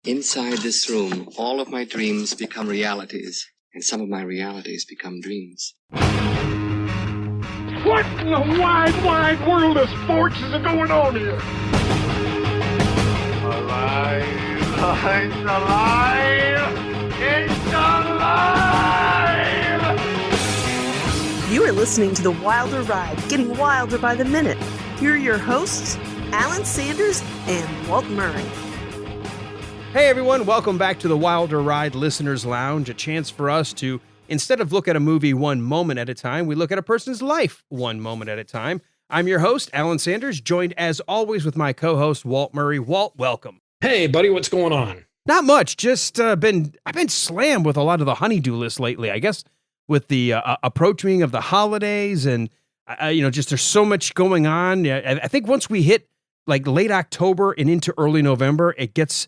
Inside this room, all of my dreams become realities, and some of my realities become dreams. What in the wide, wide world of sports is going on here? Alive! It's alive! It's alive! You are listening to The Wilder Ride, getting wilder by the minute. Here are your hosts, Alan Sanders and Walt Murray. Hey everyone, welcome back to the Wilder Ride Listeners Lounge, a chance for us to, instead of look at a movie one moment at a time, we look at a person's life one moment at a time. I'm your host, Alan Sanders, joined as always with my co-host, Walt Murray. Walt, welcome. Hey buddy, what's going on? Not much, just I've been slammed with a lot of the honey-do list lately, I guess, with the approaching of the holidays and, just there's so much going on. I think once we hit like late October and into early November, it gets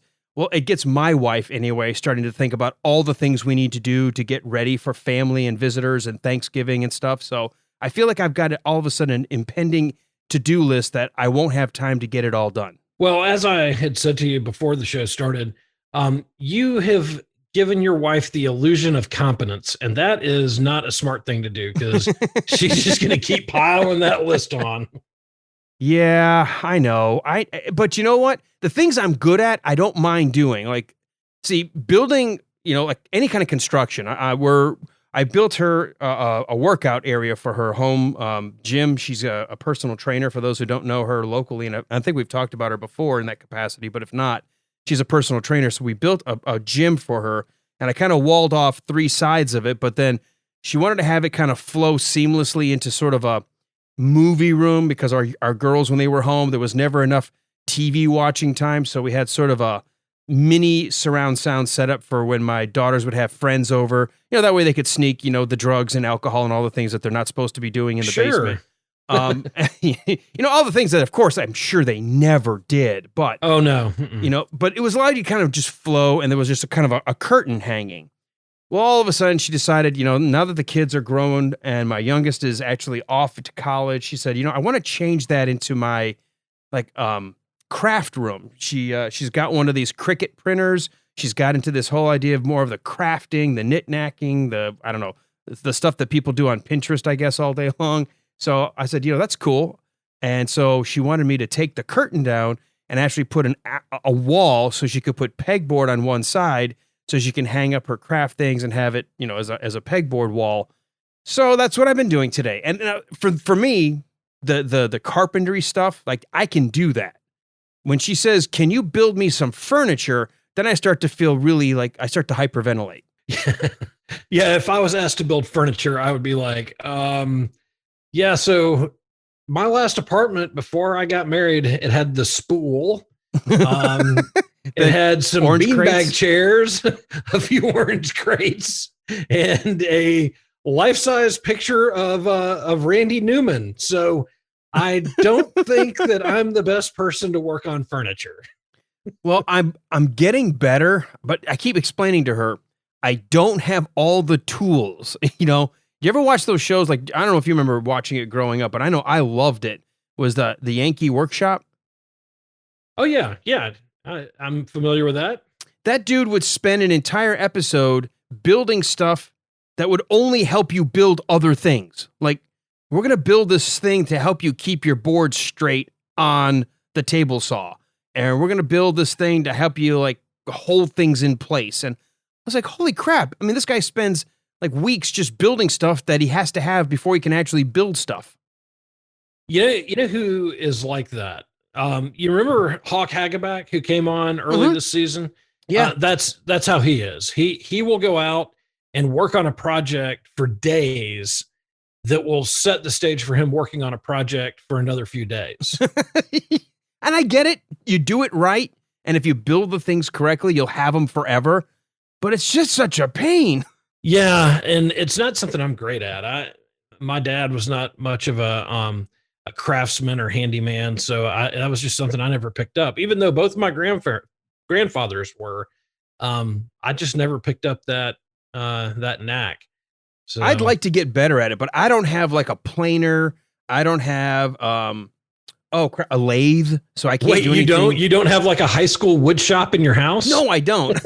my wife anyway starting to think about all the things we need to do to get ready for family and visitors and Thanksgiving and stuff. So I feel like I've got all of a sudden an impending to-do list that I won't have time to get it all done. Well, as I had said to you before the show started, you have given your wife the illusion of competence, and that is not a smart thing to do because she's just going to keep piling that list on. Yeah, I know. But you know what? The things I'm good at, I don't mind doing. Like, see, building, like any kind of construction. I built her a workout area for her home gym. She's a personal trainer for those who don't know her locally, and I think we've talked about her before in that capacity. But if not, she's a personal trainer. So we built a gym for her, and I kind of walled off three sides of it. But then she wanted to have it kind of flow seamlessly into sort of a movie room because our girls, when they were home, there was never enough TV watching time. So we had sort of a mini surround sound setup for when my daughters would have friends over, that way they could sneak, the drugs and alcohol and all the things that they're not supposed to be doing in the basement. All the things that of course I'm sure they never did, but oh no, but it was allowed you kind of just flow. And there was just a kind of a curtain hanging. Well, all of a sudden she decided, now that the kids are grown and my youngest is actually off to college, she said, I want to change that into my craft room. She's got one of these Cricut printers. She's got into this whole idea of more of the crafting, the knit-knacking, the stuff that people do on Pinterest, I guess, all day long. So I said, that's cool. And so she wanted me to take the curtain down and actually put a wall so she could put pegboard on one side so she can hang up her craft things and have it, as a pegboard wall. So that's what I've been doing today. And for me, the carpentry stuff, like I can do that. When she says, "Can you build me some furniture?" then I start to feel really like I start to hyperventilate. Yeah, if I was asked to build furniture, I would be like, yeah, so my last apartment before I got married, it had the spool. It had some beanbag chairs, a few orange crates, and a life-size picture of Randy Newman. So I don't think that I'm the best person to work on furniture. Well, I'm getting better, but I keep explaining to her, I don't have all the tools. You ever watch those shows? Like, I don't know if you remember watching it growing up, but I know I loved it. Was the Yankee Workshop? Oh yeah. I'm familiar with that. That dude would spend an entire episode building stuff that would only help you build other things. Like, we're going to build this thing to help you keep your board straight on the table saw. And we're going to build this thing to help you like hold things in place. And I was like, holy crap. I mean, this guy spends like weeks just building stuff that he has to have before he can actually build stuff. You know who is like that? You remember Hawk Hageback who came on early this season? Yeah. That's how he is. He will go out and work on a project for days that will set the stage for him working on a project for another few days. And I get it. You do it right. And if you build the things correctly, you'll have them forever. But it's just such a pain. Yeah. And it's not something I'm great at. My dad was not much of a craftsman or handyman. So that was just something I never picked up, even though both of my grandfathers were. I just never picked up that knack. So I'd like to get better at it, but I don't have like a planer. I don't have Oh, crap, a lathe. So I can't Wait, do anything. you don't have like a high school wood shop in your house? No, I don't.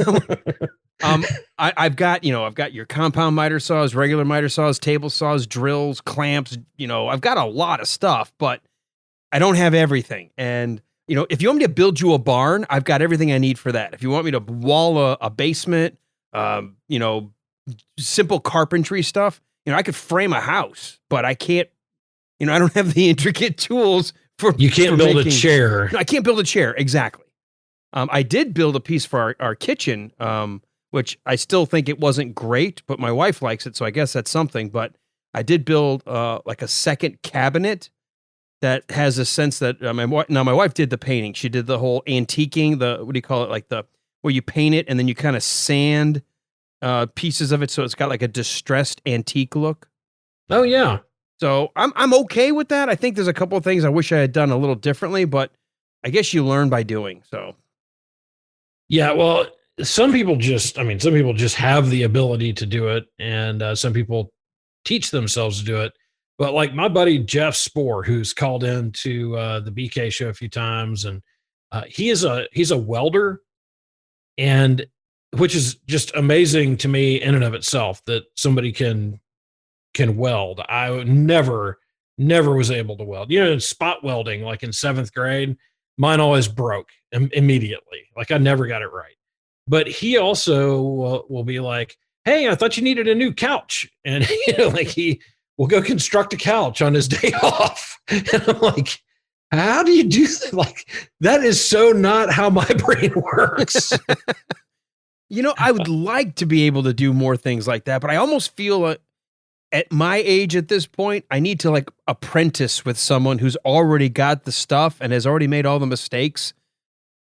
I've got your compound miter saws, regular miter saws, table saws, drills, clamps. I've got a lot of stuff, but I don't have everything. And if you want me to build you a barn, I've got everything I need for that. If you want me to wall a basement, simple carpentry stuff, I could frame a house, but I can't. I don't have the intricate tools for. You can't build a chair. No, I can't build a chair. Exactly. I did build a piece for our kitchen, which I still think it wasn't great, but my wife likes it, so I guess that's something. But I did build like a second cabinet that has a sense that my wife did the painting. She did the whole antiquing, what do you call it? Like where you paint it and then you kind of sand pieces of it, so it's got like a distressed antique look. Oh yeah. So I'm okay with that. I think there's a couple of things I wish I had done a little differently, but I guess you learn by doing. So yeah, well, some people just have the ability to do it, and some people teach themselves to do it. But like my buddy Jeff Spoor, who's called into the BK show a few times, and he's a welder, and which is just amazing to me in and of itself that somebody can weld. I never was able to weld. Spot welding, like in 7th grade, mine always broke immediately. Like I never got it right. But he also will be like, "Hey, I thought you needed a new couch," and like he will go construct a couch on his day off. And I'm like, how do you do that? Like that is so not how my brain works. I would like to be able to do more things like that, but I almost feel like at my age at this point, I need to like apprentice with someone who's already got the stuff and has already made all the mistakes.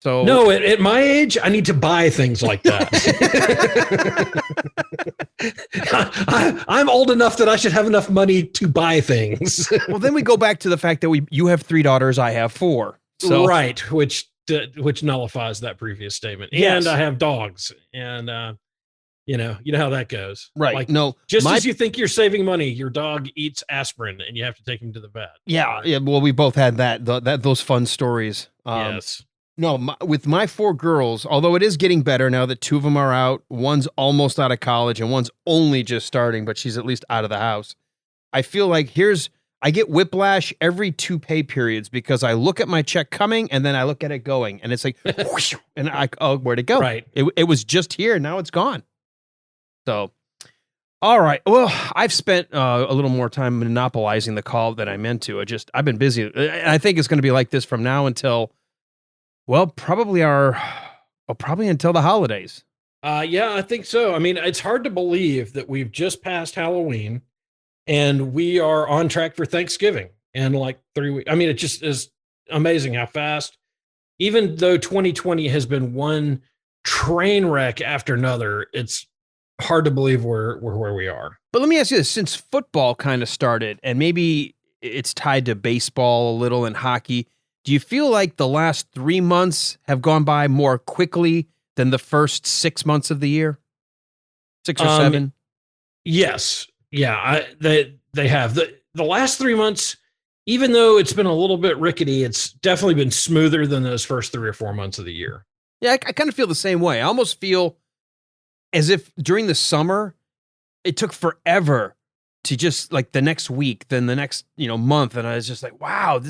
So no, at my age, I need to buy things like that. I'm old enough that I should have enough money to buy things. Well, then we go back to the fact that you have 3 daughters, I have 4. So right, which nullifies that previous statement. Yes. And I have dogs, and you know how that goes. Right. Like, no, as you think you're saving money, your dog eats aspirin, and you have to take him to the vet. Yeah. Yeah. Well, we both had those fun stories. Yes. No, with my 4 girls, although it is getting better now that 2 of them are out, one's almost out of college and one's only just starting, but she's at least out of the house. I feel like I get whiplash every 2 pay periods because I look at my check coming and then I look at it going, and it's like, whoosh, and where'd it go? Right. It was just here. Now it's gone. So, all right. Well, I've spent a little more time monopolizing the call than I meant to. I've been busy. And I think it's going to be like this from now until, well, probably until the holidays. Yeah, I think so. I mean, it's hard to believe that we've just passed Halloween and we are on track for Thanksgiving in like 3 weeks. I mean, it just is amazing how fast, even though 2020 has been one train wreck after another, it's hard to believe we're where we are. But let me ask you this, since football kind of started and maybe it's tied to baseball a little and hockey, do you feel like the last 3 months have gone by more quickly than the first 6 months of the year? 6 or 7? Yes. Yeah. They have. The last 3 months, even though it's been a little bit rickety, it's definitely been smoother than those first 3 or 4 months of the year. Yeah, I kind of feel the same way. I almost feel as if during the summer, it took forever to just like the next week, then the next, month. And I was just like, wow,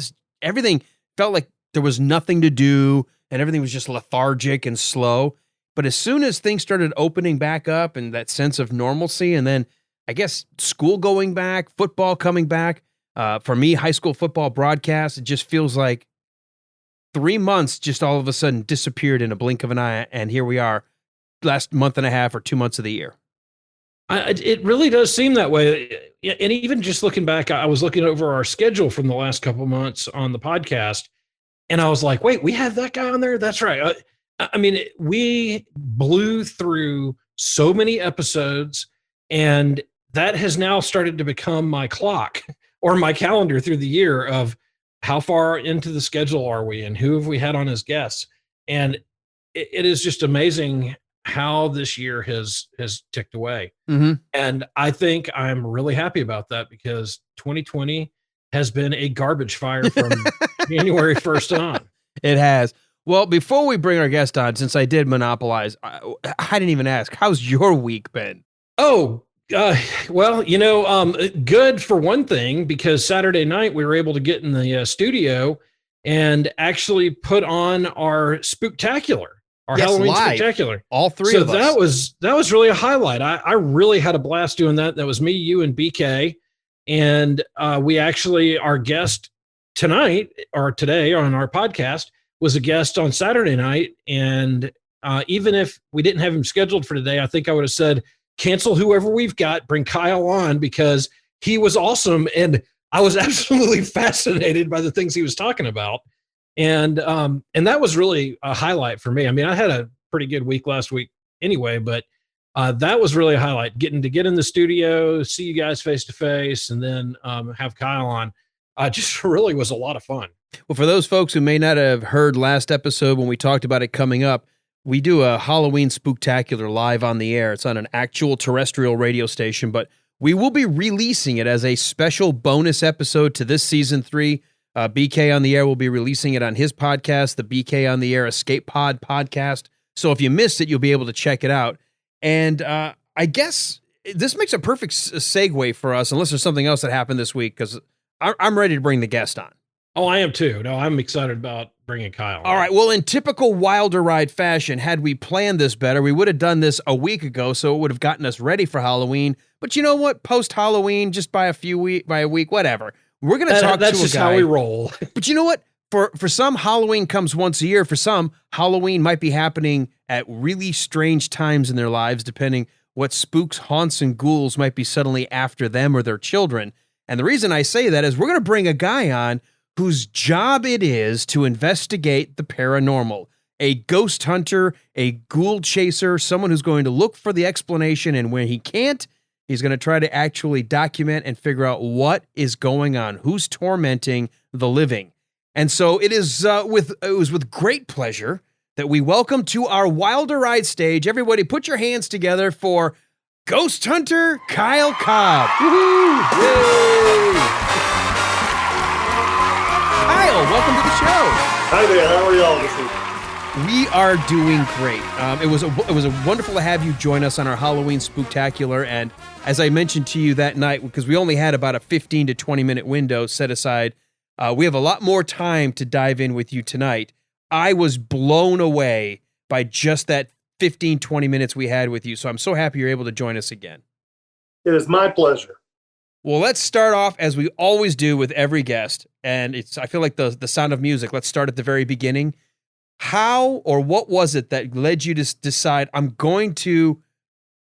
everything felt like there was nothing to do and everything was just lethargic and slow. But as soon as things started opening back up and that sense of normalcy, and then I guess school going back, football coming back, for me, high school football broadcast, it just feels like 3 months just all of a sudden disappeared in a blink of an eye. And here we are last month and a half or 2 months of the year. It really does seem that way. And even just looking back, I was looking over our schedule from the last couple of months on the podcast, and I was like, wait, we have that guy on there? That's right. I mean, we blew through so many episodes, and that has now started to become my clock or my calendar through the year of how far into the schedule are we and who have we had on as guests. And it is just amazing how this year has ticked away. Mm-hmm. And I think I'm really happy about that because 2020 has been a garbage fire from January 1st on. It has. Well, before we bring our guest on, since I did monopolize, I didn't even ask, how's your week been? Oh, well, good for one thing, because Saturday night we were able to get in the studio and actually put on our Spooktacular, our Halloween live. Spooktacular. All three of us. That was really a highlight. I really had a blast doing that. That was me, you, and BK. And we actually, our guest tonight or today on our podcast was a guest on Saturday night. And even if we didn't have him scheduled for today, I think I would have said, cancel whoever we've got, bring Kyle on, because he was awesome. And I was absolutely fascinated by the things he was talking about. And that was really a highlight for me. I mean, I had a pretty good week last week anyway, but that was really a highlight, getting to get in the studio, see you guys face to face, and then have Kyle on. Just really was a lot of fun. Well, for those folks who may not have heard last episode when we talked about it coming up, we do a Halloween Spooktacular live on the air. It's on an actual terrestrial radio station, but we will be releasing it as a special bonus episode to this season 3. BK on the Air will be releasing it on his podcast, the BK on the Air Escape Pod podcast. So if you missed it, you'll be able to check it out. And I guess this makes a perfect segue for us, unless there's something else that happened this week, because I'm ready to bring the guest on. Oh, I am too. No, I'm excited about bringing Kyle on. All right. Well, in typical Wilder Ride fashion, had we planned this better, we would have done this a week ago, so it would have gotten us ready for Halloween. But you know what? Post-Halloween, just by a week, whatever. We're going to talk to a guy. That's just how we roll. But you know what? For some, Halloween comes once a year. For some, Halloween might be happening at really strange times in their lives, depending what spooks, haunts, and ghouls might be suddenly after them or their children. And the reason I say that is we're going to bring a guy on whose job it is to investigate the paranormal. A ghost hunter, a ghoul chaser, someone who's going to look for the explanation, and when he can't, he's going to try to actually document and figure out what is going on, who's tormenting the living. And so it was with great pleasure that we welcome to our Wilder Ride stage. Everybody put your hands together for Ghost Hunter Kyle Cobb. Woohoo! Yay! Kyle, welcome to the show. Hi there, how are y'all this week? We are doing great. It was wonderful to have you join us on our Halloween Spooktacular, and as I mentioned to you that night, because we only had about a 15 to 20 minute window set aside, we have a lot more time to dive in with you tonight. I was blown away by just that 15, 20 minutes we had with you, so I'm so happy you're able to join us again. It is my pleasure. Well, let's start off as we always do with every guest, and I feel like the sound of music. Let's start at the very beginning. How or what was it that led you to decide I'm going to,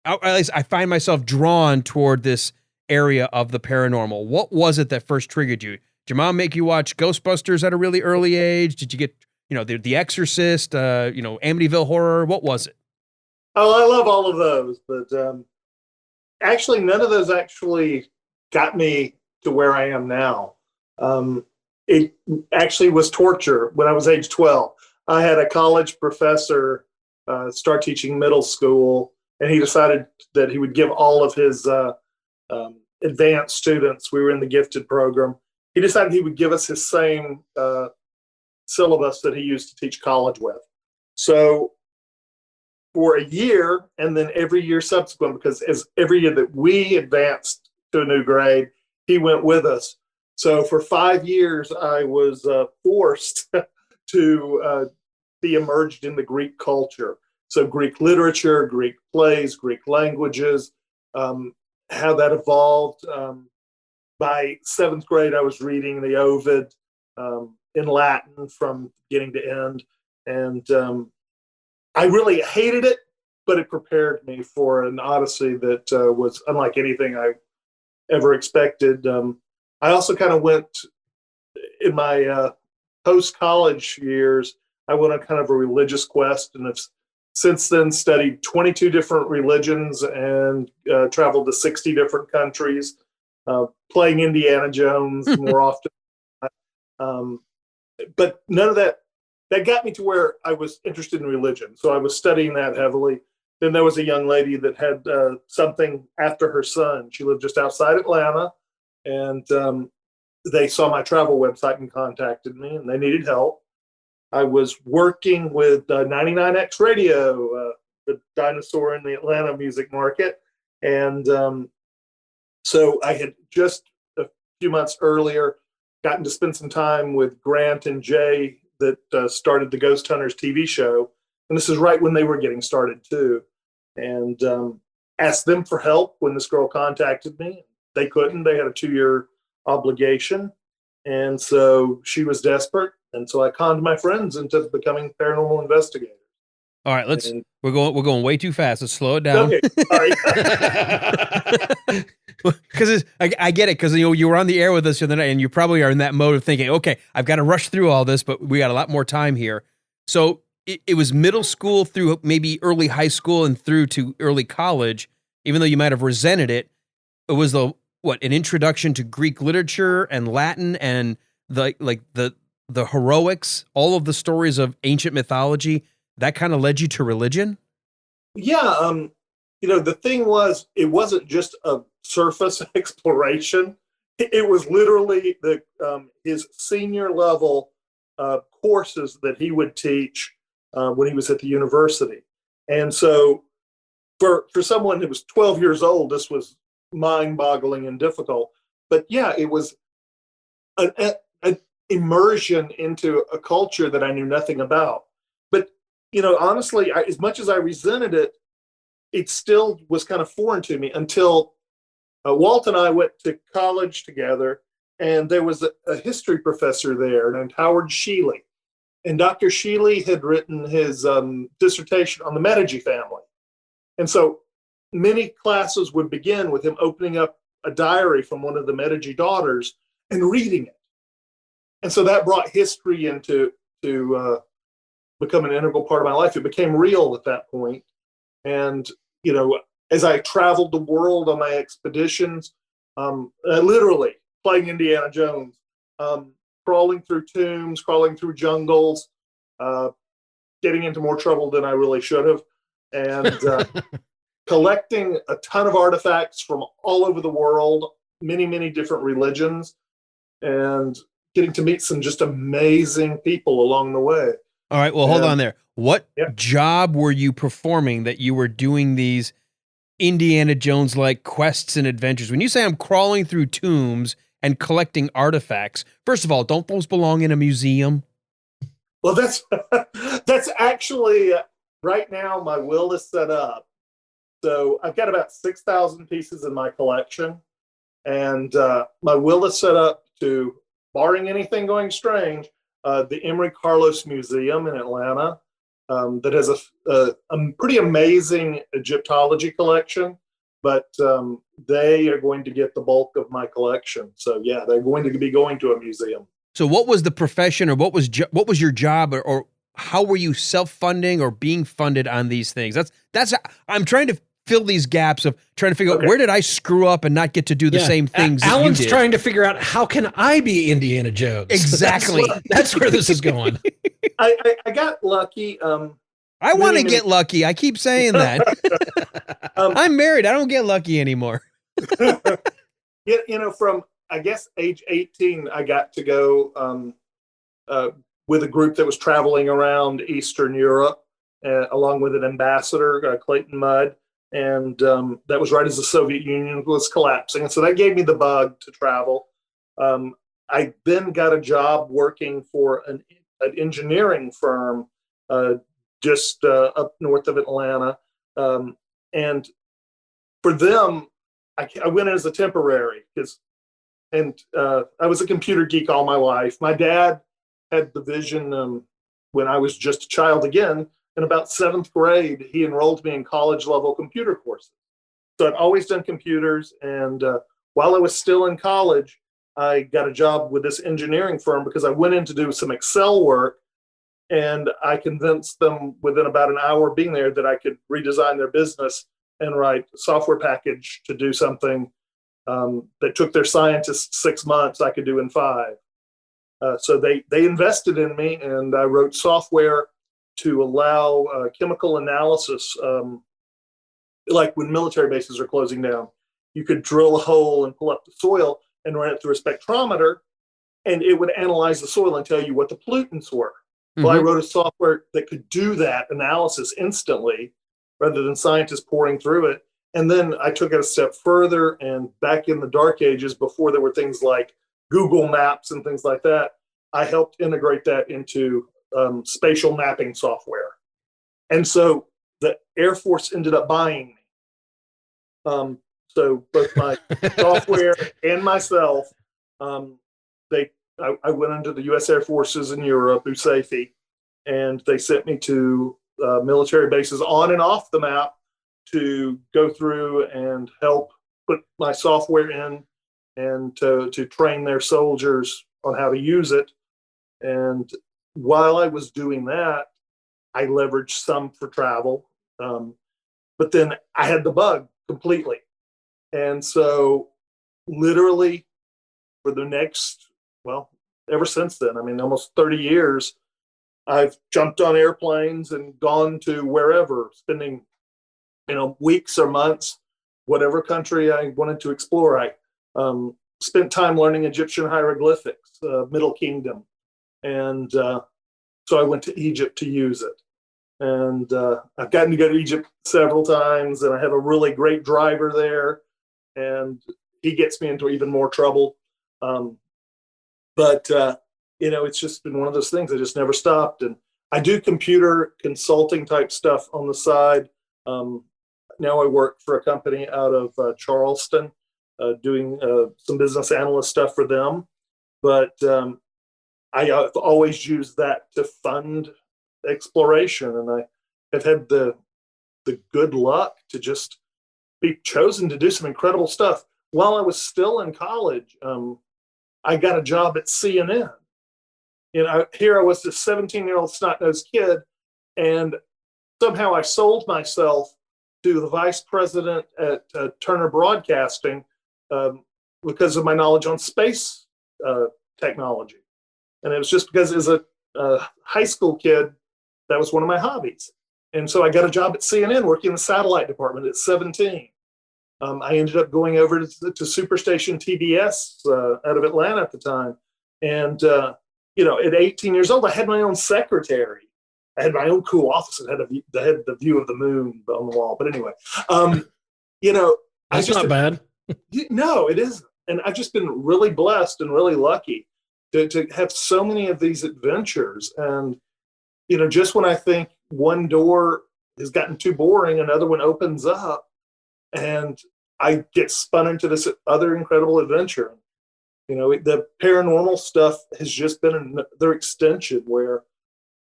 at least I find myself drawn toward this area of the paranormal? What was it that first triggered you? Did your mom make you watch Ghostbusters at a really early age? Did you get, The Exorcist, Amityville Horror? What was it? Oh, I love all of those, but actually none of those actually got me to where I am now. It actually was torture when I was age 12. I had a college professor start teaching middle school, and he decided that he would give all of his advanced students, we were in the gifted program, he decided he would give us his same syllabus that he used to teach college with. So for a year, and then every year subsequent, because as every year that we advanced to a new grade, he went with us. So for 5 years, I was forced to be immersed in the Greek culture. So Greek literature, Greek plays, Greek languages, how that evolved. By 7th grade, I was reading the Ovid in Latin from beginning to end. And I really hated it, but it prepared me for an odyssey that was unlike anything I ever expected. I also kind of went in my post-college years, I went on kind of a religious quest, and have since then studied 22 different religions and traveled to 60 different countries, playing Indiana Jones more often. But none of that got me to where I was interested in religion. So I was studying that heavily. Then there was a young lady that had something after her son. She lived just outside Atlanta. And they saw my travel website and contacted me, and they needed help. I was working with 99X Radio, the dinosaur in the Atlanta music market. And so I had just a few months earlier gotten to spend some time with Grant and Jay that started the Ghost Hunters TV show. And this is right when they were getting started too. And asked them for help when this girl contacted me. They couldn't. They had a 2-year obligation. And so she was desperate. And so I conned my friends into becoming paranormal investigators. All right, we're going way too fast. Let's slow it down. Okay, sorry. Because I get it, because you were on the air with us the other night, and you probably are in that mode of thinking, okay, I've got to rush through all this, but we got a lot more time here. So it was middle school through maybe early high school and through to early college, even though you might have resented it. It was an introduction to Greek literature and Latin and the heroics, all of the stories of ancient mythology. That kind of led you to religion? Yeah. The thing was, it wasn't just a surface exploration. It was literally his senior level courses that he would teach when he was at the university. And so for someone who was 12 years old, this was mind-boggling and difficult. But yeah, it was an immersion into a culture that I knew nothing about. But, honestly, as much as I resented it, it still was kind of foreign to me until Walt and I went to college together, and there was a history professor there named Howard Sheely. And Dr. Sheely had written his dissertation on the Medici family. And so many classes would begin with him opening up a diary from one of the Medici daughters and reading it. And so that brought history into become an integral part of my life. It became real at that point. And, as I traveled the world on my expeditions, literally playing Indiana Jones, crawling through tombs, crawling through jungles, getting into more trouble than I really should have, and collecting a ton of artifacts from all over the world, many, many different religions, and getting to meet some just amazing people along the way. All right, well, hold on there. What job were you performing that you were doing these Indiana Jones-like quests and adventures? When you say I'm crawling through tombs and collecting artifacts, first of all, don't those belong in a museum? Well, that's actually right now my will is set up. So I've got about 6,000 pieces in my collection, and my will is set up to, barring anything going strange, the Emery Carlos Museum in Atlanta that has a pretty amazing Egyptology collection, but they are going to get the bulk of my collection. So yeah, they're going to be going to a museum. So what was the profession, or what was your job, or how were you self-funding or being funded on these things? That's I'm trying to fill these gaps of trying to figure out where did I screw up and not get to do the same things that Alan's you did. Trying to figure out how can I be Indiana Jones? Exactly. That's where this is going. I got lucky. I want to get lucky. I keep saying that. I'm married. I don't get lucky anymore. From, I guess, age 18, I got to go with a group that was traveling around Eastern Europe, along with an ambassador, Clayton Mudd. And that was right as the Soviet Union was collapsing. And so that gave me the bug to travel. I then got a job working for an engineering firm just up north of Atlanta. And for them, I went in as a temporary I was a computer geek all my life. My dad had the vision when I was just a child again. In about 7th grade, he enrolled me in college-level computer courses. So I'd always done computers, and while I was still in college, I got a job with this engineering firm because I went in to do some Excel work, and I convinced them within about an hour of being there that I could redesign their business and write a software package to do something that took their scientists 6 months, I could do in 5. So they invested in me, and I wrote software to allow chemical analysis, like when military bases are closing down. You could drill a hole and pull up the soil and run it through a spectrometer, and it would analyze the soil and tell you what the pollutants were. Well, I wrote a software that could do that analysis instantly rather than scientists pouring through it. And then I took it a step further, and back in the dark ages, before there were things like Google Maps and things like that, I helped integrate that into spatial mapping software. And so the Air Force ended up buying me. So both my software and myself, I went into the U.S. Air Forces in Europe, USAFE, and they sent me to military bases on and off the map to go through and help put my software in and to train their soldiers on how to use it. And while I was doing that, I leveraged some for travel. But then I had the bug completely. And so literally for the next, well, ever since then, I mean, almost 30 years, I've jumped on airplanes and gone to wherever, spending, weeks or months, whatever country I wanted to explore. I spent time learning Egyptian hieroglyphics, Middle Kingdom. And so I went to Egypt to use it. And I've gotten to go to Egypt several times, and I have a really great driver there, and he gets me into even more trouble. But it's just been one of those things. I just never stopped. And I do computer consulting type stuff on the side. Now I work for a company out of Charleston, doing some business analyst stuff for them. But I've always used that to fund exploration, and I have had the good luck to just be chosen to do some incredible stuff. While I was still in college, I got a job at CNN. Here I was, this 17-year-old snot-nosed kid, and somehow I sold myself to the vice president at Turner Broadcasting because of my knowledge on space technology. And it was just because as a high school kid, that was one of my hobbies. And so I got a job at CNN working in the satellite department at 17. I ended up going over to Superstation TBS out of Atlanta at the time. And, at 18 years old, I had my own secretary. I had my own cool office that had the view of the moon on the wall. But anyway, that's not bad. No, it isn't. And I've just been really blessed and really lucky to have so many of these adventures. And, just when I think one door has gotten too boring, another one opens up, and I get spun into this other incredible adventure. The paranormal stuff has just been another extension where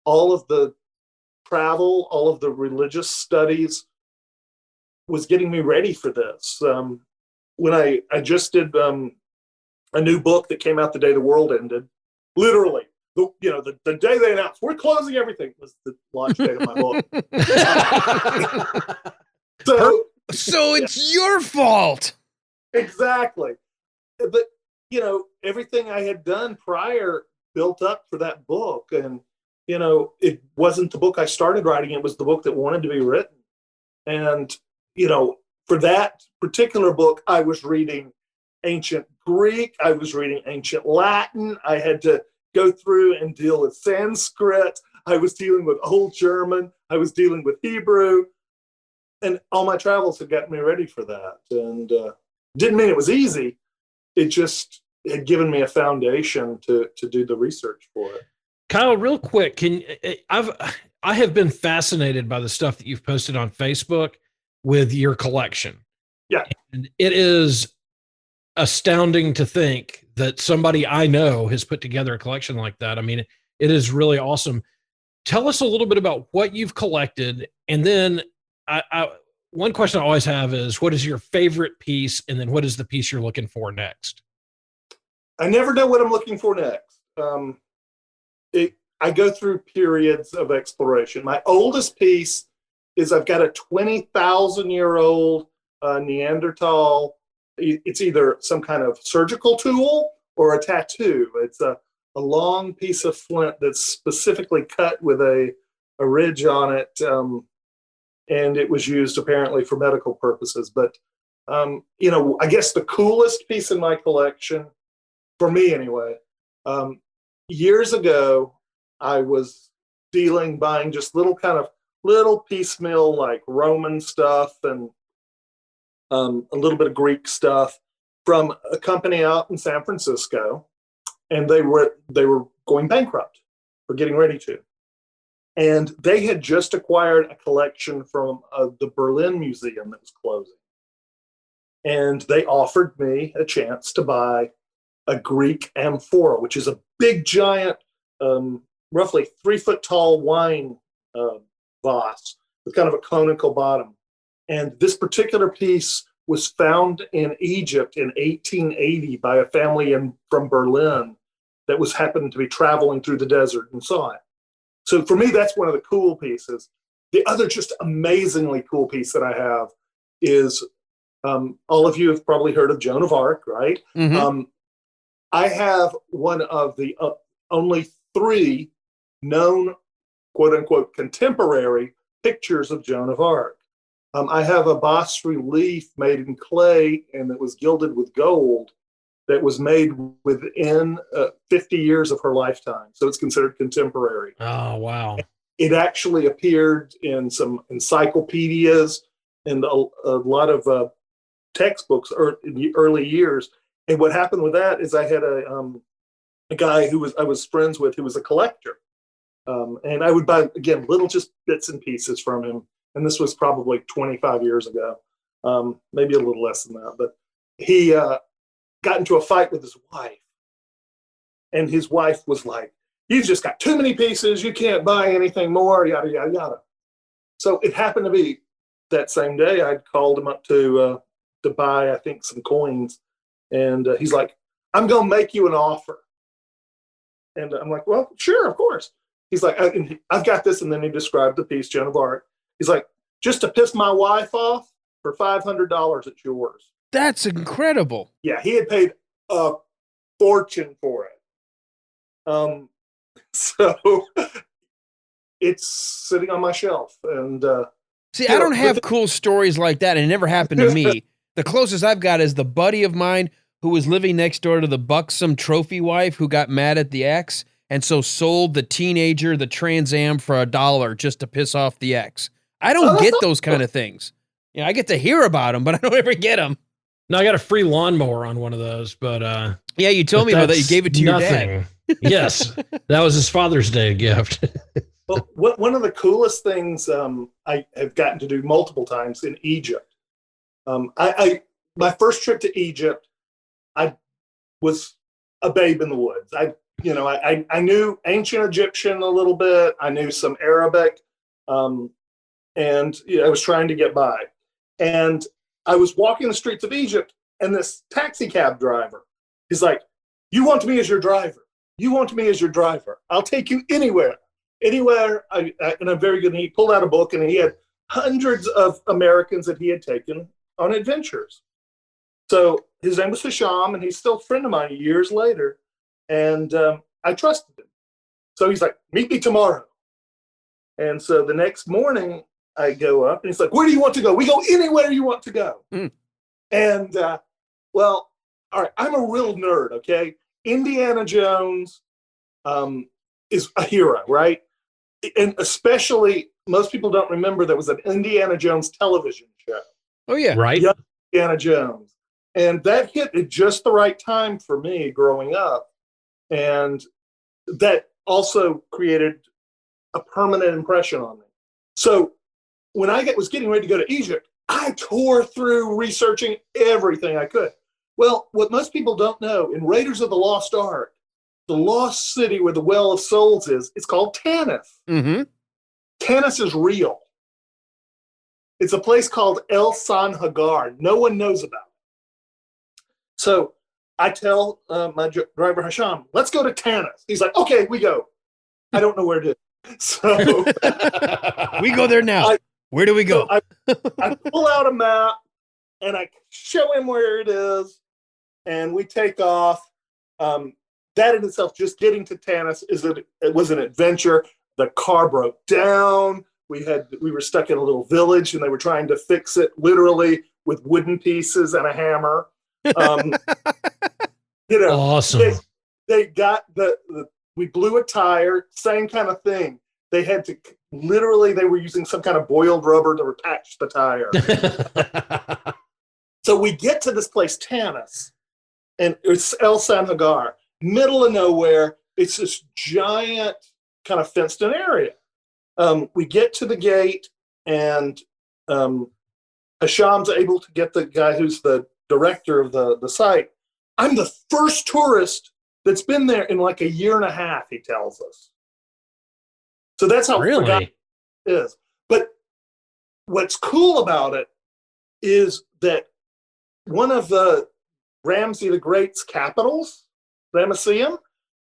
all of the travel, all of the religious studies was getting me ready for this. When I just did a new book that came out the day the world ended, literally, the day they announced, we're closing everything, was the launch date of my book. So it's your fault. Exactly. But, everything I had done prior built up for that book. And, it wasn't the book I started writing. It was the book that wanted to be written. And, for that particular book, I was reading ancient Greek. I was reading ancient Latin. I had to go through and deal with Sanskrit. I was dealing with Old German. I was dealing with Hebrew. And all my travels had gotten me ready for that. And didn't mean it was easy. It just had given me a foundation to do the research for it. Kyle, real quick, I have been fascinated by the stuff that you've posted on Facebook with your collection. Yeah. And it is astounding to think that somebody I know has put together a collection like that. I mean, it is really awesome. Tell us a little bit about what you've collected. And then one question I always have is, what is your favorite piece? And then what is the piece you're looking for next? I never know what I'm looking for next. I go through periods of exploration. My oldest piece is I've got a 20,000-year-old Neanderthal. It's either some kind of surgical tool or a tattoo. It's a long piece of flint that's specifically cut with a ridge on it. And it was used apparently for medical purposes. But, I guess the coolest piece in my collection, for me anyway, Years ago, I was buying just little piecemeal, like Roman stuff and a little bit of Greek stuff from a company out in San Francisco, and they were going bankrupt or getting ready to. And they had just acquired a collection from the Berlin Museum that was closing. And they offered me a chance to buy a Greek amphora, which is a big, giant, roughly 3 foot tall wine vase with kind of a conical bottom. And this particular piece was found in Egypt in 1880 by a family from Berlin that happened to be traveling through the desert and saw it. So for me, that's one of the cool pieces. The other just amazingly cool piece that I have is, all of you have probably heard of Joan of Arc, right? Mm-hmm. I have one of the only 3 known, quote unquote, contemporary pictures of Joan of Arc. I have a bas relief made in clay and it was gilded with gold that was made within 50 years of her lifetime. So it's considered contemporary. Oh, wow. It actually appeared in some encyclopedias and a lot of textbooks in the early years. And what happened with that is I had a guy I was friends with who was a collector. And I would buy, again, little just bits and pieces from him. And this was probably 25 years ago, maybe a little less than that. But he got into a fight with his wife. And his wife was like, "You've just got too many pieces. You can't buy anything more, yada, yada, yada." So it happened to be that same day I'd called him up to buy, I think, some coins. And he's like, "I'm going to make you an offer." And I'm like, "Well, sure, of course." He's like, "I've got this." And then he described the piece, Joan of Arc. He's like, "Just to piss my wife off, for $500, it's yours." That's incredible. Yeah, he had paid a fortune for it. So it's sitting on my shelf. And see, I don't have cool stories like that. It never happened to me. The closest I've got is the buddy of mine who was living next door to the buxom trophy wife who got mad at the ex and so sold the teenager the Trans Am for $1 just to piss off the ex. I don't get those kind of things. Yeah, I get to hear about them, but I don't ever get them. No, I got a free lawnmower on one of those, but yeah, you told me about that. You gave it to your dad. Yes, that was his Father's Day gift. Well, one of the coolest things I have gotten to do multiple times in Egypt. My first trip to Egypt, I was a babe in the woods. I knew ancient Egyptian a little bit. I knew some Arabic, and I was trying to get by. And I was walking the streets of Egypt, and this taxi cab driver, he's like, "You want me as your driver? You want me as your driver? I'll take you anywhere. And I'm very good." And he pulled out a book, and he had hundreds of Americans that he had taken on adventures. So his name was Hisham, and he's still a friend of mine years later. And I trusted him. So he's like, "Meet me tomorrow." And so the next morning I go up, and he's like, "Where do you want to go?" "We go anywhere you want to go." And well, all right, I'm a real nerd, okay? Indiana Jones is a hero, right? And especially, most people don't remember there was an Indiana Jones television show. Oh, yeah. Right. Young Indiana Jones. And that hit at just the right time for me growing up. And that also created a permanent impression on me. So when I was getting ready to go to Egypt, I tore through researching everything I could. Well, what most people don't know, in Raiders of the Lost Ark, the lost city where the Well of Souls is, it's called Tanis. Mm-hmm. Tanis is real. It's a place called El San Hagar. No one knows about it. So I tell my driver, Hisham, "Let's go to Tanis." He's like, "Okay, we go." I don't know where it is. So we go there now. Where do we go? So I pull out a map and I show him where it is, and we take off. That in itself, just getting to Tanis, it was an adventure. The car broke down. We were stuck in a little village, and they were trying to fix it literally with wooden pieces and a hammer. Awesome. they got we blew a tire, same kind of thing. They had to literally, they were using some kind of boiled rubber to attach the tire. So we get to this place, Tanis, and it's El San Hagar, middle of nowhere. It's this giant kind of fenced in area. We get to the gate, and Hasham's able to get the guy who's the director of the site. I'm the first tourist that's been there in like a year and a half, he tells us. So that's how forgotten it is. But what's cool about it is that one of the Ramsey the Great's capitals, Ramesseum,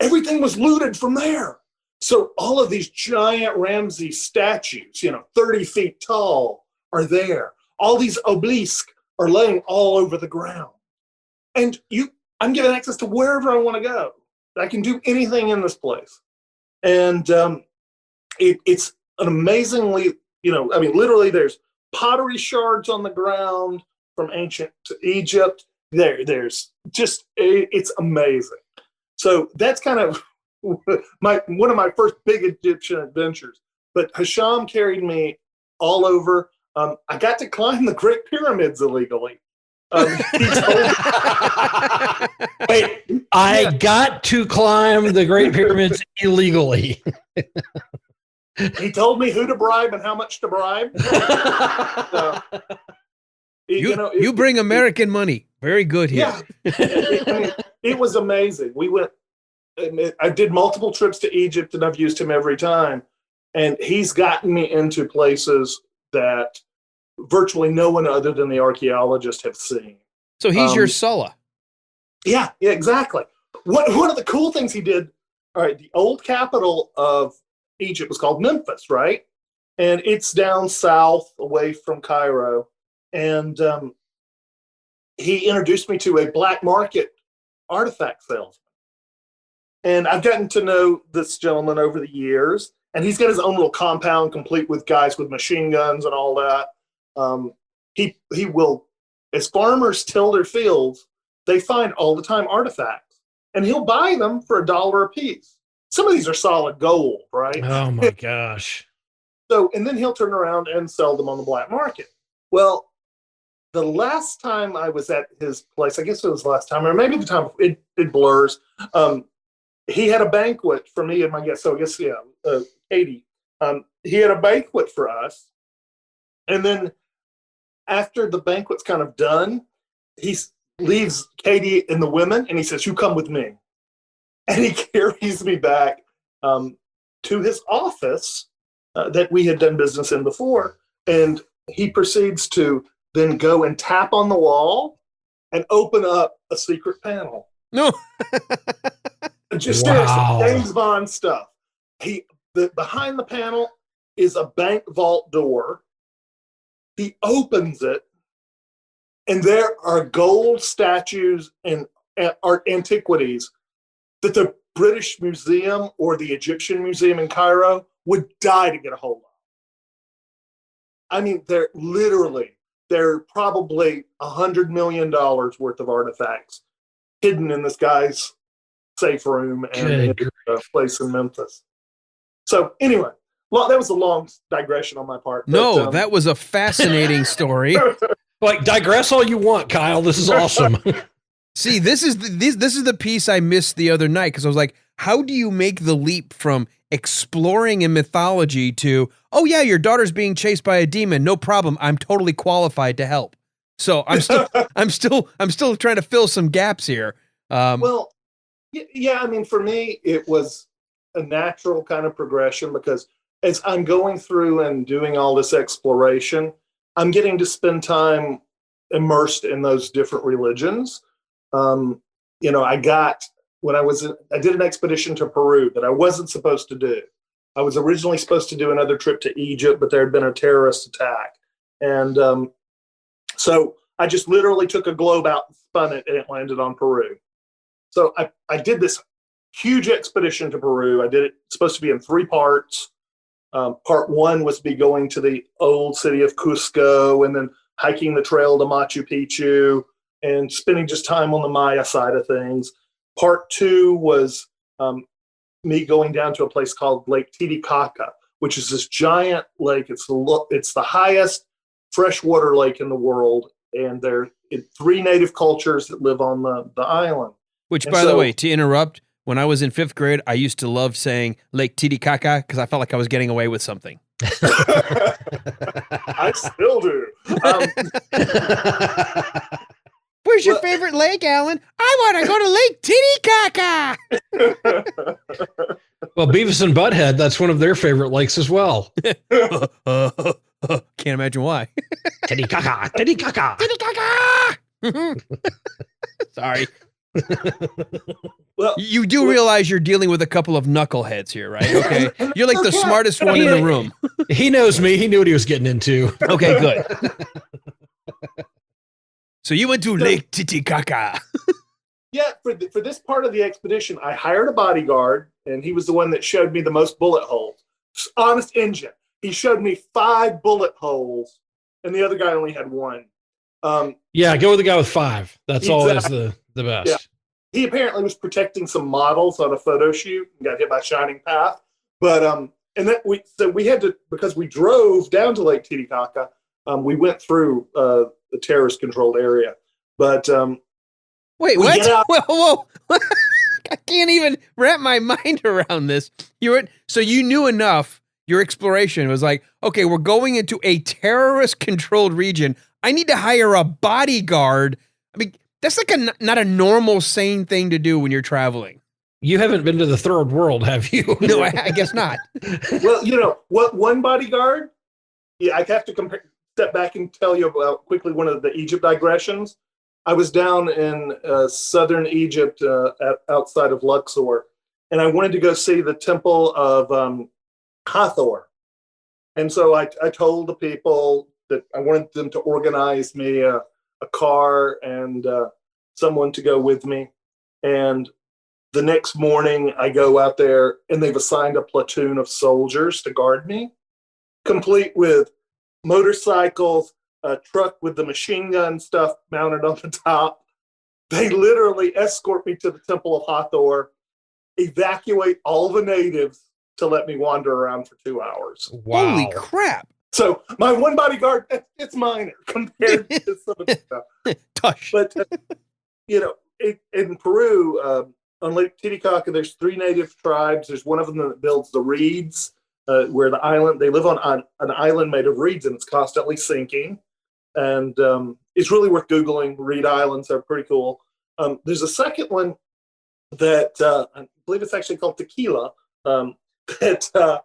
everything was looted from there. So all of these giant Ramsey statues, 30 feet tall, are there. All these obelisks are laying all over the ground. And I'm given access to wherever I want to go. I can do anything in this place. And it's an amazingly, literally there's pottery shards on the ground from ancient Egypt. There's just, it's amazing. So that's kind of one of my first big Egyptian adventures. But Hasham carried me all over. I got to climb the Great Pyramids illegally. I got to climb the Great Pyramids illegally. He told me who to bribe and how much to bribe. You bring American money. Very good here. Yeah, it was amazing. We went. I did multiple trips to Egypt, and I've used him every time. And he's gotten me into places that virtually no one other than the archaeologists have seen. So he's your Sulla. Yeah, exactly. One of the cool things he did, all right, the old capital of Egypt was called Memphis, right? And it's down south away from Cairo. And he introduced me to a black market artifact salesman. And I've gotten to know this gentleman over the years. And he's got his own little compound complete with guys with machine guns and all that. He will, as farmers till their fields, they find all the time artifacts, and he'll buy them for $1 a piece. Some of these are solid gold, right? Oh my gosh. So, and then he'll turn around and sell them on the black market. Well, the last time I was at his place, I guess it was the last time, or maybe the time, it blurs. He had a banquet for me and my guest. So I guess, Katie. He had a banquet for us. And then after the banquet's kind of done, he leaves Katie and the women, and he says, "You come with me." And he carries me back to his office that we had done business in before. And he proceeds to then go and tap on the wall and open up a secret panel. No. Just wow. James Bond stuff. Behind the panel is a bank vault door. He opens it, and there are gold statues and art antiquities that the British Museum or the Egyptian Museum in Cairo would die to get a hold of. I mean, they're probably $100 million worth of artifacts hidden in this guy's safe room and a place in Memphis. So anyway, that was a long digression on my part. No, that was a fascinating story. Like, digress all you want, Kyle. This is awesome. See, this is the piece I missed the other night, because I was like, how do you make the leap from exploring in mythology to, oh yeah, your daughter's being chased by a demon, no problem, I'm totally qualified to help. So I'm still trying to fill some gaps here. Well, yeah, I mean, for me, it was a natural kind of progression, because as I'm going through and doing all this exploration, I'm getting to spend time immersed in those different religions. I did an expedition to Peru that I wasn't supposed to do. I was originally supposed to do another trip to Egypt, but there had been a terrorist attack. And so I just literally took a globe out and spun it, and it landed on Peru. So I did this huge expedition to Peru. I did it supposed to be in 3 parts. Part 1 was to be going to the old city of Cusco and then hiking the trail to Machu Picchu and spending just time on the Maya side of things. part 2 was me going down to a place called Lake Titicaca, which is this giant lake. It's the highest freshwater lake in the world, and there are 3 native cultures that live on the island. Which, by the way, to interrupt, when I was in 5th grade, I used to love saying Lake Titicaca because I felt like I was getting away with something. I still do. Where's your favorite lake, Alan? I want to go to Lake Titicaca. Well, Beavis and Butthead, that's one of their favorite lakes as well. Can't imagine why. Titicaca, Titicaca. Titicaca! Sorry. Well, you do realize you're dealing with a couple of knuckleheads here, right? Okay. You're like the smartest one in the room. He knows me. He knew what he was getting into. Okay, good. So you went to Lake Titicaca. Yeah, for this part of the expedition, I hired a bodyguard, and he was the one that showed me the most bullet holes. Honest Injun. He showed me 5 bullet holes, and the other guy only had 1. Yeah, go with the guy with 5. That's always the best. Yeah. He apparently was protecting some models on a photo shoot and got hit by Shining Path. But and then we had to, because we drove down to Lake Titicaca, we went through the terrorist controlled area. But wait, what? Whoa. I can't even wrap my mind around this. So you knew enough. Your exploration was like, okay, we're going into a terrorist controlled region. I need to hire a bodyguard. I mean, that's like not a normal, sane thing to do when you're traveling. You haven't been to the third world, have you? No, I guess not. Well, what one bodyguard? Yeah, I have to step back and tell you about quickly one of the Egypt digressions. I was down in southern Egypt outside of Luxor, and I wanted to go see the temple of Hathor. And so I told the people that I wanted them to organize me a car and someone to go with me. And the next morning I go out there, and they've assigned a platoon of soldiers to guard me, complete with motorcycles, a truck with the machine gun stuff mounted on the top. They literally escort me to the Temple of Hathor, evacuate all the natives to let me wander around for 2 hours. Wow. Holy crap. So my one bodyguard, it's minor compared to some of the stuff. Tush. But, in Peru, on Lake Titicaca, there's 3 native tribes. There's one of them that builds the reeds, where they live on an island made of reeds, and it's constantly sinking. And it's really worth Googling. Reed Islands are pretty cool. There's a second one that I believe it's actually called Tequila, that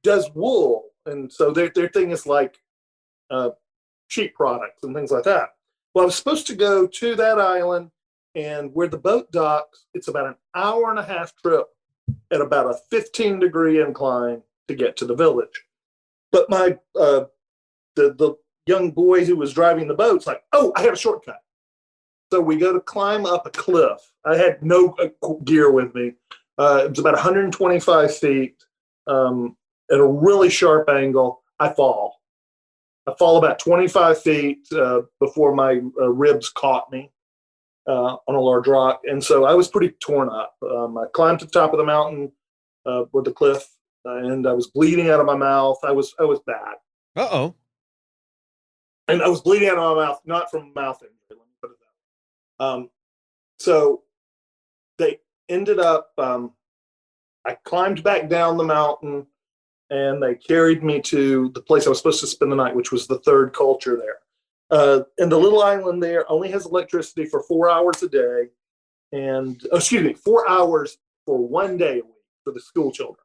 does wool. And so their thing is like sheep products and things like that. Well, I was supposed to go to that island, and where the boat docks, it's about an hour-and-a-half trip at about a 15-degree incline to get to the village. But my the young boy who was driving the boat's like, oh, I have a shortcut. So we go to climb up a cliff. I had no gear with me. It was about 125 feet at a really sharp angle. I fall about 25 feet before my ribs caught me on a large rock. And so I was pretty torn up. I climbed to the top of the mountain with the cliff, and I was bleeding out of my mouth. I was bad. Uh-oh. And I was bleeding out of my mouth, not from mouth injury. Let me put it that way. So they ended up, I climbed back down the mountain, and they carried me to the place I was supposed to spend the night, which was the third culture there. And the little island there only has electricity for 4 hours a day, and 4 hours for 1 day a week for the school children.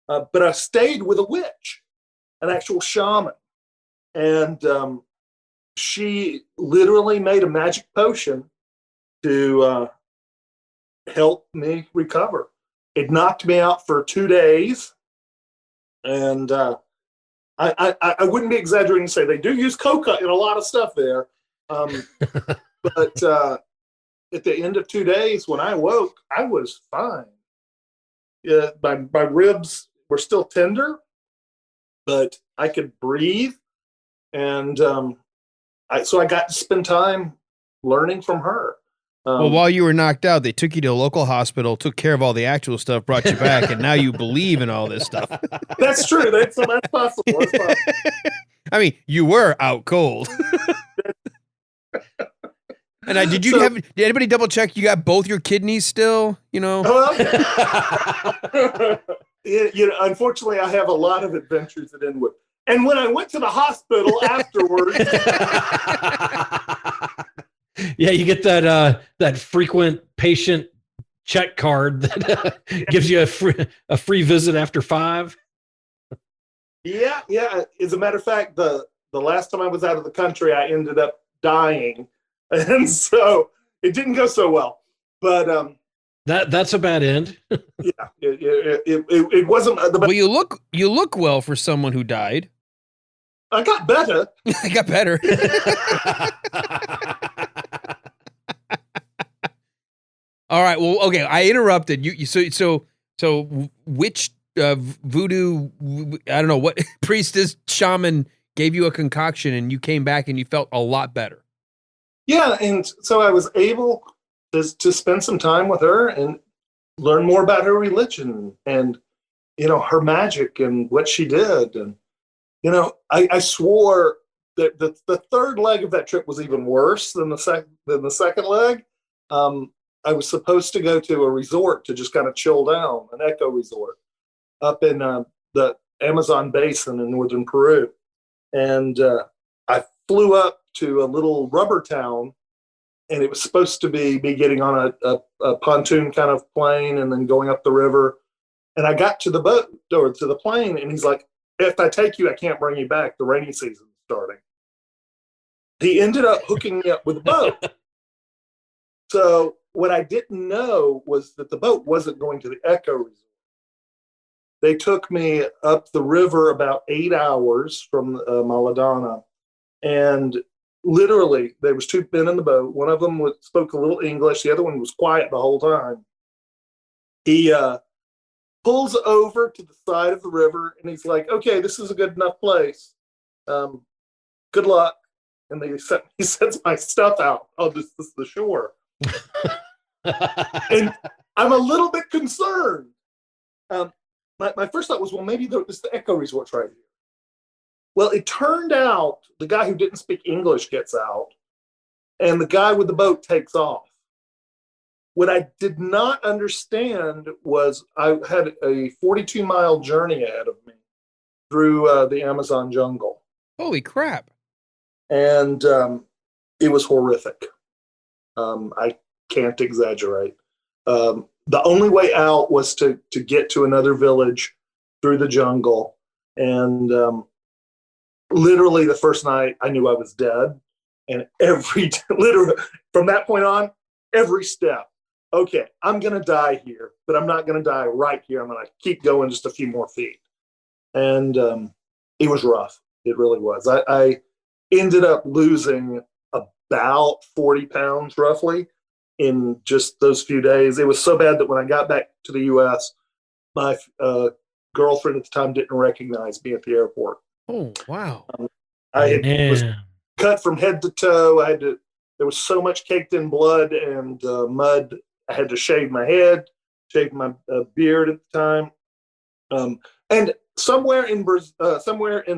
But I stayed with a witch, an actual shaman, and she literally made a magic potion to help me recover. It knocked me out for 2 days. And I wouldn't be exaggerating to say they do use coca in a lot of stuff there. But at the end of 2 days, when I woke, I was fine. My ribs were still tender, but I could breathe. And so I got to spend time learning from her. Well, while you were knocked out, they took you to a local hospital, took care of all the actual stuff, brought you back, and now you believe in all this stuff. That's true. That's possible. That's possible. I mean, you were out cold. And did anybody double check you got both your kidneys still? You know? Unfortunately, I have a lot of adventures at Inwood. And when I went to the hospital afterwards. Yeah, you get that frequent patient check card that gives you a free visit after 5. Yeah. As a matter of fact, the last time I was out of the country, I ended up dying, and so it didn't go so well. But that's a bad end. Yeah, it wasn't the best. Well, you look well for someone who died. I got better. I got better. All right. Well, okay. I interrupted you. So which voodoo? I don't know what priestess shaman gave you a concoction, and you came back and you felt a lot better. Yeah, and so I was able to spend some time with her and learn more about her religion and her magic and what she did. And I swore that the third leg of that trip was even worse than the second leg. I was supposed to go to a resort to just kind of chill down, an eco resort up in the Amazon basin in northern Peru. And I flew up to a little rubber town, and it was supposed to be getting on a pontoon kind of plane and then going up the river. And I got to the boat or to the plane, and he's like, if I take you, I can't bring you back. The rainy season's starting. He ended up hooking me up with a boat. So what I didn't know was that the boat wasn't going to the eco resort. They took me up the river about 8 hours from Maladona, and literally there was 2 men in the boat. One of them spoke a little English. The other one was quiet the whole time. He pulls over to the side of the river, and he's like, okay, this is a good enough place. Good luck. And he sets my stuff out. Oh, this is the shore. And I'm a little bit concerned. My first thought was, well, maybe it's the eco resort's right here. Well, it turned out the guy who didn't speak English gets out, and the guy with the boat takes off. What I did not understand was I had a 42-mile journey ahead of me through the Amazon jungle. Holy crap. And it was horrific. I can't exaggerate. The only way out was to get to another village through the jungle. And literally the first night I knew I was dead. And literally from that point on, every step, okay, I'm going to die here, but I'm not going to die right here. I'm going to keep going just a few more feet. And it was rough. It really was. I ended up losing about 40 pounds roughly in just those few days. It was so bad that when I got back to the U.S., my girlfriend at the time didn't recognize me at the airport. Oh, wow. I was cut from head to toe. There was so much caked in blood and mud. I had to shave my head, shave my beard at the time. And somewhere in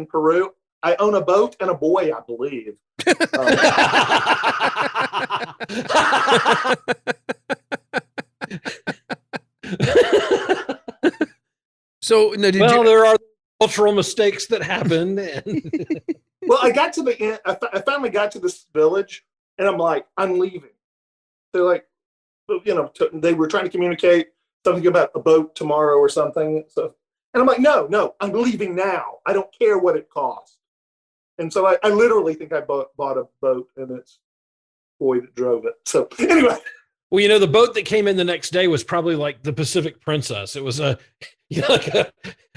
Peru, I own a boat and a boy, I believe. So, no, there are cultural mistakes that happen. Well, I got to the end. I finally got to this village, and I'm like, I'm leaving. They're like, they were trying to communicate something about a boat tomorrow or something. So, and I'm like, no, I'm leaving now. I don't care what it costs. And so I literally think I bought a boat, and it's boy that drove it. So anyway. Well, the boat that came in the next day was probably like the Pacific Princess. It was a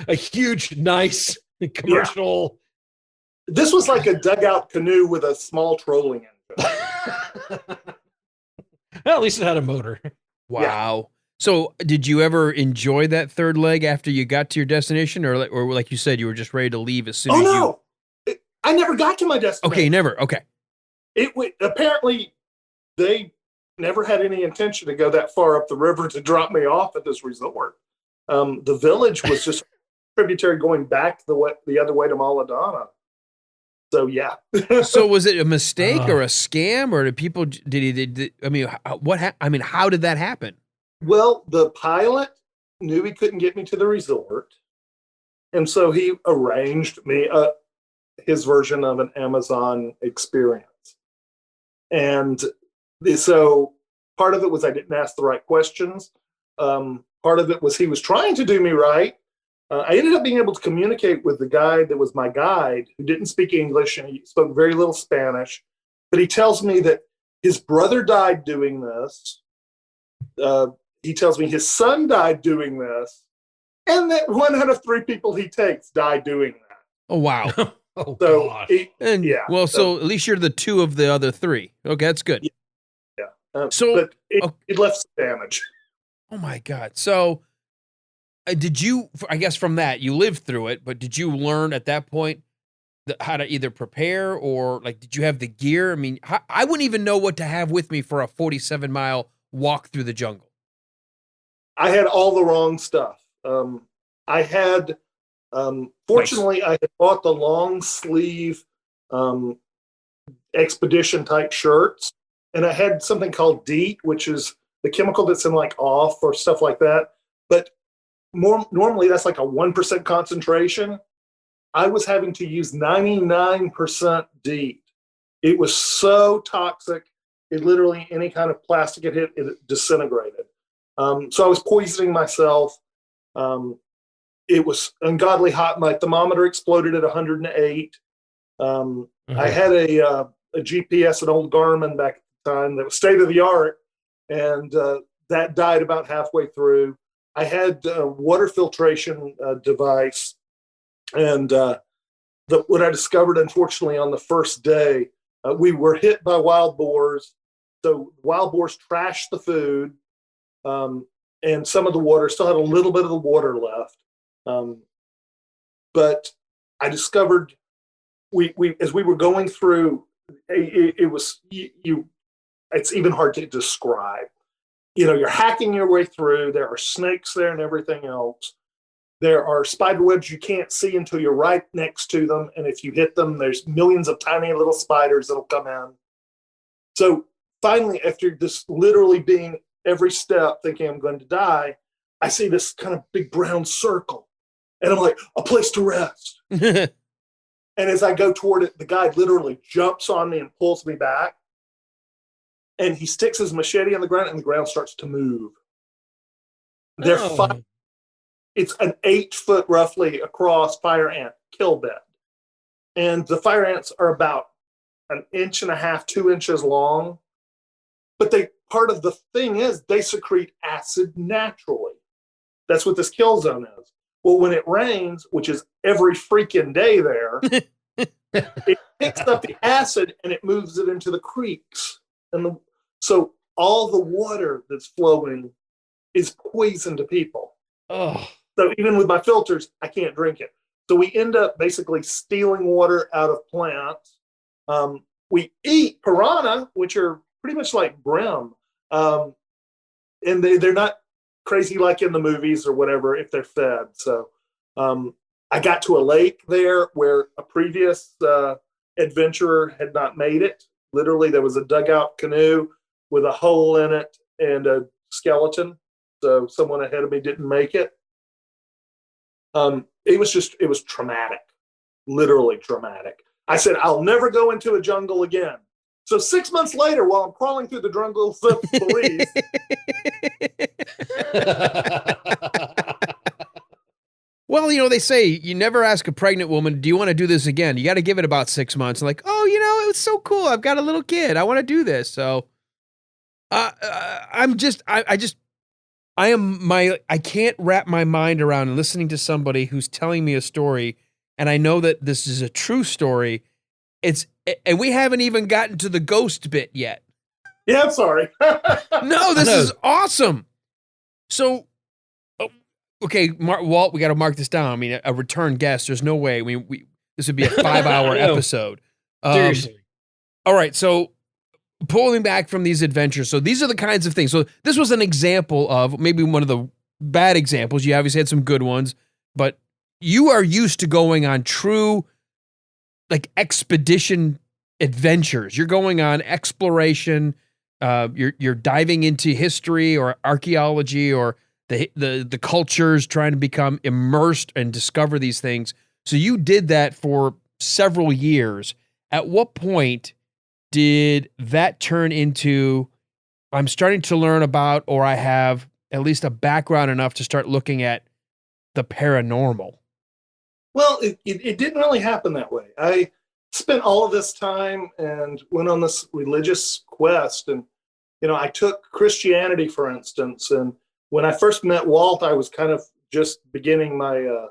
huge, nice commercial. Yeah. This was like a dugout canoe with a small trolling engine. Well, at least it had a motor. Wow. Yeah. So did you ever enjoy that third leg after you got to your destination, or like you said, you were just ready to leave as soon as you... I never got to my destination. Okay, never. Okay. Apparently they never had any intention to go that far up the river to drop me off at this resort. The village was just tributary going back the other way to Maladana. So yeah. So was it a mistake or a scam, or did people? How did that happen? Well, the pilot knew he couldn't get me to the resort, and so he arranged me his version of an Amazon experience. And so part of it was I didn't ask the right questions. Part of it was he was trying to do me right. I ended up being able to communicate with the guy that was my guide, who didn't speak English and he spoke very little Spanish. But he tells me that his brother died doing this. He tells me his son died doing this, and that 1 out of 3 people he takes died doing that. Oh, wow. Oh, So, gosh. yeah. Well, so at least you're the 2 of the other 3. Okay, that's good. Yeah. So but it left some damage. Oh my God. So did you, I guess from that, you lived through it, but did you learn at that point how to either prepare or like, did you have the gear? I mean, I wouldn't even know what to have with me for a 47-mile walk through the jungle. I had all the wrong stuff. I had, fortunately, I had bought the long sleeve expedition type shirts, and I had something called DEET, which is the chemical that's in like off or stuff like that. But normally that's like a 1% concentration. I was having to use 99% DEET. It was so toxic. It literally, any kind of plastic it hit, it disintegrated. So I was poisoning myself. It was ungodly hot. My thermometer exploded at 108. I had a GPS, an old Garmin back at the time that was state of the art, and that died about halfway through. I had a water filtration device, and what I discovered, unfortunately, on the first day, we were hit by wild boars. So wild boars trashed the food, and some of the water still had a little bit of the water left. But I discovered we as we were going through, it was it's even hard to describe. You know, you're hacking your way through. There are snakes there and everything else. There are spider webs you can't see until you're right next to them. And if you hit them, there's millions of tiny little spiders that'll come in. So finally, after this literally being every step thinking I'm going to die, I see this kind of big brown circle. And I'm like, a place to rest. And as I go toward it, the guy literally jumps on me and pulls me back. And he sticks his machete on the ground, and the ground starts to move. It's an 8-foot roughly across fire ant kill bed. And the fire ants are about 1.5 inches, 2 inches long. But part of the thing is they secrete acid naturally. That's what this kill zone is. Well, when it rains, which is every freaking day there, it picks up the acid and it moves it into the creeks. So all the water that's flowing is poison to people. Oh. So even with my filters, I can't drink it. So we end up basically stealing water out of plants. We eat piranha, which are pretty much like brim. And they're not crazy like in the movies or whatever if they're fed. So I got to a lake there where a previous adventurer had not made it. Literally, there was a dugout canoe with a hole in it and a skeleton. So someone ahead of me didn't make it. It was traumatic, literally traumatic. I said, I'll never go into a jungle again. So 6 months later, while I'm crawling through the jungle with police. Well, you know, they say you never ask a pregnant woman, do you want to do this again? You got to give it about 6 months. Like, oh, you know, it was so cool. I've got a little kid. I want to do this. So I can't wrap my mind around listening to somebody who's telling me a story. And I know that this is a true story. And we haven't even gotten to the ghost bit yet. Yeah, I'm sorry. No, this is awesome. So, okay, Walt, we got to mark this down. I mean, a return guest. There's no way. This would be a 5-hour episode. Seriously. All right. So pulling back from these adventures. So these are the kinds of things. So this was an example of maybe one of the bad examples. You obviously had some good ones, but you are used to going on true like expedition adventures. You're going on exploration. You're diving into history or archaeology or the cultures, trying to become immersed and discover these things. So you did that for several years. At what point did that turn into, I'm starting to learn about, or I have at least a background enough to start looking at the paranormal? Well, it didn't really happen that way. I spent all of this time and went on this religious quest. And, I took Christianity, for instance. And when I first met Walt, I was kind of just beginning my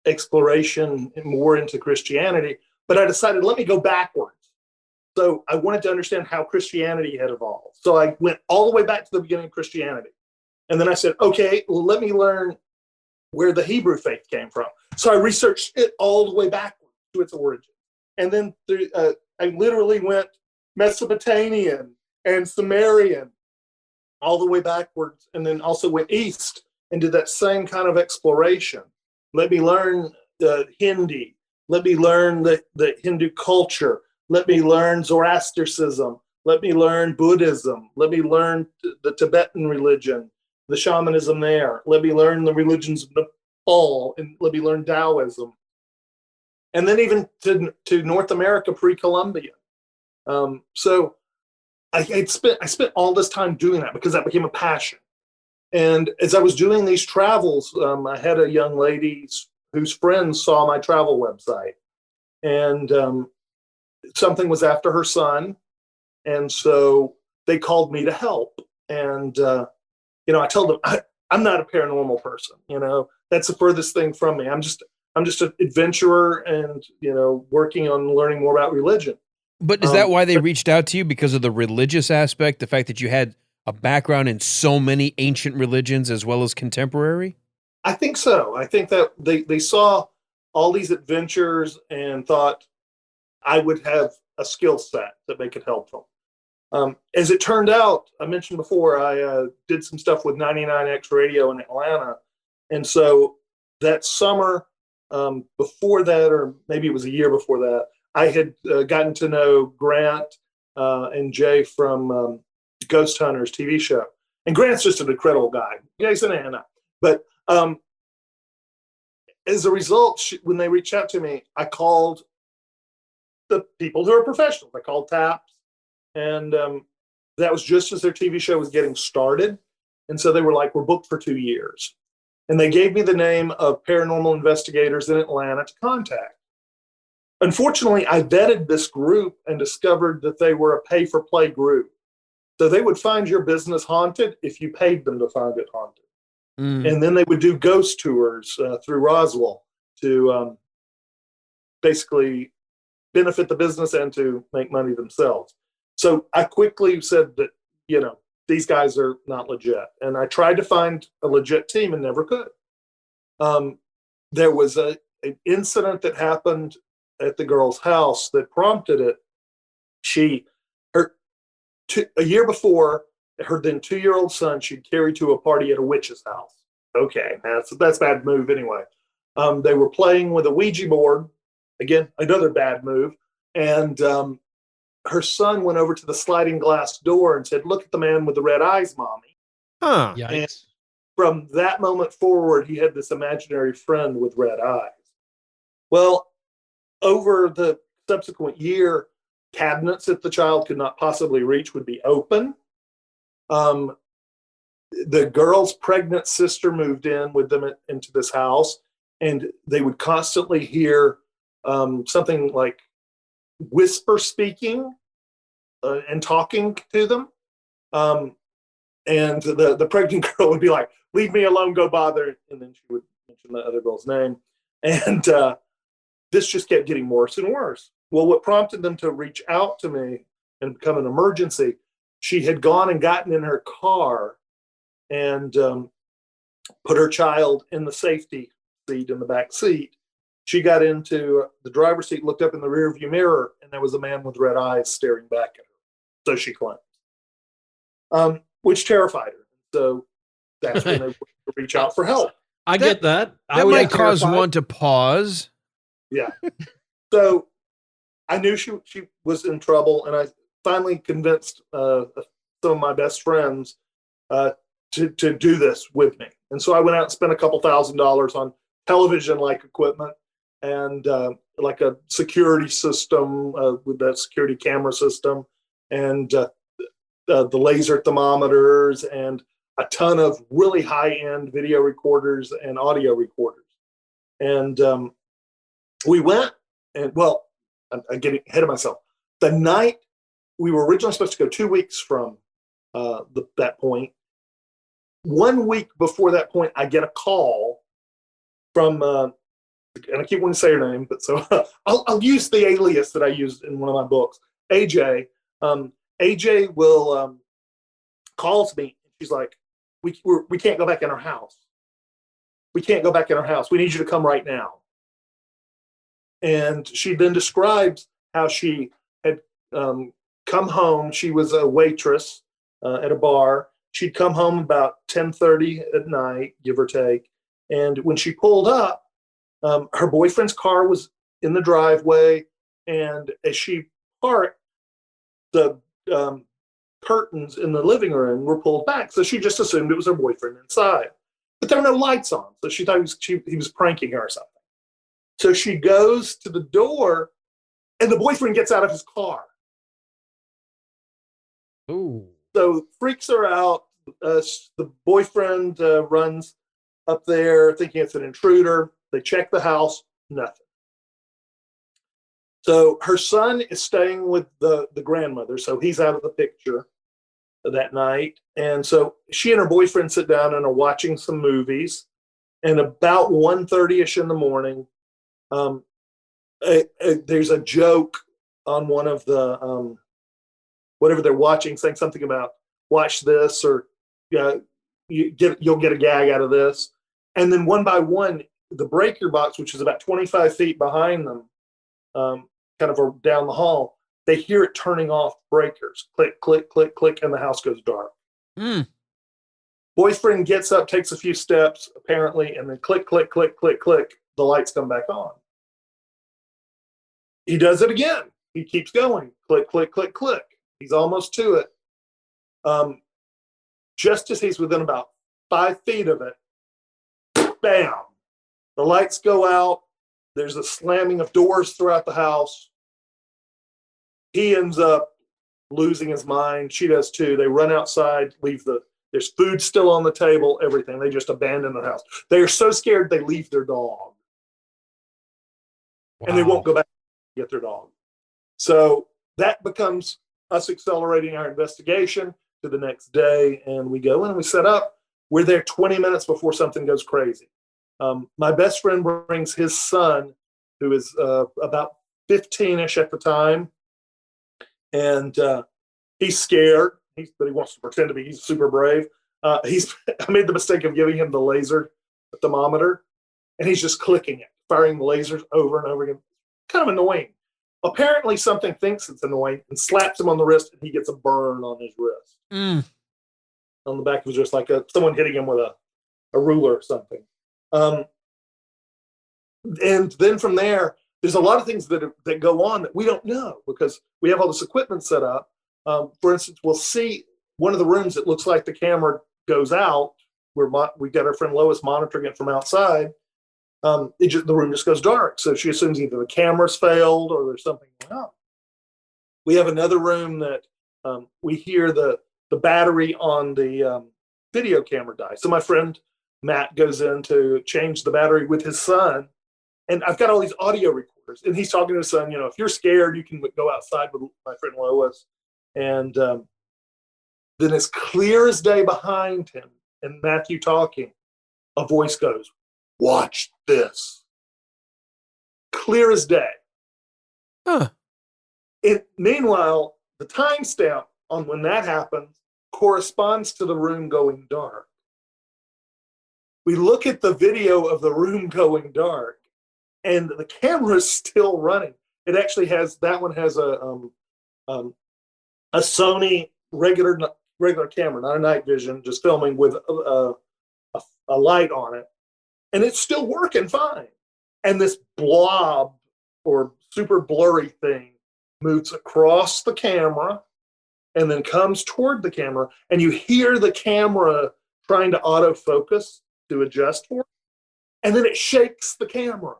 exploration more into Christianity. But I decided, let me go backwards. So I wanted to understand how Christianity had evolved. So I went all the way back to the beginning of Christianity. And then I said, okay, well, let me learn where the Hebrew faith came from. So I researched it all the way backwards to its origin. And then I literally went Mesopotamian and Sumerian all the way backwards, and then also went east and did that same kind of exploration. Let me learn the Hindi. Let me learn the Hindu culture. Let me learn Zoroastrianism. Let me learn Buddhism. Let me learn the Tibetan religion, the shamanism there. Let me learn the religions of Nepal, and let me learn Taoism. And then even to North America pre-Columbian. So I spent all this time doing that because that became a passion. And as I was doing these travels, I had a young lady whose friends saw my travel website. And something was after her son. And so they called me to help. And, I told them, I'm not a paranormal person. That's the furthest thing from me. I'm just an adventurer and, working on learning more about religion. But is that why they reached out to you? Because of the religious aspect, the fact that you had a background in so many ancient religions as well as contemporary? I think so. I think that they saw all these adventures and thought I would have a skill set that they could help them. As it turned out, I mentioned before, I did some stuff with 99X Radio in Atlanta. And so that summer, before that, or maybe it was a year before that, I had gotten to know Grant and Jay from Ghost Hunters TV show. And Grant's just an incredible guy. Yeah, he's an Anna. But as a result, when they reached out to me, I called the people who are professionals. I called TAPS. And that was just as their TV show was getting started. And so they were like, we're booked for 2 years. And they gave me the name of paranormal investigators in Atlanta to contact. Unfortunately, I vetted this group and discovered that they were a pay-for-play group. So they would find your business haunted if you paid them to find it haunted. And then they would do ghost tours through Roswell to basically benefit the business and to make money themselves. So I quickly said that, these guys are not legit. And I tried to find a legit team and never could. There was an incident that happened at the girl's house that prompted it. A year before, her then 2-year-old son she'd carried to a party at a witch's house. Okay, that's a bad move anyway. They were playing with a Ouija board. Again, another bad move. And her son went over to the sliding glass door and said, "Look at the man with the red eyes, Mommy." Huh. Yikes. And from that moment forward, he had this imaginary friend with red eyes. Well, over the subsequent year, cabinets that the child could not possibly reach would be open. The girl's pregnant sister moved in with them into this house, and they would constantly hear something like whisper speaking and talking to them. And the pregnant girl would be like, "Leave me alone, go bother." And then she would mention the other girl's name. And this just kept getting worse and worse. Well, what prompted them to reach out to me and become an emergency, she had gone and gotten in her car and put her child in the safety seat in the back seat. She got into the driver's seat, looked up in the rearview mirror, and there was a man with red eyes staring back at her. so she claims, which terrified her. So that's when they would reach out for help. I get that. That would might be cause terrified. one to pause. Yeah. So I knew she was in trouble, and I finally convinced some of my best friends to do this with me. And so I went out and spent a couple $1,000s on television-like equipment and like a security system with that security camera system, and the laser thermometers, and a ton of really high-end video recorders and audio recorders. And we went, and well, I'm getting ahead of myself. The night we were originally supposed to go 2 weeks from that point, 1 week before that point, I get a call from, and I keep wanting to say her name, but so I'll use the alias that I used in one of my books, AJ. AJ will calls me. She's like, we can't go back in our house. We can't go back in our house. We need you to come right now. And she then describes how she had come home. She was a waitress at a bar. She'd come home about 10:30 at night, give or take. And when she pulled up, her boyfriend's car was in the driveway. And as she parked, the curtains in the living room were pulled back. So she just assumed it was her boyfriend inside. But there were no lights on. So she thought he was pranking her or something. So she goes to the door, and the boyfriend gets out of his car. Ooh. So freaks her out. The boyfriend runs up there thinking it's an intruder. They check the house, nothing. So her son is staying with the grandmother, so he's out of the picture that night. And so she and her boyfriend sit down and are watching some movies. And about 1:30-ish in the morning, there's a joke on one of the whatever they're watching, saying something about watch this, or you'll get a gag out of this. And then one by one, the breaker box, which is about 25 feet behind them, kind of down the hall, they hear it turning off breakers. Click, click, click, click, and the house goes dark. Boyfriend gets up, takes a few steps, apparently, and then click, click, click, click, click, the lights come back on. He does it again. He keeps going. Click, click, click, click. He's almost to it. Just as he's within about 5 feet of it, bam, the lights go out. There's a slamming of doors throughout the house. He ends up losing his mind. She does too. They run outside, there's food still on the table, everything. They just abandon the house. They are so scared they leave their dog. Wow. And they won't go back and get their dog. So that becomes us accelerating our investigation to the next day. And we go in and we set up. We're there 20 minutes before something goes crazy. My best friend brings his son, who is about 15-ish at the time. And he's scared, but he wants to pretend to be. He's super brave. I made the mistake of giving him the laser thermometer, and he's just clicking it, firing the lasers over and over again. Kind of annoying. Apparently something thinks it's annoying and slaps him on the wrist, and he gets a burn on his wrist. On the back of his wrist, like someone hitting him with a ruler or something. And then from there, there's a lot of things that go on that we don't know because we have all this equipment set up. For instance, we'll see one of the rooms that looks like the camera goes out. We've got our friend Lois monitoring it from outside. The room just goes dark. So she assumes either the camera's failed or there's something going on. We have another room that we hear the battery on the video camera die. So my friend Matt goes in to change the battery with his son. And I've got all these audio recorders. And he's talking to his son, if you're scared, you can go outside with my friend Lois. And then as clear as day behind him and Matthew talking, a voice goes, "Watch this." Clear as day. Huh. Meanwhile, the timestamp on when that happens corresponds to the room going dark. We look at the video of the room going dark, and the camera is still running. It actually has, that one has a a Sony regular camera, not a night vision, just filming with a light on it, and it's still working fine. And this blob or super blurry thing moves across the camera and then comes toward the camera, and you hear the camera trying to autofocus to adjust for it, and then it shakes the camera.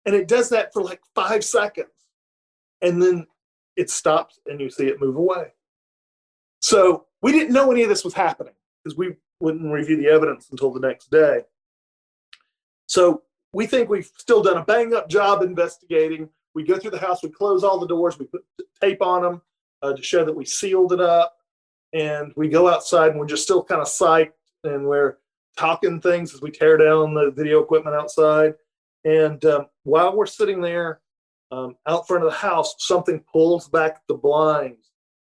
And it does that for like 5 seconds, and then it stops and you see it move away. So we didn't know any of this was happening because we wouldn't review the evidence until the next day. So we think we've still done a bang-up job investigating. We go through the house, we close all the doors, we put tape on them to show that we sealed it up, and we go outside and we're just still kind of psyched, and we're talking things as we tear down the video equipment outside. And while we're sitting there out front of the house, something pulls back the blinds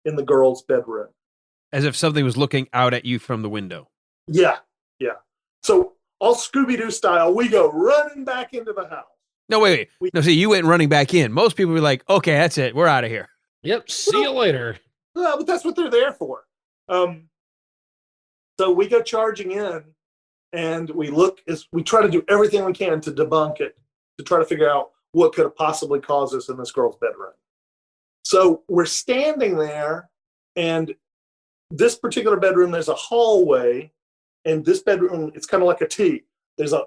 in the girl's bedroom. As if something was looking out at you from the window. Yeah. So all Scooby-Doo style, we go running back into the house. No, wait. No, see, you went running back in. Most people were like, okay, that's it. We're out of here. Yep. See you later. No, but that's what they're there for. So we go charging in, and we try to do everything we can to debunk it, to try to figure out what could have possibly caused this in this girl's bedroom. So we're standing there, and this particular bedroom, there's a hallway, and this bedroom, it's kind of like a T. There's a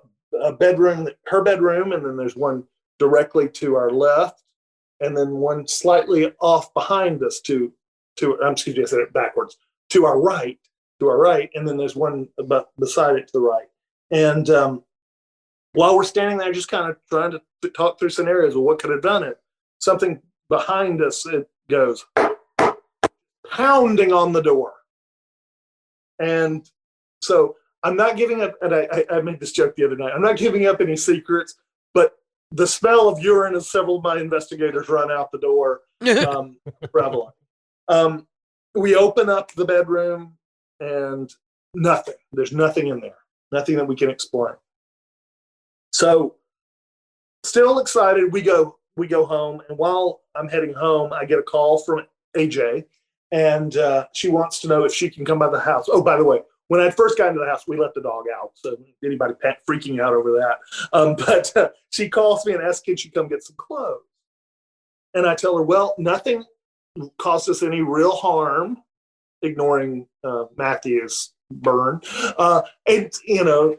bedroom, her bedroom, and then there's one directly to our left, and then one slightly off behind us excuse me, I said it backwards, to our right, and then there's one beside it to the right. And while we're standing there just kind of trying to talk through scenarios of what could have done it, something behind us, it goes pounding on the door. And so I'm not giving up, and I made this joke the other night, I'm not giving up any secrets, but the smell of urine as several of my investigators run out the door, prevalent. We open up the bedroom, and nothing. There's nothing in there. Nothing that we can explain. So still excited, we go home, and while I'm heading home, I get a call from AJ, and she wants to know if she can come by the house. Oh, by the way, when I first got into the house, we let the dog out, so anybody freaking out over that. But she calls me and asks, can she come get some clothes? And I tell her, well, nothing caused us any real harm, ignoring Matthew's burn. And,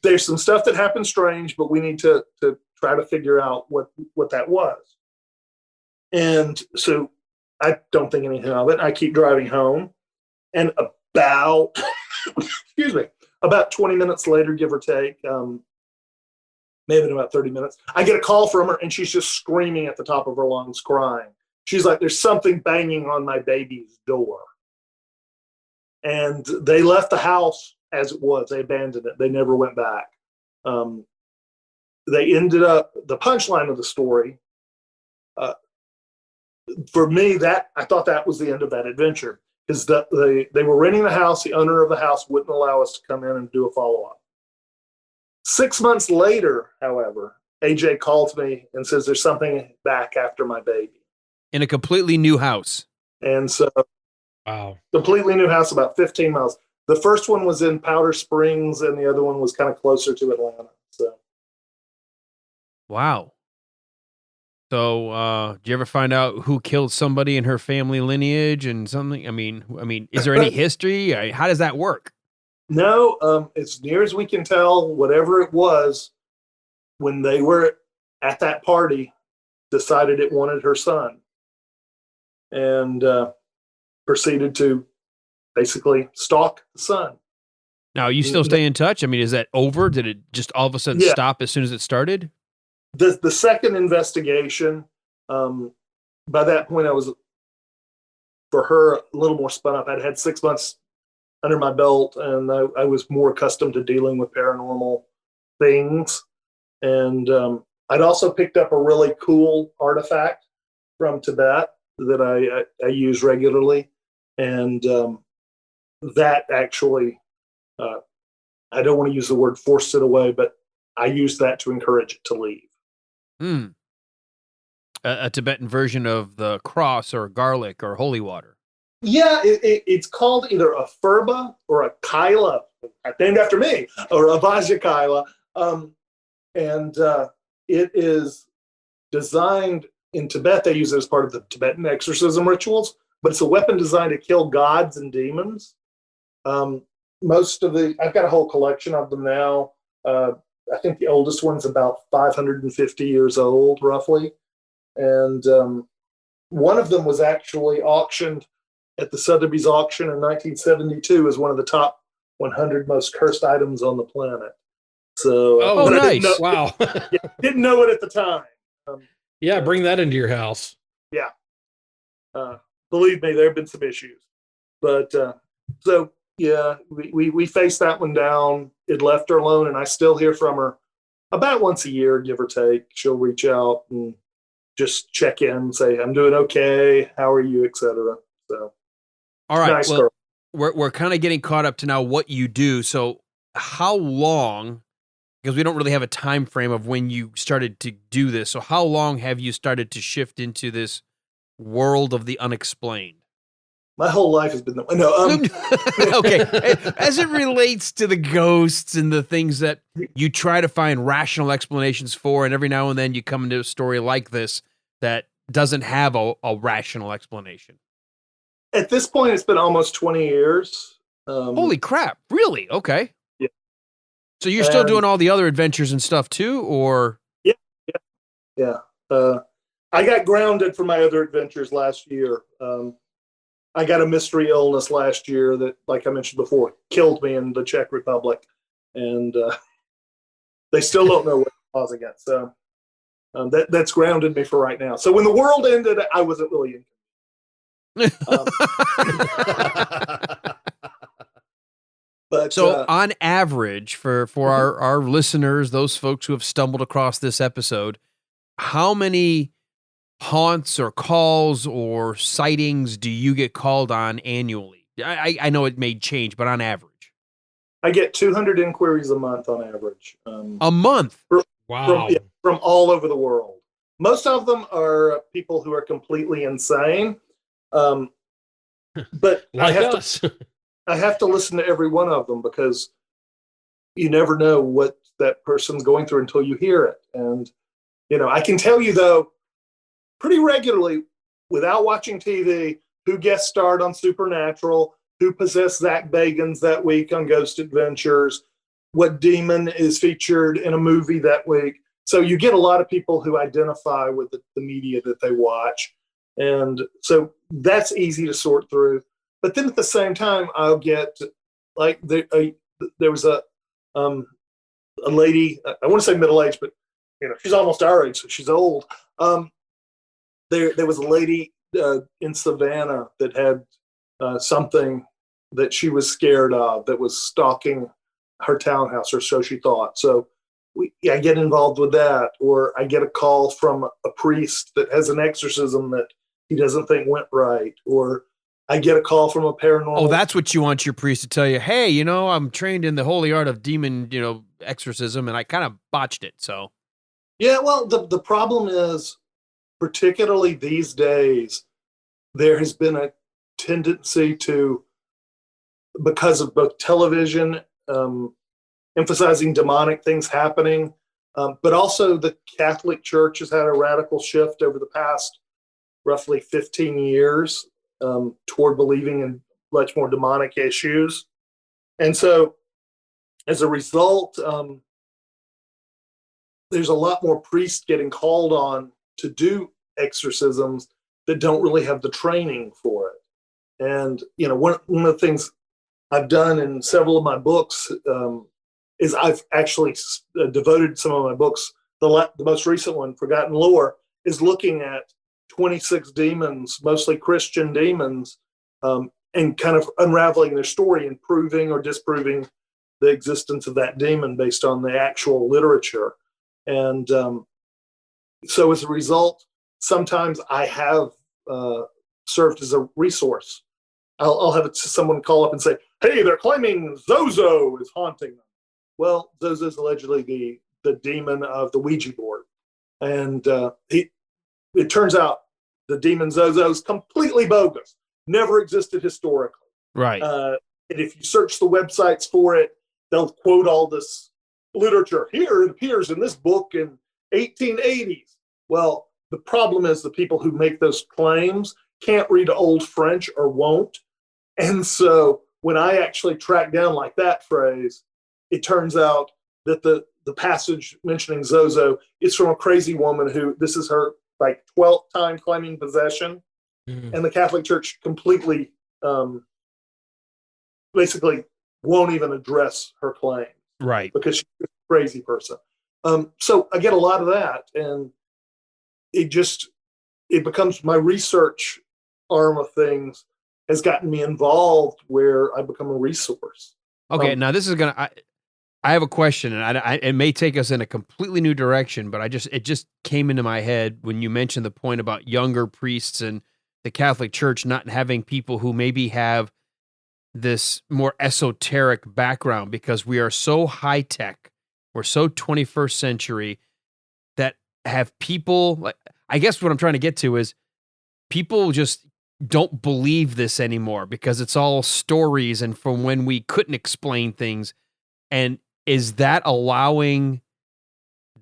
there's some stuff that happened strange, but we need to try to figure out what that was. And so I don't think anything of it. I keep driving home, and about 20 minutes later, give or take, maybe about 30 minutes, I get a call from her, and she's just screaming at the top of her lungs, crying. She's like, there's something banging on my baby's door. And they left the house as it was. They abandoned it. They never went back. They ended up, the punchline of the story, for me, I thought that was the end of that adventure, is that they were renting the house. The owner of the house wouldn't allow us to come in and do a follow-up. 6 months later, however, AJ calls me and says there's something back after my baby. In a completely new house. And so, wow, completely new house, about 15 miles. The first one was in Powder Springs, and the other one was kind of closer to Atlanta. So, wow. So, did you ever find out who killed somebody in her family lineage and something? I mean, is there any history? How does that work? No, as near as we can tell, whatever it was, when they were at that party, decided it wanted her son, and proceeded to basically stalk the son. Now, you still stay in touch? I mean, is that over? Did it just all of a sudden stop as soon as it started? The second investigation, by that point, I was, for her, a little more spun up. I'd had 6 months under my belt, and I was more accustomed to dealing with paranormal things. And I'd also picked up a really cool artifact from Tibet that I use regularly. And that actually, I don't want to use the word forced it away, but I used that to encourage it to leave. a Tibetan version of the cross or garlic or holy water. Yeah, it's called either a furba or a kaila, named after me, or a vajakaila. And it is designed in Tibet. They use it as part of the Tibetan exorcism rituals, but it's a weapon designed to kill gods and demons. I've got a whole collection of them now. I think the oldest one's about 550 years old, roughly. And one of them was actually auctioned at the Sotheby's auction in 1972 as one of the top 100 most cursed items on the planet. So, nice. Wow. Didn't know it at the time. Yeah, bring that into your house. Yeah. Believe me, there have been some issues. But so, yeah, we faced that one down. It left her alone, and I still hear from her about once a year, give or take. She'll reach out and just check in and say, I'm doing okay. How are you, etc. So, all right. Nice well, girl. we're kind of getting caught up to now what you do. So how long, because we don't really have a time frame of when you started to do this. So how long have you started to shift into this world of the unexplained? My whole life has been Okay. As it relates to the ghosts and the things that you try to find rational explanations for, and every now and then you come into a story like this that doesn't have a rational explanation. At this point, it's been almost 20 years. Holy crap. Really? Okay. Yeah. So you're still doing all the other adventures and stuff too, or? Yeah. I got grounded for my other adventures last year. I got a mystery illness last year that, like I mentioned before, killed me in the Czech Republic. And they still don't know what causing it. So that's grounded me for right now. So when the world ended, I wasn't really in. But so on average for our listeners, those folks who have stumbled across this episode, how many haunts or calls or sightings do you get called on annually? I know it may change, but on average, I get 200 inquiries a month on average. A month? Wow. From all over the world. Most of them are people who are completely insane. But Like I have to listen to every one of them because you never know what that person's going through until you hear it. And, I can tell you, though, pretty regularly, without watching TV, who guest starred on Supernatural, who possessed Zach Bagans that week on Ghost Adventures, what demon is featured in a movie that week. So you get a lot of people who identify with the media that they watch. And so that's easy to sort through. But then at the same time, I'll get, like, there was a lady, I want to say middle-aged, but, she's almost our age, so she's old. There was a lady in Savannah that had something that she was scared of that was stalking her townhouse, or so she thought. So I get involved with that, or I get a call from a priest that has an exorcism that he doesn't think went right, or I get a call from a paranormal. Oh, that's what you want your priest to tell you. Hey, I'm trained in the holy art of demon, exorcism, and I kind of botched it. So, yeah, well, the problem is, particularly these days, there has been a tendency to, because of both television, emphasizing demonic things happening, but also the Catholic Church has had a radical shift over the past roughly 15 years toward believing in much more demonic issues. And so as a result, there's a lot more priests getting called on to do exorcisms that don't really have the training for it. And, one of the things I've done in several of my books is I've actually devoted some of my books. The most recent one, Forgotten Lore, is looking at 26 demons, mostly Christian demons, and kind of unraveling their story and proving or disproving the existence of that demon based on the actual literature. And so as a result, sometimes I have served as a resource. I'll have someone call up and say, hey, they're claiming Zozo is haunting them. Well, Zozo is allegedly the demon of the Ouija board. And it turns out the demon Zozo is completely bogus, never existed historically. Right. And if you search the websites for it, they'll quote all this literature. Here it appears in this book in 1880s. Well, the problem is the people who make those claims can't read Old French or won't. And so when I actually track down like that phrase, it turns out that the passage mentioning Zozo is from a crazy woman who, this is her like 12th time claiming possession. And the Catholic Church completely, basically won't even address her claim. Right. Because she's a crazy person. So I get a lot of that, and it becomes my research arm of things has gotten me involved where I become a resource. Okay, now this is I have a question, and it may take us in a completely new direction, but it just came into my head when you mentioned the point about younger priests and the Catholic Church not having people who maybe have this more esoteric background, because we are so high tech, we're so 21st century, that have people, like, I guess what I'm trying to get to is people just don't believe this anymore because it's all stories and from when we couldn't explain things. And is that allowing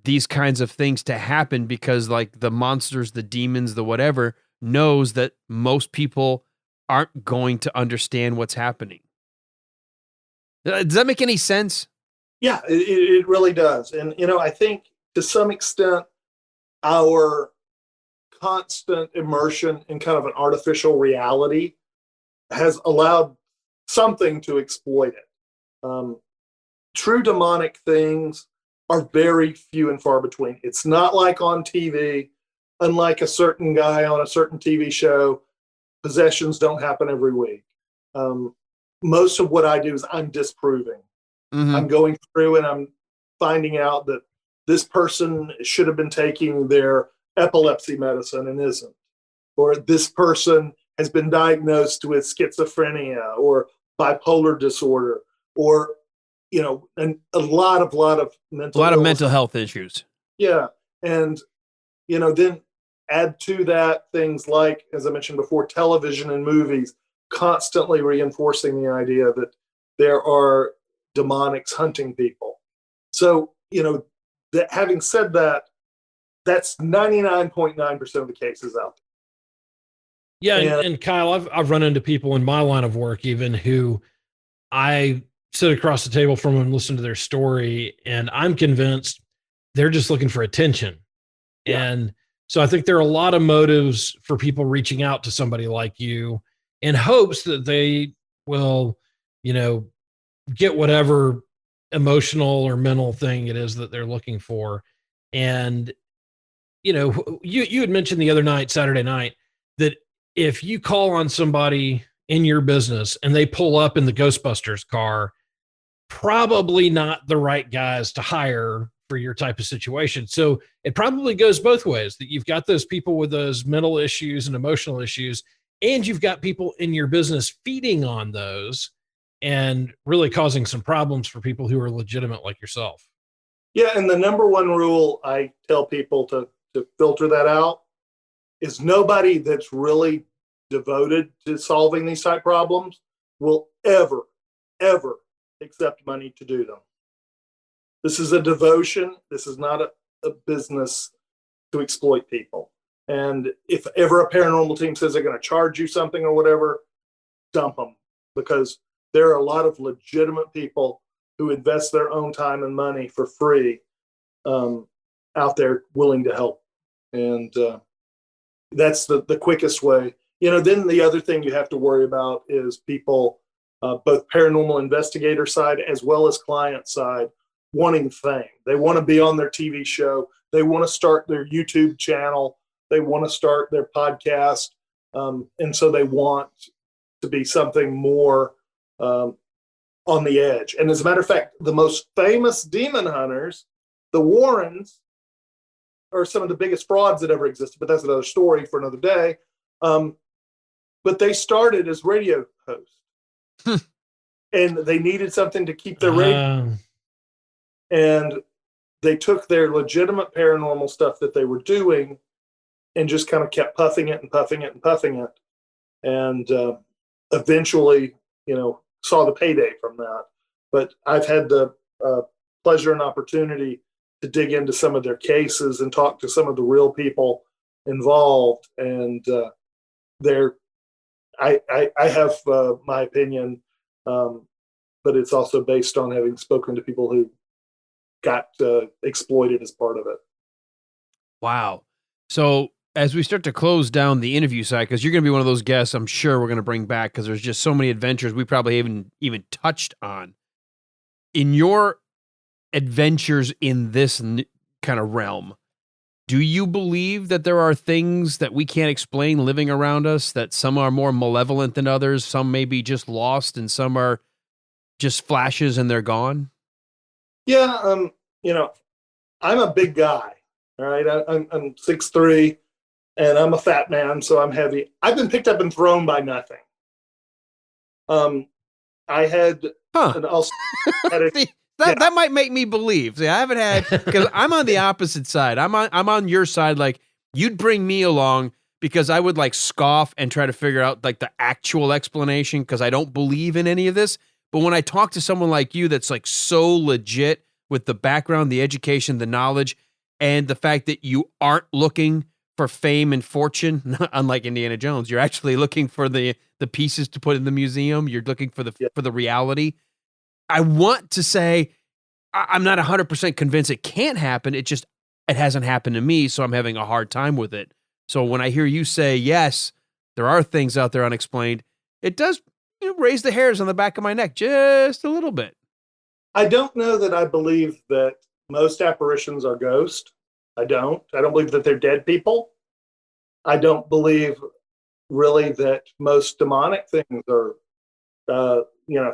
these kinds of things to happen because, like, the monsters, the demons, the whatever, knows that most people aren't going to understand what's happening? Does that make any sense? Yeah, it really does. And, I think to some extent, our constant immersion in kind of an artificial reality has allowed something to exploit it. True demonic things are very few and far between. It's not like on TV, unlike a certain guy on a certain TV show, possessions don't happen every week. Most of what I do is I'm disproving. I'm going through and I'm finding out that this person should have been taking their epilepsy medicine and isn't. Or this person has been diagnosed with schizophrenia or bipolar disorder, or, and a lot of mental health issues. Yeah. And, then add to that things like, as I mentioned before, television and movies constantly reinforcing the idea that there are demonics hunting people. So, that having said that, that's 99.9% of the cases out there. Yeah, and Kyle, I've run into people in my line of work even who I sit across the table from and listen to their story, and I'm convinced they're just looking for attention. Yeah. And so I think there are a lot of motives for people reaching out to somebody like you in hopes that they will, get whatever emotional or mental thing it is that they're looking for. And, you had mentioned the other night, Saturday night, that if you call on somebody in your business and they pull up in the Ghostbusters car, probably not the right guys to hire for your type of situation. So it probably goes both ways, that you've got those people with those mental issues and emotional issues, and you've got people in your business feeding on those and really causing some problems for people who are legitimate like yourself. Yeah. And the number one rule I tell people to filter that out is nobody that's really devoted to solving these type problems will ever accept money to do them. This is a devotion. This is not a business to exploit people. And if ever a paranormal team says they're going to charge you something or whatever, dump them, because there are a lot of legitimate people who invest their own time and money for free out there willing to help. And that's the quickest way. Then the other thing you have to worry about is people, both paranormal investigator side as well as client side, wanting fame. They want to be on their TV show. They want to start their YouTube channel. They want to start their podcast. And so they want to be something more on the edge. And as a matter of fact, the most famous demon hunters, the Warrens, are some of the biggest frauds that ever existed, but that's another story for another day. But they started as radio hosts. And they needed something to keep their radio. And they took their legitimate paranormal stuff that they were doing and just kind of kept puffing it and puffing it and puffing it. And eventually, saw the payday from that. But I've had the pleasure and opportunity to dig into some of their cases and talk to some of the real people involved. And I have my opinion, but it's also based on having spoken to people who got exploited as part of it. Wow. So as we start to close down the interview side, because you're going to be one of those guests I'm sure we're going to bring back because there's just so many adventures we probably haven't even touched on. In your adventures in this kind of realm, do you believe that there are things that we can't explain living around us, that some are more malevolent than others, some may be just lost, and some are just flashes and they're gone? Yeah, I'm a big guy, all right? I'm 6'3", and I'm a fat man, so I'm heavy. I've been picked up and thrown by nothing. I had an See, that might make me believe. See, I haven't had, because I'm on the opposite side. I'm on your side. Like, you'd bring me along because I would like scoff and try to figure out like the actual explanation because I don't believe in any of this. But when I talk to someone like you that's like so legit with the background, the education, the knowledge, and the fact that you aren't looking for fame and fortune, unlike Indiana Jones, you're actually looking for the pieces to put in the museum. You're looking for the reality. I want to say I'm not 100% convinced it can't happen. It hasn't happened to me, so I'm having a hard time with it. So when I hear you say, yes, there are things out there unexplained, it does raise the hairs on the back of my neck just a little bit. I don't know that I believe that most apparitions are ghosts. I don't believe that they're dead people. I don't believe really that most demonic things are,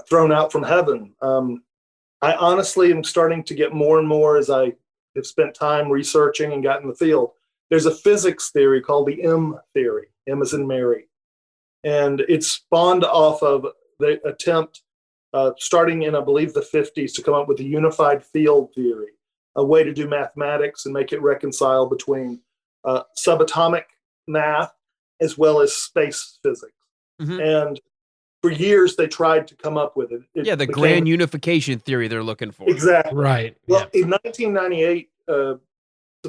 thrown out from heaven. I honestly am starting to get more and more as I have spent time researching and got in the field. There's a physics theory called the M theory. M as in Mary. And it's spawned off of the attempt starting in, I believe, the 50s to come up with a unified field theory, a way to do mathematics and make it reconcile between subatomic math as well as space physics. Mm-hmm. And for years, they tried to come up with it. The grand unification theory they're looking for. Exactly. Right. Well, in 1998, some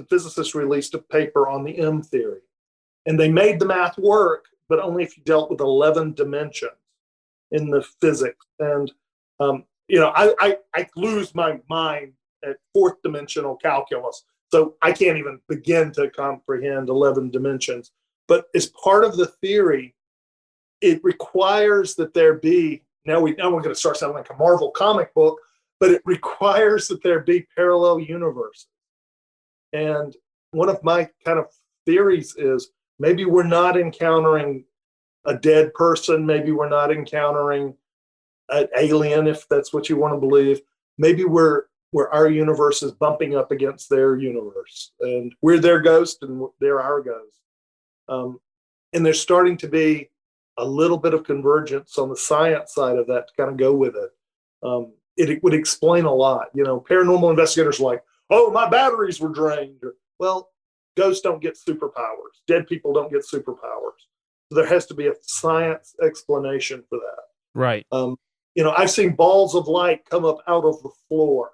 physicists released a paper on the M theory. And they made the math work, but only if you dealt with 11 dimensions in the physics. And, I lose my mind at fourth dimensional calculus. So I can't even begin to comprehend 11 dimensions. But as part of the theory, it requires that there be, now we're going to start sounding like a Marvel comic book, but it requires that there be parallel universes. And one of my kind of theories is maybe we're not encountering a dead person. Maybe we're not encountering an alien, if that's what you want to believe. Maybe our universe is bumping up against their universe, and we're their ghost and they're our ghost. And there's starting to be a little bit of convergence on the science side of that to kind of go with it. It would explain a lot. Paranormal investigators are like, oh, my batteries were drained. Well, ghosts don't get superpowers. Dead people don't get superpowers. So there has to be a science explanation for that. Right. I've seen balls of light come up out of the floor.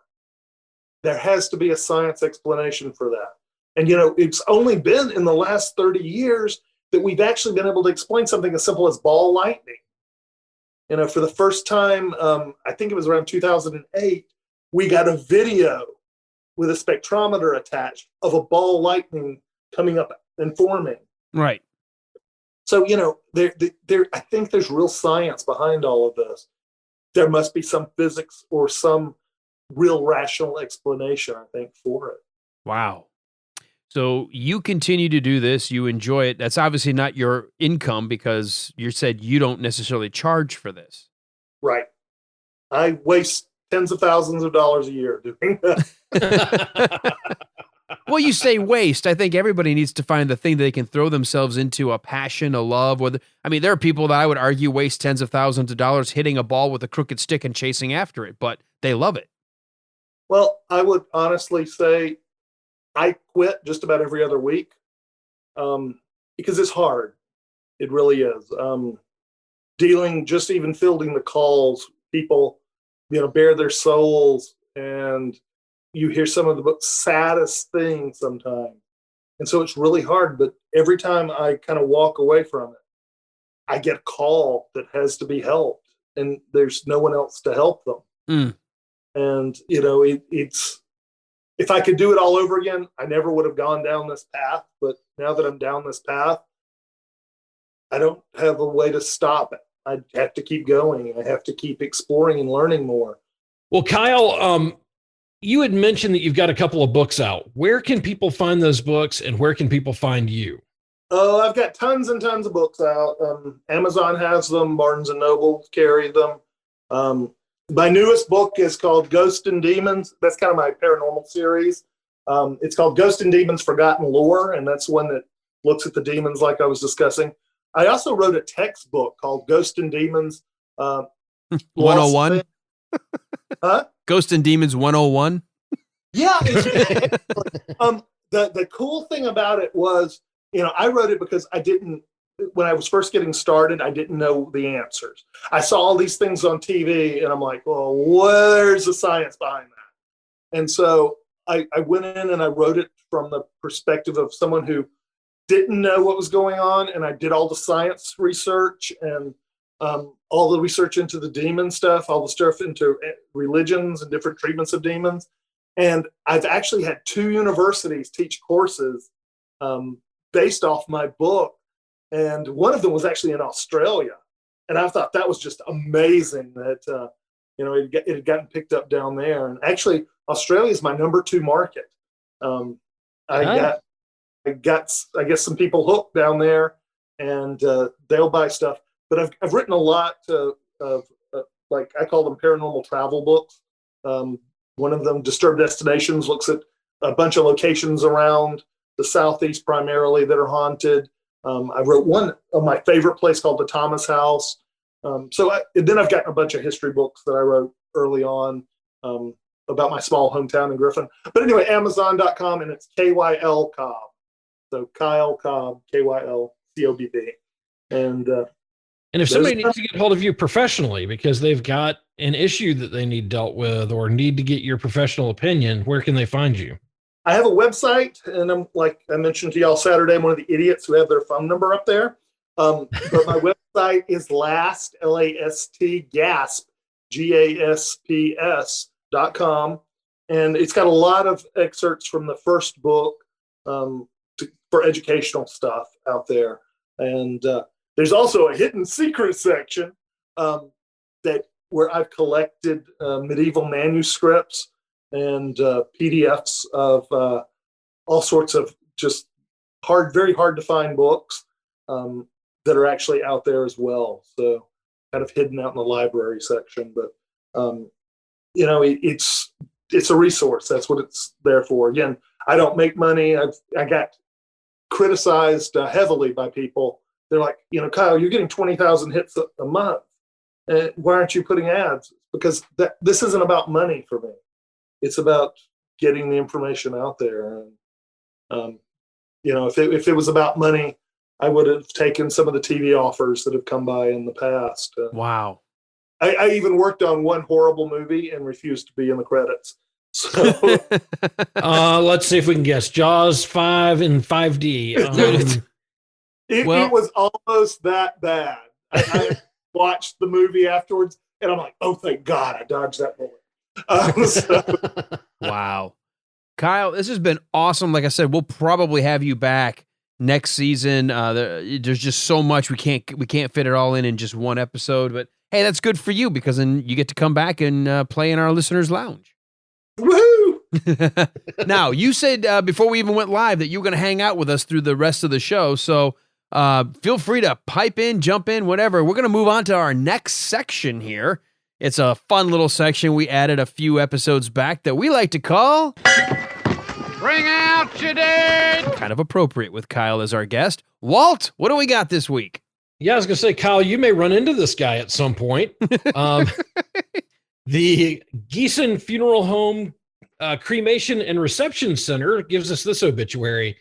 There has to be a science explanation for that. And, it's only been in the last 30 years that we've actually been able to explain something as simple as ball lightning. For the first time, I think it was around 2008, we got a video with a spectrometer attached of a ball lightning coming up and forming. Right. So, I think there's real science behind all of this. There must be some physics or some real rational explanation, I think, for it. Wow. So you continue to do this. You enjoy it. That's obviously not your income because you said you don't necessarily charge for this. Right. I waste tens of thousands of dollars a year doing that. Well, you say waste. I think everybody needs to find the thing that they can throw themselves into, a passion, a love. There are people that I would argue waste tens of thousands of dollars hitting a ball with a crooked stick and chasing after it, but they love it. Well, I would honestly say I quit just about every other week. because it's hard. It really is. Just even fielding the calls, people, bare their souls, and you hear some of the saddest things sometimes. And so it's really hard, but every time I kind of walk away from it, I get a call that has to be helped, and there's no one else to help them. And, it's, if I could do it all over again, I never would have gone down this path. But now that I'm down this path, I don't have a way to stop it. I have to keep going. I have to keep exploring and learning more. Well, Kyle, you had mentioned that you've got a couple of books out. Where can people find those books, and where can people find you? Oh, I've got tons and tons of books out. Amazon has them. Barnes and Noble carry them. My newest book is called Ghosts and Demons. That's kind of my paranormal series. It's called Ghosts and Demons Forgotten Lore, and that's one that looks at the demons like I was discussing. I also wrote a textbook called Ghosts and Demons 101. Huh? Ghosts and Demons 101. Yeah. The cool thing about it was, I wrote it because when I was first getting started, I didn't know the answers. I saw all these things on TV, and I'm like, well, where's the science behind that? And so I went in and I wrote it from the perspective of someone who didn't know what was going on, and I did all the science research and all the research into the demon stuff, all the stuff into religions and different treatments of demons. And I've actually had 2 universities teach courses based off my book. And one of them was actually in Australia. And I thought that was just amazing that, it had gotten picked up down there. And actually, Australia is my number 2 market. I got some people hooked down there, and they'll buy stuff. But I've written a lot of like, I call them paranormal travel books. One of them, Disturbed Destinations, looks at a bunch of locations around the Southeast primarily that are haunted. I wrote one of my favorite place called the Thomas House. And then I've gotten a bunch of history books that I wrote early on about my small hometown in Griffin. But anyway, Amazon.com, and it's KYL Cobb. So Kyle Cobb, KYL COBB. And if somebody needs to get hold of you professionally because they've got an issue that they need dealt with or need to get your professional opinion, where can they find you? I have a website, and I'm, like I mentioned to y'all Saturday, I'm one of the idiots who have their phone number up there. But my website is last, L-A-S-T, gasp, GASPS.com. And it's got a lot of excerpts from the first book for educational stuff out there. And there's also a hidden secret section where I've collected medieval manuscripts and PDFs of all sorts of just very hard to find books that are actually out there as well. So kind of hidden out in the library section, but it's a resource. That's what it's there for. Again, I don't make money. I got criticized heavily by people. They're like, Kyle, you're getting 20,000 hits a month. Why aren't you putting ads? Because this isn't about money for me. It's about getting the information out there. And, if it was about money, I would have taken some of the TV offers that have come by in the past. Wow. I even worked on one horrible movie and refused to be in the credits. So let's see if we can guess. Jaws 5 in 5D. It was almost that bad. I watched the movie afterwards, and I'm like, oh, thank God I dodged that bullet. Wow. Kyle, this has been awesome. Like I said, we'll probably have you back next season. There's just so much we can't fit it all in just one episode. But hey, that's good for you because then you get to come back and play in our listeners' lounge. Woohoo! Now, you said before we even went live that you were going to hang out with us through the rest of the show. So feel free to pipe in, jump in, whatever. We're going to move on to our next section here. It's a fun little section we added a few episodes back that we like to call Bring Out Your Dead. Kind of appropriate with Kyle as our guest. Walt, what do we got this week? Yeah, I was going to say, Kyle, you may run into this guy at some point. The Geeson Funeral Home Cremation and Reception Center gives us this obituary.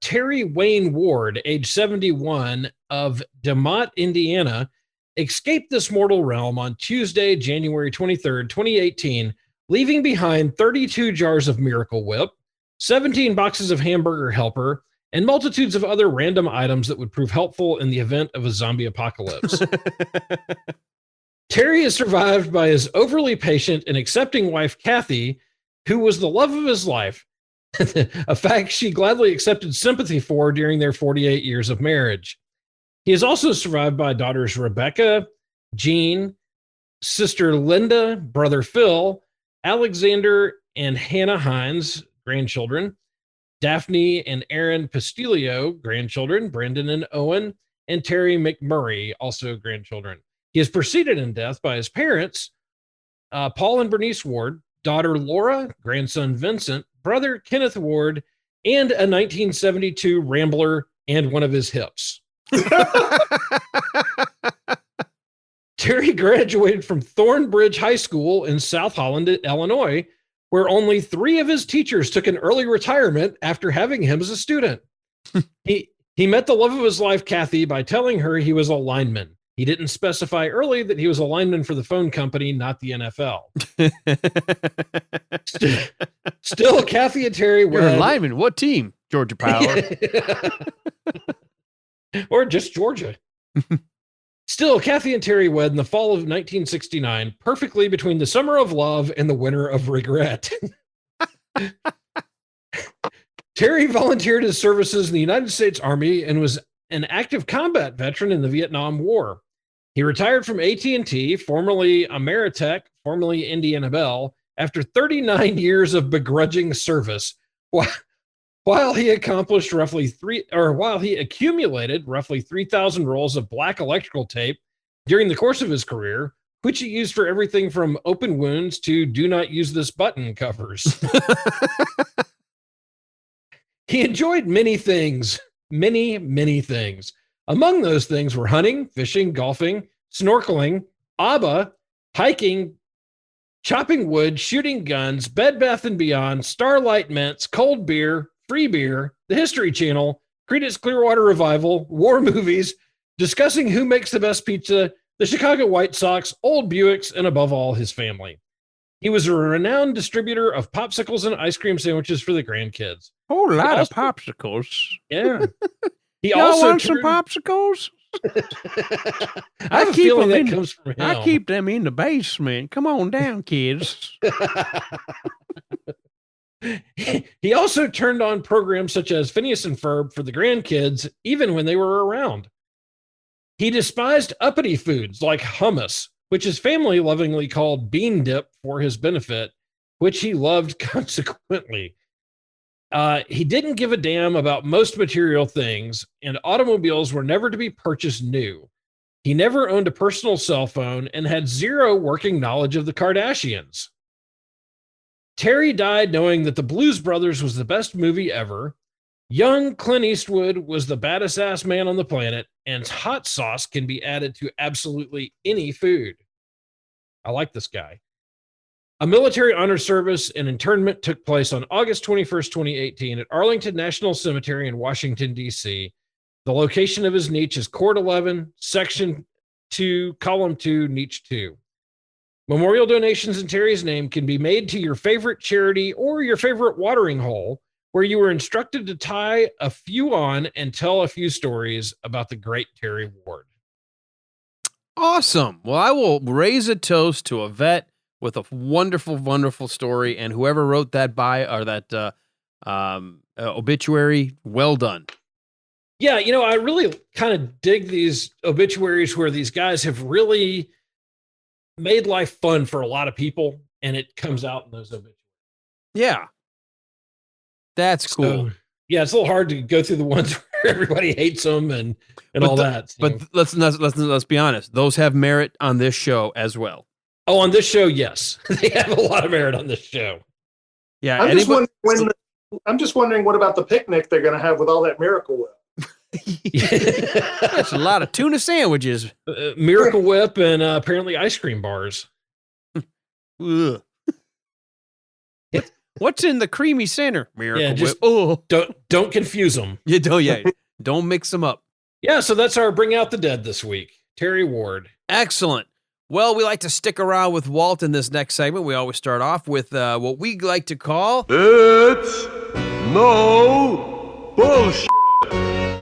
Terry Wayne Ward, age 71, of DeMott, Indiana, escaped this mortal realm on Tuesday, January 23rd, 2018, leaving behind 32 jars of Miracle Whip, 17 boxes of Hamburger Helper, and multitudes of other random items that would prove helpful in the event of a zombie apocalypse. Terry is survived by his overly patient and accepting wife, Kathy, who was the love of his life, a fact she gladly accepted sympathy for during their 48 years of marriage. He is also survived by daughters Rebecca, Jean, sister Linda, brother Phil, Alexander and Hannah Hines, grandchildren, Daphne and Aaron Pistilio, grandchildren, Brendan and Owen, and Terry McMurray, also grandchildren. He is preceded in death by his parents, Paul and Bernice Ward, daughter Laura, grandson Vincent, brother Kenneth Ward, and a 1972 Rambler and one of his hips. Terry graduated from Thornbridge High School in South Holland, Illinois, where only 3 of his teachers took an early retirement after having him as a student. He met the love of his life, Kathy, by telling her he was a lineman. He didn't specify early that he was a lineman for the phone company, not the NFL. Still, Kathy and Terry were You're a lineman. What team? Georgia Power. Or just Georgia. Still, Kathy and Terry wed in the fall of 1969, perfectly between the summer of love and the winter of regret. Terry volunteered his services in the United States Army and was an active combat veteran in the Vietnam War. He retired from AT&T, formerly Ameritech, formerly Indiana Bell, after 39 years of begrudging service, while he accumulated roughly 3,000 rolls of black electrical tape during the course of his career, which he used for everything from open wounds to do not use this button covers. He enjoyed many things, many things. Among those things were hunting, fishing, golfing, snorkeling, ABBA, hiking, chopping wood, shooting guns, Bed Bath & Beyond, Starlight Mints, cold beer, free beer, the History Channel, Creedence Clearwater Revival, war movies, discussing who makes the best pizza, the Chicago White Sox, old Buicks, and above all, his family. He was a renowned distributor of popsicles and ice cream sandwiches for the grandkids. Whole lot of popsicles. Yeah. He Y'all also want some popsicles? I have a feeling that comes from him. I keep them in the basement. Come on down, kids. He also turned on programs such as Phineas and Ferb for the grandkids, even when they were around. He despised uppity foods like hummus, which his family lovingly called bean dip for his benefit, which he loved consequently. He didn't give a damn about most material things, and automobiles were never to be purchased new. He never owned a personal cell phone and had zero working knowledge of the Kardashians. Terry died knowing that The Blues Brothers was the best movie ever. Young Clint Eastwood was the baddest ass man on the planet, and hot sauce can be added to absolutely any food. I like this guy. A military honor service and internment took place on August 21st, 2018 at Arlington National Cemetery in Washington, D.C. The location of his niche is Court 11, Section 2, Column 2, Niche 2. Memorial donations in Terry's name can be made to your favorite charity or your favorite watering hole, where you were instructed to tie a few on and tell a few stories about the great Terry Ward. Awesome. Well, I will raise a toast to a vet with a wonderful, wonderful story, and whoever wrote that obituary, well done. Yeah, you know, I really kind of dig these obituaries where these guys have really made life fun for a lot of people, and it comes out in those obituaries. Yeah. That's cool. So, yeah, it's a little hard to go through the ones where everybody hates them and all that. But let's be honest. Those have merit on this show as well. Oh, on this show, yes. They have a lot of merit on this show. Yeah. I'm just wondering what about the picnic they're going to have with all that Miracle Whip? That's a lot of tuna sandwiches. Miracle Whip and apparently ice cream bars. Ugh. What's in the creamy center? Miracle Yeah, just Whip. Oh, don't confuse them. you don't. Yeah, don't mix them up. Yeah, so that's our Bring Out the Dead this week. Terry Ward. Excellent. Well, we like to stick around with Walt in this next segment. We always start off with what we like to call It's no bullshit.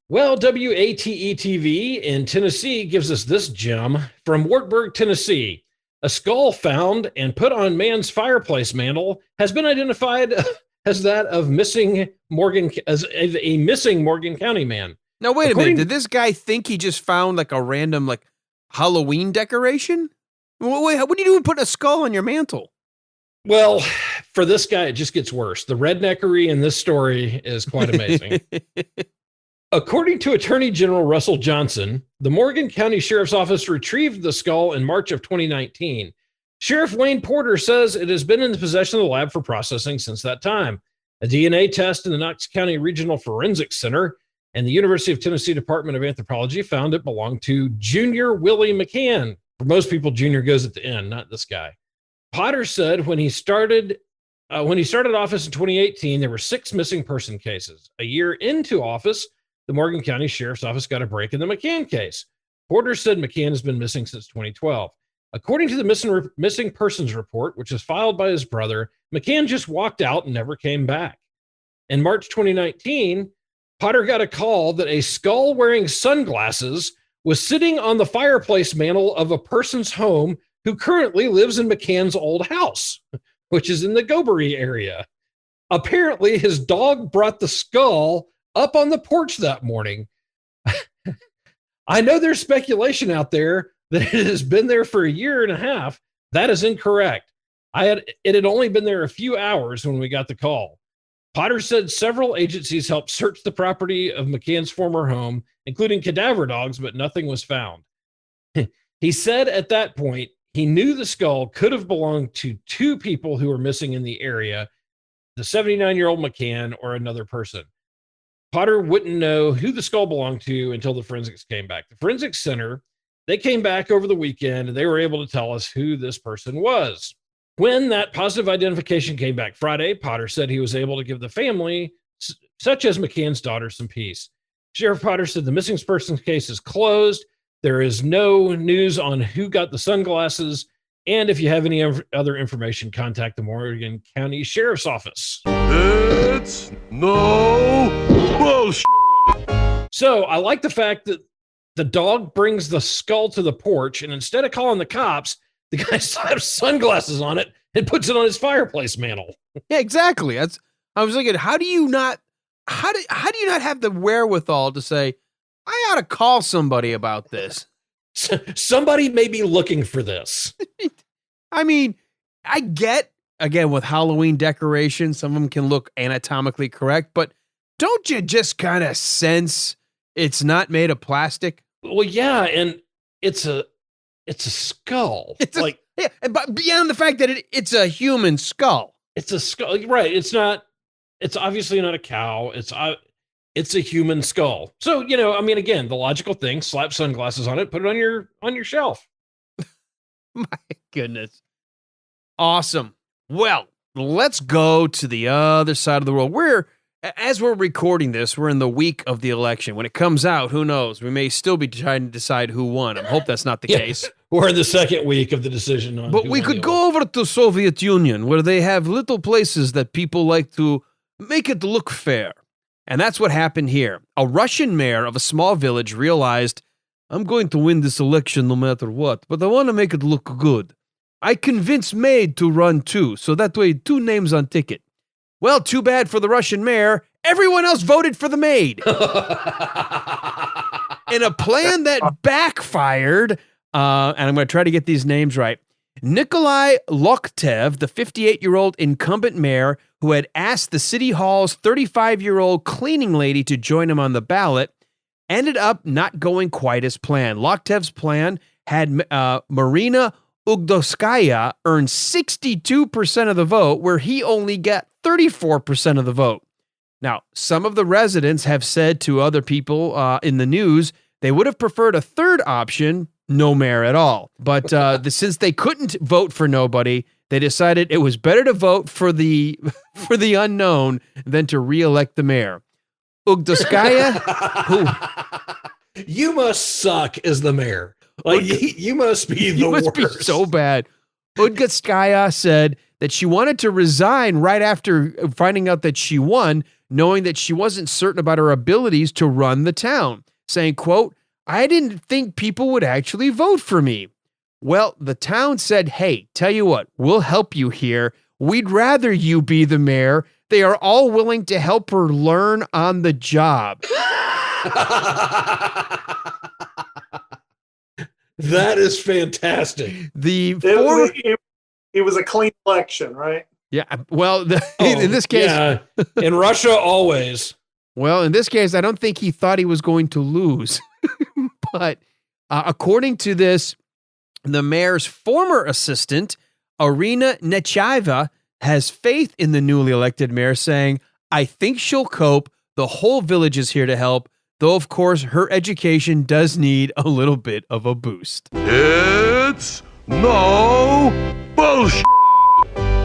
Well, WATE-TV in Tennessee gives us this gem from Wartburg, Tennessee. A skull found and put on man's fireplace mantle has been identified as that of a missing Morgan County man. Now, wait a minute. Did this guy think he just found like a random like Halloween decoration? Wait, what are you doing putting a skull on your mantle? Well, for this guy, it just gets worse. The redneckery in this story is quite amazing. According to Attorney General Russell Johnson, the Morgan County Sheriff's Office retrieved the skull in March of 2019. Sheriff Wayne Porter says it has been in the possession of the lab for processing since that time. A DNA test in the Knox County Regional Forensics Center and the University of Tennessee Department of Anthropology found it belonged to Junior Willie McCann. For most people, Junior goes at the end, not this guy. Potter said when he started office in 2018, there were 6 missing person cases. A year into office, the Morgan County Sheriff's Office got a break in the McCann case. Porter said McCann has been missing since 2012. According to the missing persons report, which was filed by his brother, McCann just walked out and never came back. In March 2019, Potter got a call that a skull wearing sunglasses was sitting on the fireplace mantle of a person's home who currently lives in McCann's old house, which is in the Gobery area. Apparently, his dog brought the skull up on the porch that morning. I know there's speculation out there that it has been there for a year and a half. That is incorrect. It had only been there a few hours when we got the call. Potter said several agencies helped search the property of McCann's former home, including cadaver dogs, but nothing was found. He said at that point, he knew the skull could have belonged to 2 people who were missing in the area, the 79-year-old McCann or another person. Potter wouldn't know who the skull belonged to until the forensics came back. The forensics center, they came back over the weekend and they were able to tell us who this person was. When that positive identification came back Friday, Potter said he was able to give the family, such as McCann's daughter, some peace. Sheriff Potter said the missing persons case is closed. There is no news on who got the sunglasses. And if you have any other information, contact the Morgan County Sheriff's Office. It's no bullshit. So I like the fact that the dog brings the skull to the porch, and instead of calling the cops, the guy slaps sunglasses on it and puts it on his fireplace mantle. Yeah, exactly. I was thinking, how do you not have the wherewithal to say, I ought to call somebody about this? Somebody may be looking for this. I mean, I get, again, with Halloween decorations, some of them can look anatomically correct, but don't you just kind of sense it's not made of plastic? Well, yeah, and it's a skull. But beyond the fact that it's a human skull. It's a skull, right? It's obviously not a cow. It's a human skull. So, again, the logical thing, slap sunglasses on it, put it on your shelf. My goodness. Awesome. Well, let's go to the other side of the world. As we're recording this, we're in the week of the election. When it comes out, who knows? We may still be trying to decide who won. I hope that's not the case. We're in the second week of the decision. But we could go over to Soviet Union, where they have little places that people like to make it look fair. And that's what happened here. A Russian mayor of a small village realized, I'm going to win this election no matter what, but I want to make it look good. I convinced Maid to run too, so that way 2 names on ticket. Well, too bad for the Russian mayor. Everyone else voted for the maid. In a plan that backfired, and I'm going to try to get these names right. Nikolai Loktev, the 58-year-old incumbent mayor who had asked the city hall's 35-year-old cleaning lady to join him on the ballot, ended up not going quite as planned. Loktev's plan had Marina Ugdoskaya earn 62% of the vote, where he only got 34% of the vote. Now, some of the residents have said to other people in the news they would have preferred a third option, no mayor at all. But since they couldn't vote for nobody, they decided it was better to vote for the unknown than to reelect the mayor. Ugdaskaya, who you must suck as the mayor. Like you must be the worst. You must be so bad. Ugdaskaya said that she wanted to resign right after finding out that she won, knowing that she wasn't certain about her abilities to run the town, saying, quote, "I didn't think people would actually vote for me." Well, the town said, "Hey, tell you what, we'll help you here. We'd rather you be the mayor." They are all willing to help her learn on the job. That is fantastic. It was a clean election, right? Yeah. Well, in this case, yeah. In Russia, always. Well, in this case, I don't think he thought he was going to lose. But according to this, the mayor's former assistant, Irina Nechaeva, has faith in the newly elected mayor, saying, "I think she'll cope. The whole village is here to help. Though, of course, her education does need a little bit of a boost." It's no bullshit.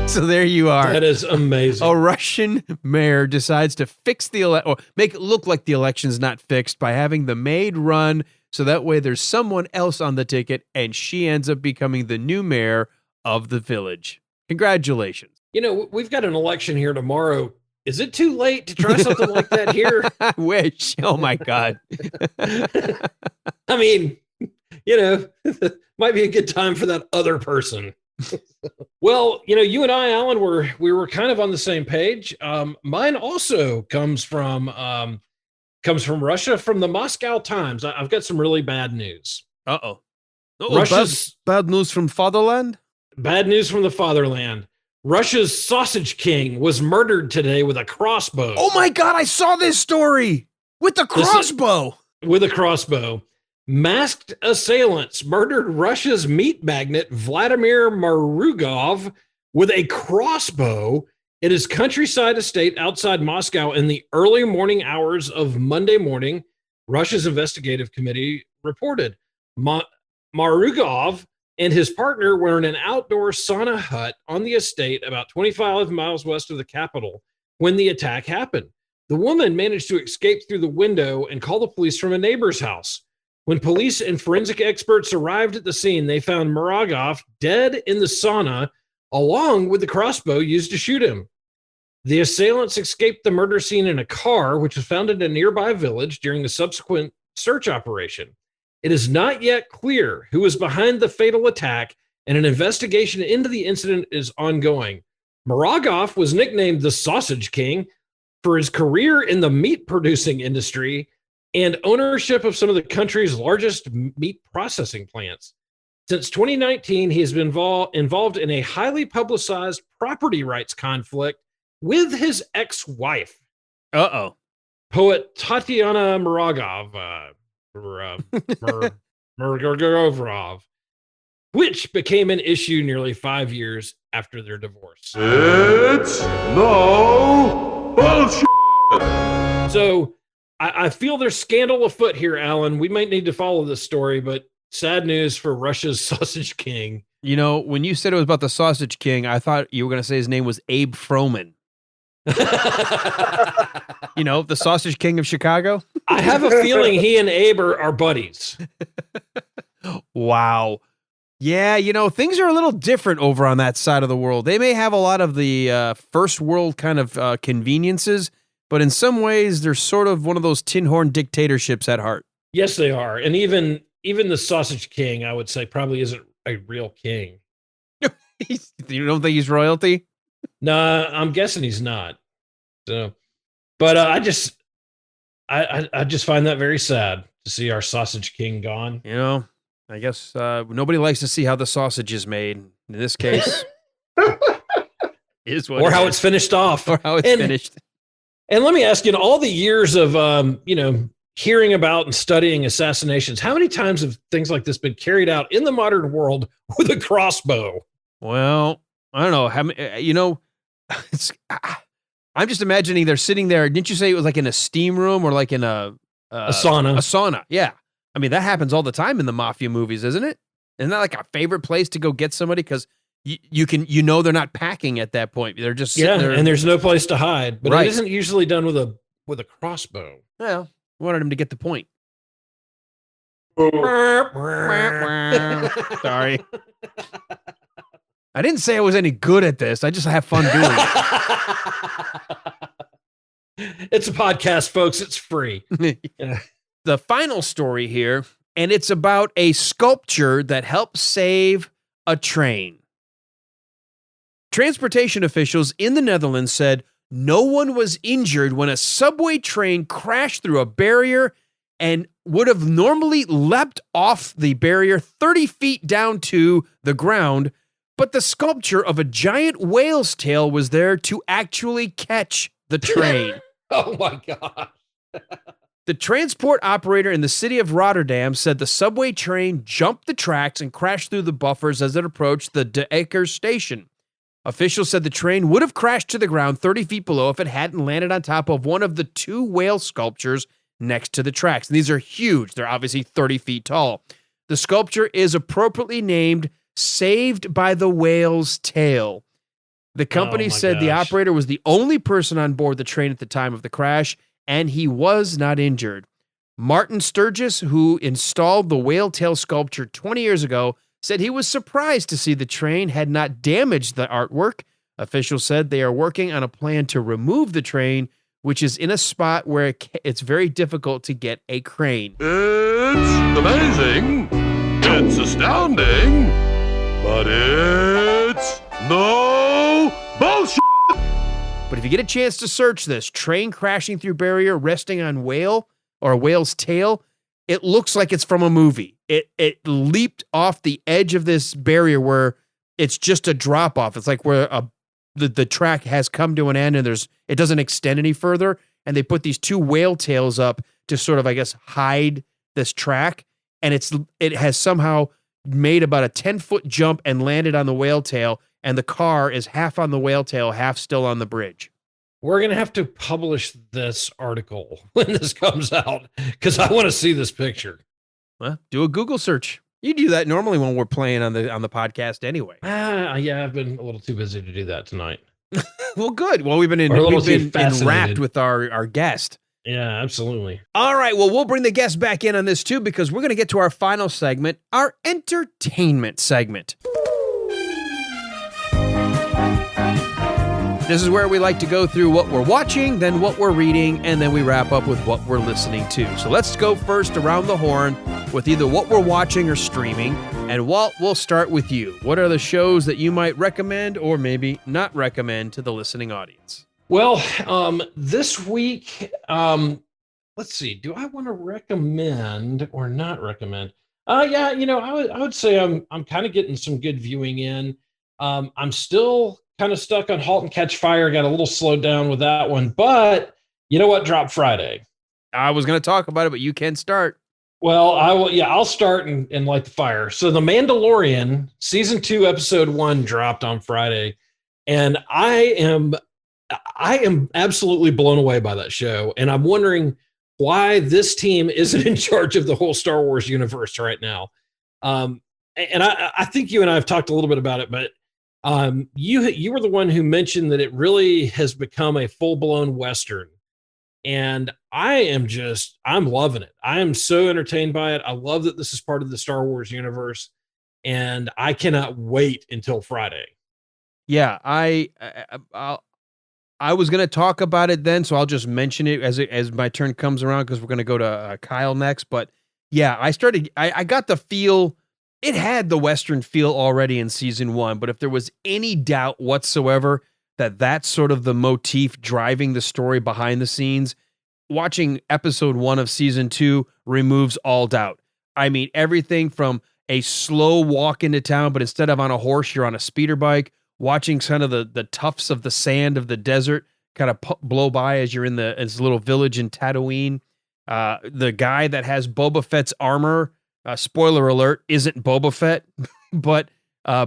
So there you are. That is amazing. A Russian mayor decides to fix or make it look like the election's not fixed by having the maid run, so that way there's someone else on the ticket, and she ends up becoming the new mayor of the village. Congratulations. You know, we've got an election here tomorrow. Is it too late to try something like that here? I wish. Oh, my God. I mean, you know, might be a good time for that other person. Well, you know, you and I, Alan, we were kind of on the same page. Mine also comes from Russia, from the Moscow Times. I've got some really bad news. Uh-oh. Russia's bad news from fatherland? Bad news from the fatherland. Russia's sausage king was murdered today with a crossbow. Oh my God, I saw this story with the crossbow. With a crossbow. Masked assailants murdered Russia's meat magnate Vladimir Marugov with a crossbow at his countryside estate outside Moscow in the early morning hours of Monday morning, Russia's investigative committee reported. Marugov and his partner were in an outdoor sauna hut on the estate about 25 miles west of the capital when the attack happened. The woman managed to escape through the window and call the police from a neighbor's house. When police and forensic experts arrived at the scene, they found Marugov dead in the sauna, along with the crossbow used to shoot him. The assailants escaped the murder scene in a car, which was found in a nearby village during the subsequent search operation. It is not yet clear who was behind the fatal attack, and an investigation into the incident is ongoing. Marugov was nicknamed the Sausage King for his career in the meat-producing industry and ownership of some of the country's largest meat processing plants. Since 2019, he has been involved in a highly publicized property rights conflict with his ex-wife. Uh-oh. Poet Tatiana Murgovrov, which became an issue nearly 5 years after their divorce. It's no bullshit. So I feel there's scandal afoot here, Alan. We might need to follow this story, but sad news for Russia's Sausage King. You know, when you said it was about the Sausage King, I thought you were going to say his name was Abe Froman. You know, the Sausage King of Chicago. I have a feeling he and Abe are buddies. Wow. Yeah, you know, things are a little different over on that side of the world. They may have a lot of the first world kind of conveniences, but in some ways, they're sort of one of those tin horn dictatorships at heart. Yes, they are. And even the Sausage King, I would say, probably isn't a real king. You don't think he's royalty? No, I'm guessing he's not. So, but I just find that very sad to see our Sausage King gone. You know, I guess nobody likes to see how the sausage is made. In this case, is what, or how it's finished off, or how it's finished. And let me ask you, in all the years of hearing about and studying assassinations, how many times have things like this been carried out in the modern world with a crossbow? Well, I don't know. How many, you know, I'm just imagining they're sitting there. Didn't you say it was like in a steam room or like in a sauna? A sauna, yeah. I mean, that happens all the time in the mafia movies, isn't it? Isn't that like a favorite place to go get somebody? Because you know they're not packing at that point. They're just sitting there. And there's no place to hide. But Right. it isn't usually done with a crossbow. Well, wanted him to get the point. Sorry. I didn't say I was any good at this. I just have fun doing it. It's a podcast, folks. It's free. The final story here, and it's about a sculpture that helped save a train. Transportation officials in the Netherlands said no one was injured when a subway train crashed through a barrier and would have normally leapt off the barrier 30 feet down to the ground, but the sculpture of a giant whale's tail was there to actually catch the train. Oh my God. The transport operator in the city of Rotterdam said the subway train jumped the tracks and crashed through the buffers as it approached the De Ecker station. Officials said the train would have crashed to the ground 30 feet below if it hadn't landed on top of one of the two whale sculptures next to the tracks. And these are huge. They're obviously 30 feet tall. The sculpture is appropriately named Saved by the Whale's Tail. The company said the operator was the only person on board the train at the time of the crash, and he was not injured. Martin Sturgis, who installed the whale tail sculpture 20 years ago, said he was surprised to see the train had not damaged the artwork. Officials said they are working on a plan to remove the train, which is in a spot where it's very difficult to get a crane. It's amazing. It's astounding. But it's no bullshit. But if you get a chance to search this, train crashing through barrier, resting on whale or a whale's tail, it looks like it's from a movie. It leaped off the edge of this barrier where it's just a drop off. It's like where the track has come to an end and it doesn't extend any further. And they put these two whale tails up to sort of, I guess, hide this track. And it has somehow made about a 10-foot jump and landed on the whale tail. And the car is half on the whale tail, half still on the bridge. We're going to have to publish this article when this comes out because I want to see this picture. Well, do a Google search. You do that normally when we're playing on the podcast anyway. Yeah, I've been a little too busy to do that tonight. Well, good. Well, we've been enwrapped with our guest. Yeah, absolutely. All right. Well, we'll bring the guest back in on this too because we're going to get to our final segment, our entertainment segment. This is where we like to go through what we're watching, then what we're reading, and then we wrap up with what we're listening to. So let's go first around the horn with either what we're watching or streaming. And Walt, we'll start with you. What are the shows that you might recommend or maybe not recommend to the listening audience? Well, this week, let's see. Do I want to recommend or not recommend? Yeah, I would say I'm kind of getting some good viewing in. I'm still kind of stuck on Halt and Catch Fire. Got a little slowed down with that one, but you know what? Dropped Friday. I was going to talk about it, but you can start. Well, I will. Yeah, I'll start and light the fire. So the Mandalorian season 2, episode 1 dropped on Friday, and I am absolutely blown away by that show. And I'm wondering why this team isn't in charge of the whole Star Wars universe right now. And I think you and I have talked a little bit about it, but you were the one who mentioned that it really has become a full-blown Western. And I'm loving it. I am so entertained by it. I love that this is part of the Star Wars universe, and I cannot wait until Friday. Yeah, I was going to talk about it then, so I'll just mention it as my turn comes around because we're going to go to Kyle next. But yeah, I got the feel. It had the Western feel already in season 1, but if there was any doubt whatsoever that that's sort of the motif driving the story behind the scenes, watching episode 1 of season 2 removes all doubt. I mean, everything from a slow walk into town, but instead of on a horse, you're on a speeder bike, watching kind of the tufts of the sand of the desert kind of blow by as you're in this little village in Tatooine. The guy that has Boba Fett's armor, spoiler alert, isn't Boba Fett, but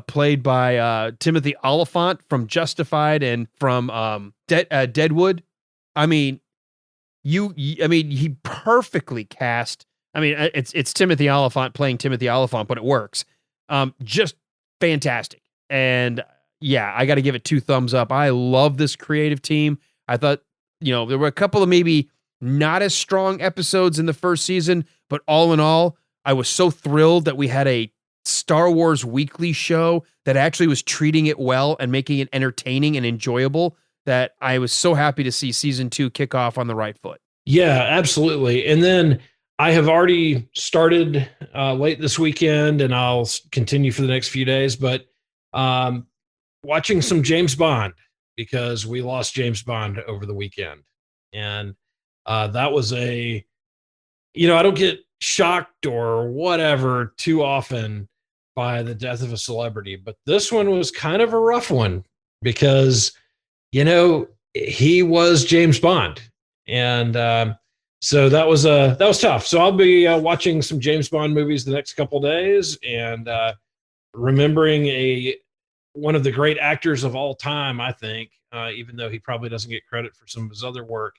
played by Timothy Oliphant from Justified and from Deadwood. I mean, he perfectly cast I mean, it's Timothy Olyphant playing Timothy Olyphant, but it works. Just fantastic. And yeah, I got to give it 2 thumbs up. I love this creative team. I thought, there were a couple of maybe not as strong episodes in the first season, but all in all, I was so thrilled that we had a Star Wars weekly show that actually was treating it well and making it entertaining and enjoyable, that I was so happy to see season 2 kick off on the right foot. Yeah, absolutely. And then I have already started late this weekend, and I'll continue for the next few days, but watching some James Bond, because we lost James Bond over the weekend. And that was I don't get shocked or whatever too often by the death of a celebrity, but this one was kind of a rough one because, he was James Bond. And so that was tough. So I'll be watching some James Bond movies the next couple of days and remembering one of the great actors of all time, I think, even though he probably doesn't get credit for some of his other work.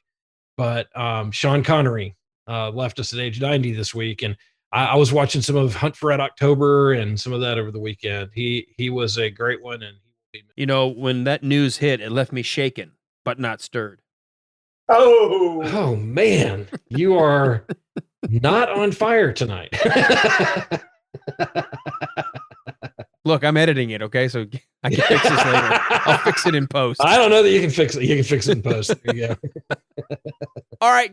But Sean Connery left us at age 90 this week, and I was watching some of Hunt for Red October and some of that over the weekend. He was a great one, and when that news hit, it left me shaken but not stirred. Oh man, you are not on fire tonight. Look, I'm editing it, okay? So I can fix this later. I'll fix it in post. I don't know that you can fix it. You can fix it in post. There you go. All right.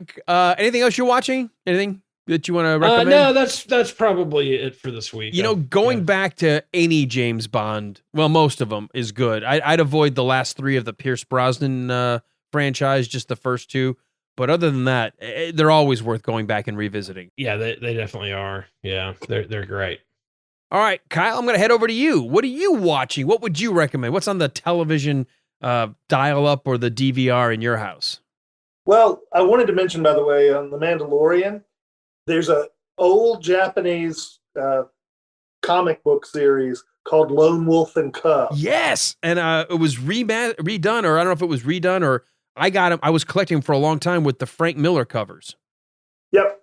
Anything else you're watching? Anything that you want to recommend? No, that's probably it for this week. Going back to any James Bond, well, most of them is good. I'd avoid the last 3 of the Pierce Brosnan franchise, just the first 2. But other than that, they're always worth going back and revisiting. Yeah, they definitely are. Yeah, they're great. All right, Kyle, I'm going to head over to you. What are you watching? What would you recommend? What's on the television dial-up or the DVR in your house? Well, I wanted to mention, by the way, on The Mandalorian, there's an old Japanese comic book series called Lone Wolf and Cub. Yes, and it was redone, or I don't know if it was redone, or I got them. I was collecting them for a long time with the Frank Miller covers. Yep.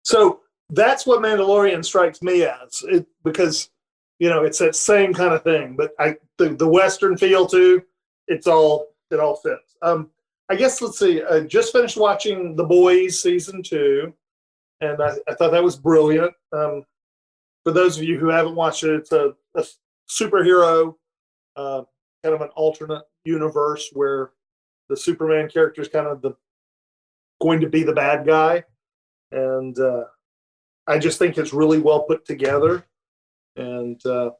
So that's what Mandalorian strikes me as, because it's that same kind of thing. But the Western feel too. It all fits. I guess let's see. I just finished watching The Boys season 2, and I thought that was brilliant. For those of you who haven't watched it, it's a superhero, kind of an alternate universe where the Superman character is kind of going to be the bad guy, and I just think it's really well put together, and I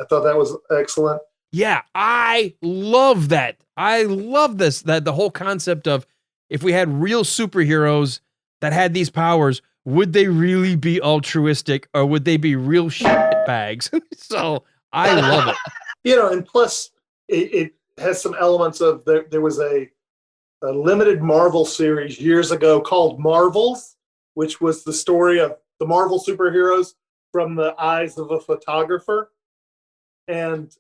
thought that was excellent. Yeah, I love that. I love that the whole concept of, if we had real superheroes that had these powers, would they really be altruistic, or would they be real shitbags? So I love it. And plus it has some elements of there was a limited Marvel series years ago called Marvels, which was the story of the Marvel superheroes from the eyes of a photographer. And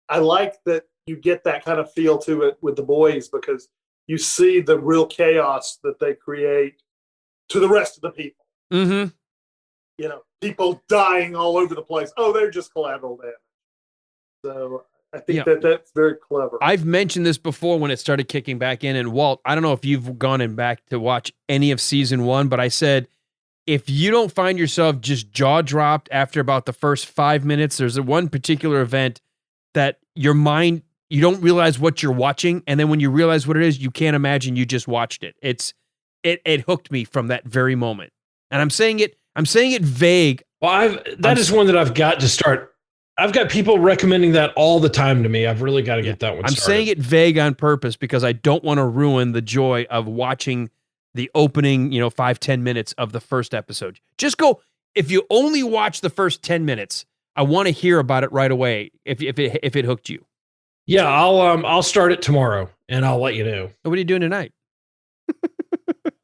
I like that you get that kind of feel to it with The Boys, because you see the real chaos that they create to the rest of the people. Mm-hmm. People dying all over the place. Oh, they're just collateral damage. So I think that's very clever. I've mentioned this before when it started kicking back in. And Walt, I don't know if you've gone in back to watch any of season 1, but I said, if you don't find yourself just jaw dropped after about the first 5 minutes, there's one particular event that your mind, you don't realize what you're watching. And then when you realize what it is, you can't imagine you just watched it. It hooked me from that very moment. And I'm saying it vague. Well, that is one that I've got to start. I've got people recommending that all the time to me. I've really got to get that one started. I'm saying it vague on purpose because I don't want to ruin the joy of watching the opening, 5-10 minutes of the first episode. Just go, if you only watch the first 10 minutes, I want to hear about it right away if it hooked you. Yeah, I'll start it tomorrow and I'll let you know. What are you doing tonight?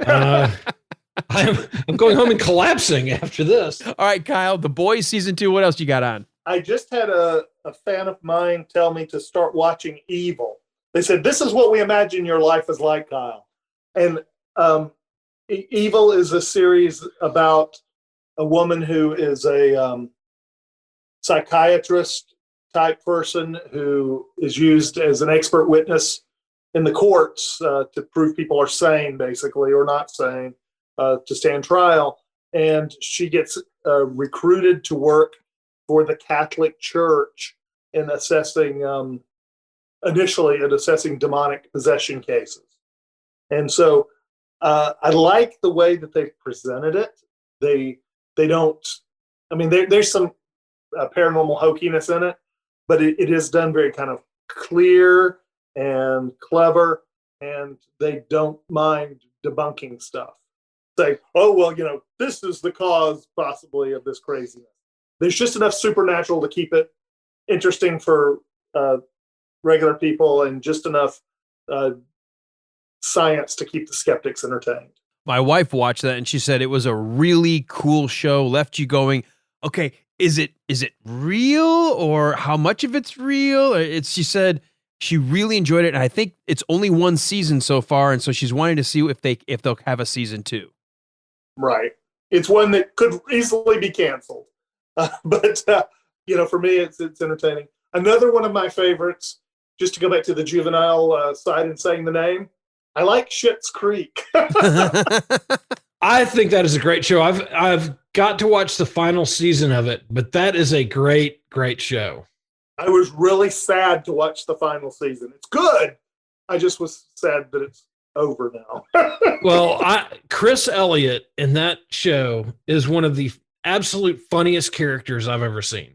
I'm going home and collapsing after this. All right, Kyle, The Boys season 2. What else you got on? I just had a fan of mine tell me to start watching Evil. They said, this is what we imagine your life is like, Kyle. And Evil is a series about a woman who is a psychiatrist type person who is used as an expert witness in the courts to prove people are sane, basically, or not sane, to stand trial. And she gets recruited to work for the Catholic Church in assessing, initially in assessing demonic possession cases. And so I like the way that they've presented it. They don't, I mean, there's some paranormal hokiness in it, but it is done very kind of clear and clever, and they don't mind debunking stuff. Say, oh, well, this is the cause possibly of this craziness. There's just enough supernatural to keep it interesting for regular people, and just enough science to keep the skeptics entertained. My wife watched that and she said it was a really cool show, left you going, okay, is it real, or how much of it's real? She said she really enjoyed it, and I think it's only one season so far, and so she's wanting to see if they'll have a season 2. Right. It's one that could easily be canceled. But for me, it's entertaining. Another one of my favorites, just to go back to the juvenile side and saying the name, I like Schitt's Creek. I think that is a great show. I've got to watch the final season of it, but that is a great show. I was really sad to watch the final season. It's good. I just was sad that it's over now. Well, Chris Elliott in that show is one of the absolute funniest characters I've ever seen.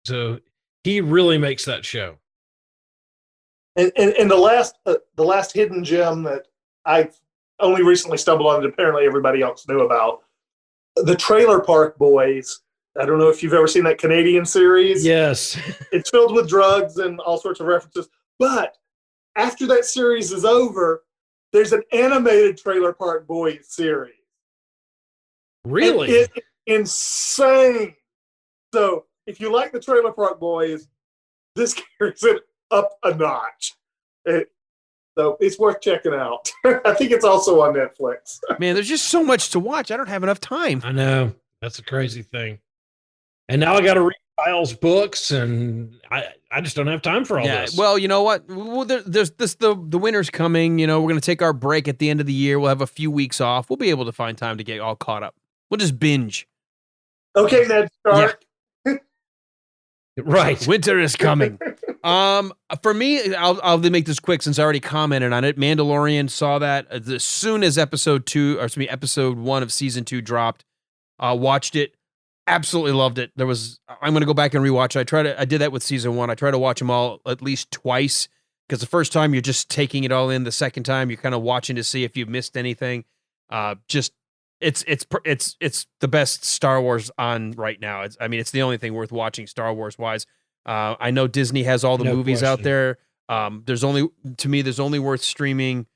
So he really makes that show. And the last hidden gem that I only recently stumbled on, that apparently everybody else knew about, the Trailer Park Boys. I don't know if you've ever seen that Canadian series. Yes. It's filled with drugs and all sorts of references. But after that series is over, there's an animated Trailer Park Boys series. Really? And it's insane. So if you like the Trailer Park Boys, this carries it up a notch. So it's worth checking out. I think it's also on Netflix. Man, there's just so much to watch. I don't have enough time. I know. That's a crazy thing. And now I got to read Kyle's books, and I just don't have time for all this. Well, you know what? There's the winter's coming. We're going to take our break at the end of the year. We'll have a few weeks off. We'll be able to find time to get all caught up. We'll just binge. Okay, Ned Stark. Yeah. Right. Winter is coming. For me, I'll make this quick since I already commented on it. Mandalorian, saw that as soon as episode 1 of season 2 dropped. Watched it. Absolutely loved it. I'm going to go back and rewatch it. I did that with season 1. I try to watch them all at least twice, because the first time you're just taking it all in. The second time you're kind of watching to see if you've missed anything. It's the best Star Wars on right now. It's the only thing worth watching Star Wars wise. I know Disney has all the movies out there. There's only worth streaming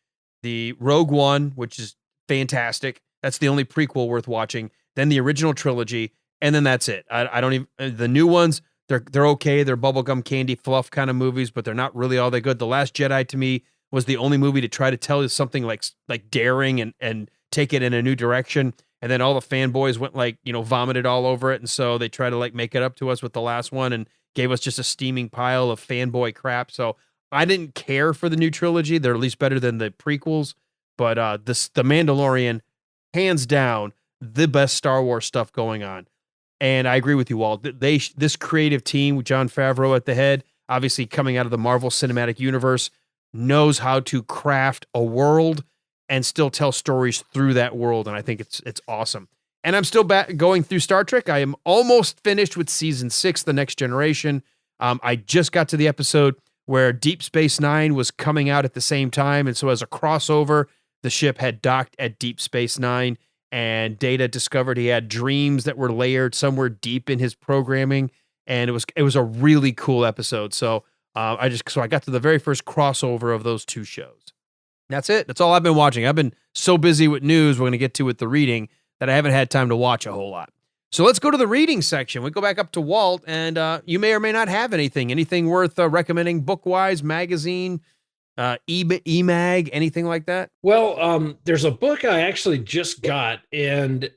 the Rogue One, which is fantastic. That's the only prequel worth watching. Then the original trilogy, and then that's it. I don't even the new ones. They're okay. They're bubblegum candy fluff kind of movies, but they're not really all that good. The Last Jedi to me was the only movie to try to tell you something like daring and take it in a new direction. And then all the fanboys went vomited all over it, and so they try to make it up to us with the last one and gave us just a steaming pile of fanboy crap. So I didn't care for the new trilogy. They're at least better than the prequels. But the Mandalorian, hands down, the best Star Wars stuff going on. And I agree with you, Walt. This creative team with Jon Favreau at the head, obviously coming out of the Marvel Cinematic Universe, knows how to craft a world and still tell stories through that world. And I think it's awesome. And I'm still going through Star Trek. I am almost finished with season 6, The Next Generation. I just got to the episode where Deep Space Nine was coming out at the same time. And so as a crossover, the ship had docked at Deep Space Nine, and Data discovered he had dreams that were layered somewhere deep in his programming. And it was a really cool episode. So I got to the very first crossover of those two shows. That's it. That's all I've been watching. I've been so busy with news we're going to get to with the reading that I haven't had time to watch a whole lot. So let's go to the reading section. We go back up to Walt, and you may or may not have anything worth recommending book-wise, magazine, e-mag, anything like that? Well, there's a book I actually just got, and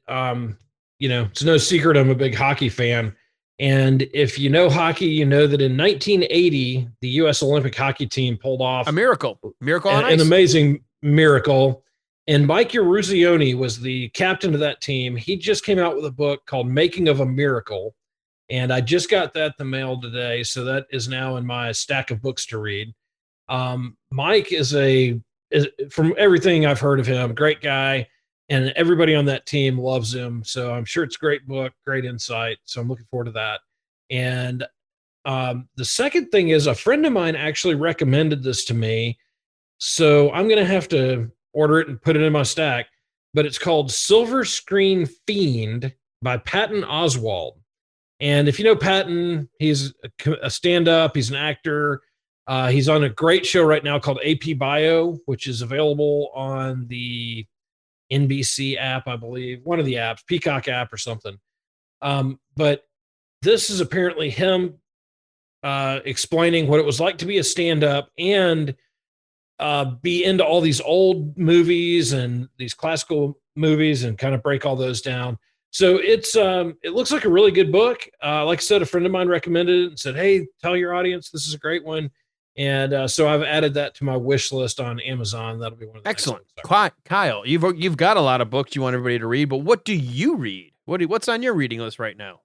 it's no secret I'm a big hockey fan. And if you know hockey, you know that in 1980, the U.S. Olympic hockey team pulled off A miracle on an ice. amazing miracle. And Mike Eruzione was the captain of that team. He just came out with a book called Making of a Miracle. And I just got that in the mail today. So that is now in my stack of books to read. Mike is from everything I've heard of him, great guy. And everybody on that team loves him. So I'm sure it's a great book, great insight. So I'm looking forward to that. And the second thing is a friend of mine actually recommended this to me. So I'm going to have to order it and put it in my stack. But it's called Silver Screen Fiend by Patton Oswald. And if you know Patton, he's a stand-up. He's an actor. He's on a great show right now called AP Bio, which is available on the NBC app, I believe, one of the apps, Peacock app or something. But this is apparently him explaining what it was like to be a stand-up and be into all these old movies and these classical movies and kind of break all those down. So it looks like a really good book. Like I said, a friend of mine recommended it and said, hey, tell your audience this is a great one. And so I've added that to my wish list on Amazon. That'll be one of the Excellent. Kyle, you've got a lot of books you want everybody to read, but what do you read? What's on your reading list right now?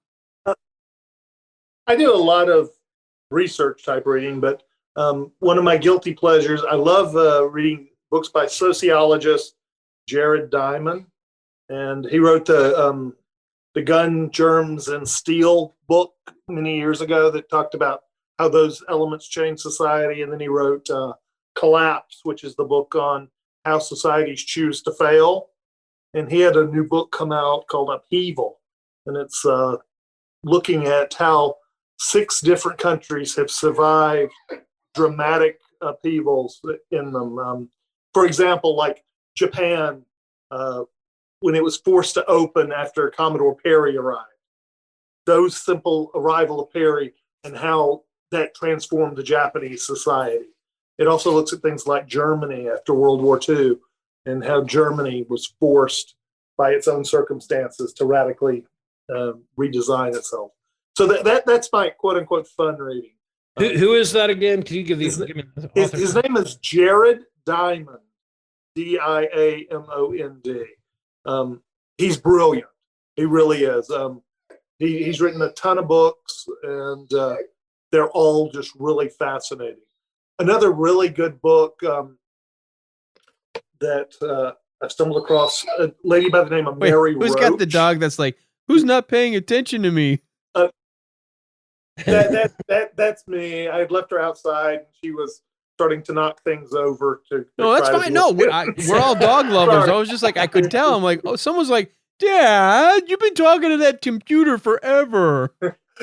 I do a lot of research type reading, but one of my guilty pleasures, I love reading books by sociologist Jared Diamond. And he wrote the Gun, Germs, and Steel book many years ago that talked about how those elements change society. And then he wrote Collapse, which is the book on how societies choose to fail. And he had a new book come out called Upheaval. And it's looking at how 6 different countries have survived dramatic upheavals in them. For example, like Japan, when it was forced to open after Commodore Perry arrived. Those simple arrival of Perry and how that transformed the Japanese society. It also looks at things like Germany after World War II and how Germany was forced by its own circumstances to radically redesign itself. So that's my quote-unquote fun reading. Who is that again? Can you give these? His name is Jared Diamond, Diamond. He's brilliant. He really is. He's written a ton of books, and they're all just really fascinating. Another really good book that I stumbled across, a lady by the name of Mary Roach. Who's got the dog that's like, who's not paying attention to me? That's me. I had left her outside. And she was starting to knock things over. No, that's fine. No, we're all dog lovers. I was just like, I could tell. I'm like, oh, someone's like, Dad, you've been talking to that computer forever.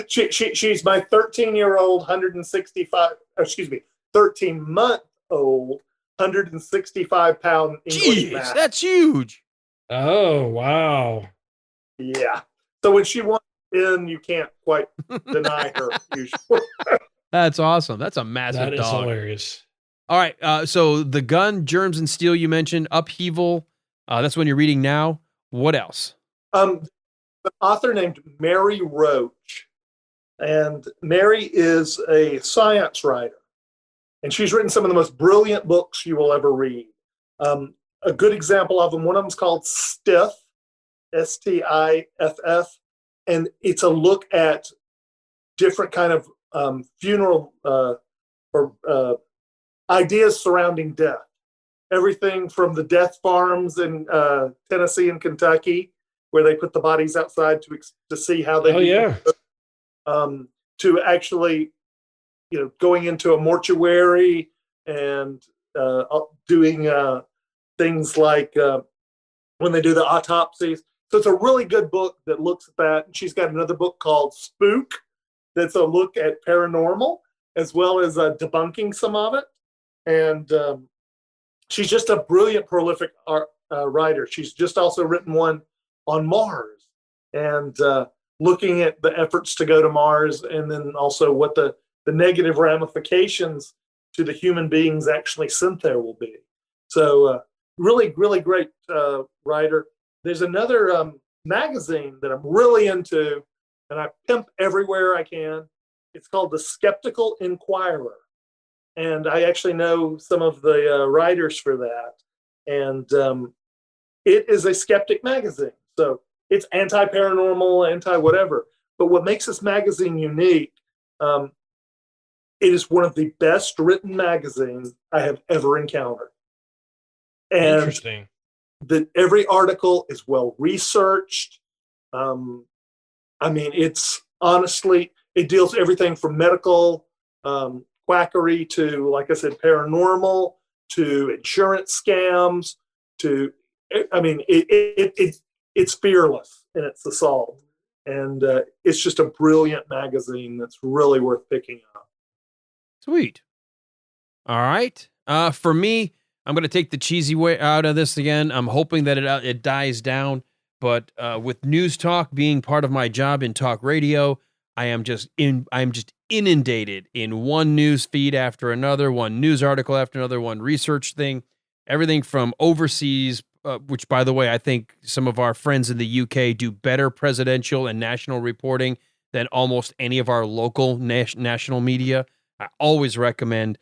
She's my 13-year-old, 13-month-old, 165-pound English Jeez, Mastiff. that's huge. Oh, wow. Yeah. So when she wants in, you can't quite deny her usually. That's awesome. That's a massive dog. That is hilarious. All right. So the Gun, Germs and Steel you mentioned, Upheaval. That's one you're reading now. What else? The author named Mary Roach. And Mary is a science writer. And she's written some of the most brilliant books you will ever read. A good example of them, one of them is called Stiff, Stiff. And it's a look at different kind of funeral or ideas surrounding death. Everything from the death farms in Tennessee and Kentucky, where they put the bodies outside to see how they. Oh yeah. To actually, going into a mortuary and doing things like when they do the autopsies. So it's a really good book that looks at that. And she's got another book called Spook that's a look at paranormal as well as debunking some of it. And she's just a brilliant, prolific writer. She's just also written one on Mars and looking at the efforts to go to Mars and then also what the negative ramifications to the human beings actually sent there will be. So really, really great writer. There's another magazine that I'm really into, and I pimp everywhere I can. It's called the Skeptical Inquirer. And I actually know some of the writers for that. And it is a skeptic magazine. So it's anti-paranormal, anti-whatever. But what makes this magazine unique, it is one of the best written magazines I have ever encountered. And interesting. That every article is well researched. I mean, it's honestly, it deals everything from medical quackery to, like I said, paranormal, to insurance scams, to, I mean, it's fearless in its assault. And it's just a brilliant magazine that's really worth picking up. Sweet. All right. For me, I'm going to take the cheesy way out of this again. I'm hoping that it dies down. But with news talk being part of my job in talk radio, I'm just inundated in one news feed after another, one news article after another, one research thing, everything from overseas, which, by the way, I think some of our friends in the UK do better presidential and national reporting than almost any of our local national media. I always recommend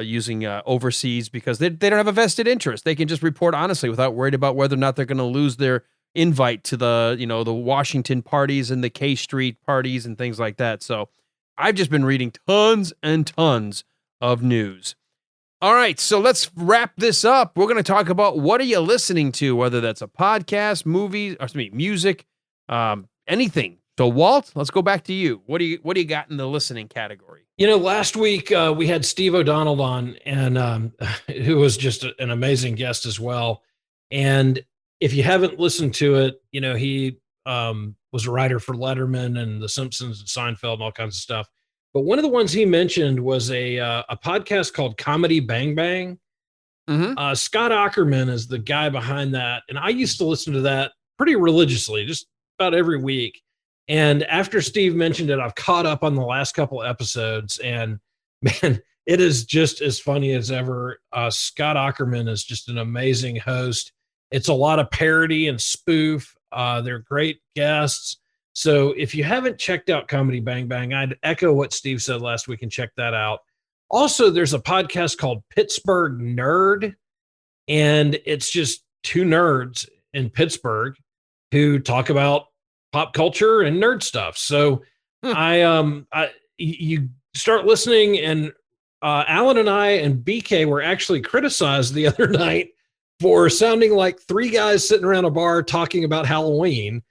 using overseas because they don't have a vested interest. They can just report honestly without worried about whether or not they're going to lose their invite to the Washington parties and the K Street parties and things like that. So I've just been reading tons and tons of news. All right, so let's wrap this up. We're going to talk about what are you listening to, whether that's a podcast, movies, or music, anything. So Walt, let's go back to you. What do you got in the listening category? Last week we had Steve O'Donnell on, and who was just an amazing guest as well. And if you haven't listened to it, he was a writer for Letterman and The Simpsons and Seinfeld and all kinds of stuff. But one of the ones he mentioned was a podcast called Comedy Bang Bang. Mm-hmm. Scott Aukerman is the guy behind that. And I used to listen to that pretty religiously, just about every week. And after Steve mentioned it, I've caught up on the last couple episodes, and man, it is just as funny as ever. Scott Aukerman is just an amazing host. It's a lot of parody and spoof. They're great guests. So if you haven't checked out Comedy Bang Bang, I'd echo what Steve said last week and check that out. Also, there's a podcast called Pittsburgh Nerd, and it's just two nerds in Pittsburgh who talk about pop culture and nerd stuff. So you start listening, and Alan and I and BK were actually criticized the other night for sounding like three guys sitting around a bar talking about Halloween.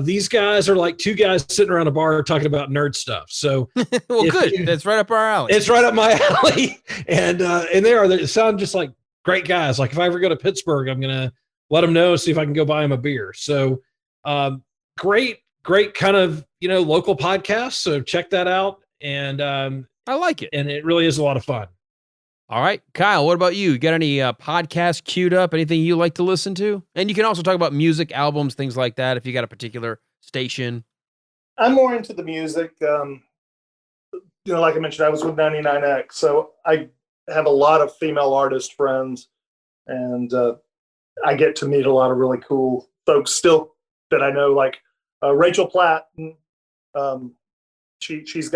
These guys are like two guys sitting around a bar talking about nerd stuff. So, well, good. That's right up our alley. It's right up my alley. And they sound just like great guys. Like if I ever go to Pittsburgh, I'm going to let them know, see if I can go buy them a beer. So, great kind of, local podcast. So check that out. And, I like it. And it really is a lot of fun. All right, Kyle, what about you? You got any podcasts queued up? Anything you like to listen to? And you can also talk about music, albums, things like that, if you got a particular station. I'm more into the music. Like I mentioned, I was with 99X, so I have a lot of female artist friends, and I get to meet a lot of really cool folks still that I know, like Rachel Platt. She's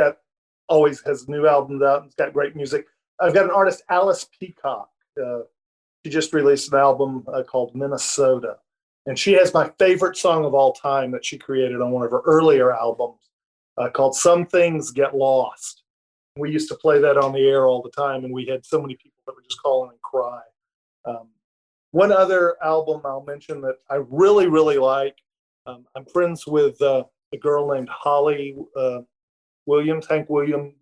always has new albums out and it's got great music. I've got an artist, Alice Peacock. She just released an album called Minnesota. And she has my favorite song of all time that she created on one of her earlier albums called Some Things Get Lost. We used to play that on the air all the time, and we had so many people that would just call in and cry. One other album I'll mention that I really, really like, I'm friends with a girl named Holly Williams, Hank Williams'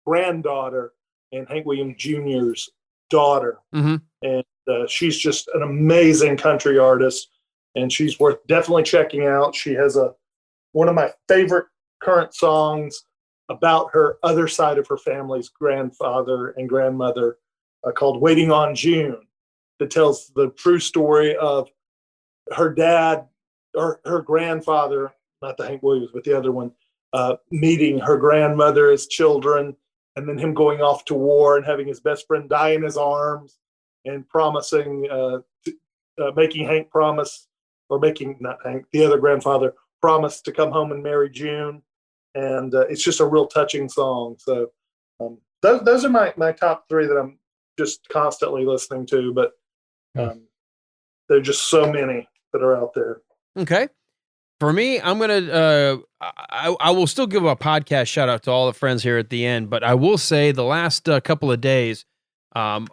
granddaughter, and Hank Williams Jr.'s daughter. Mm-hmm. And she's just an amazing country artist, and she's worth definitely checking out. She has one of my favorite current songs about her other side of her family's grandfather and grandmother called Waiting on June, that tells the true story of her dad or her grandfather, not the Hank Williams, but the other one, meeting her grandmother as children, and then him going off to war and having his best friend die in his arms and promising making Hank promise, or making, not Hank, the other grandfather, promise to come home and marry June. And it's just a real touching song. So those are my top three that I'm just constantly listening to, but there are just so many that are out there. Okay. For me, I'm going to, I will still give a podcast shout out to all the friends here at the end, but I will say the last couple of days, and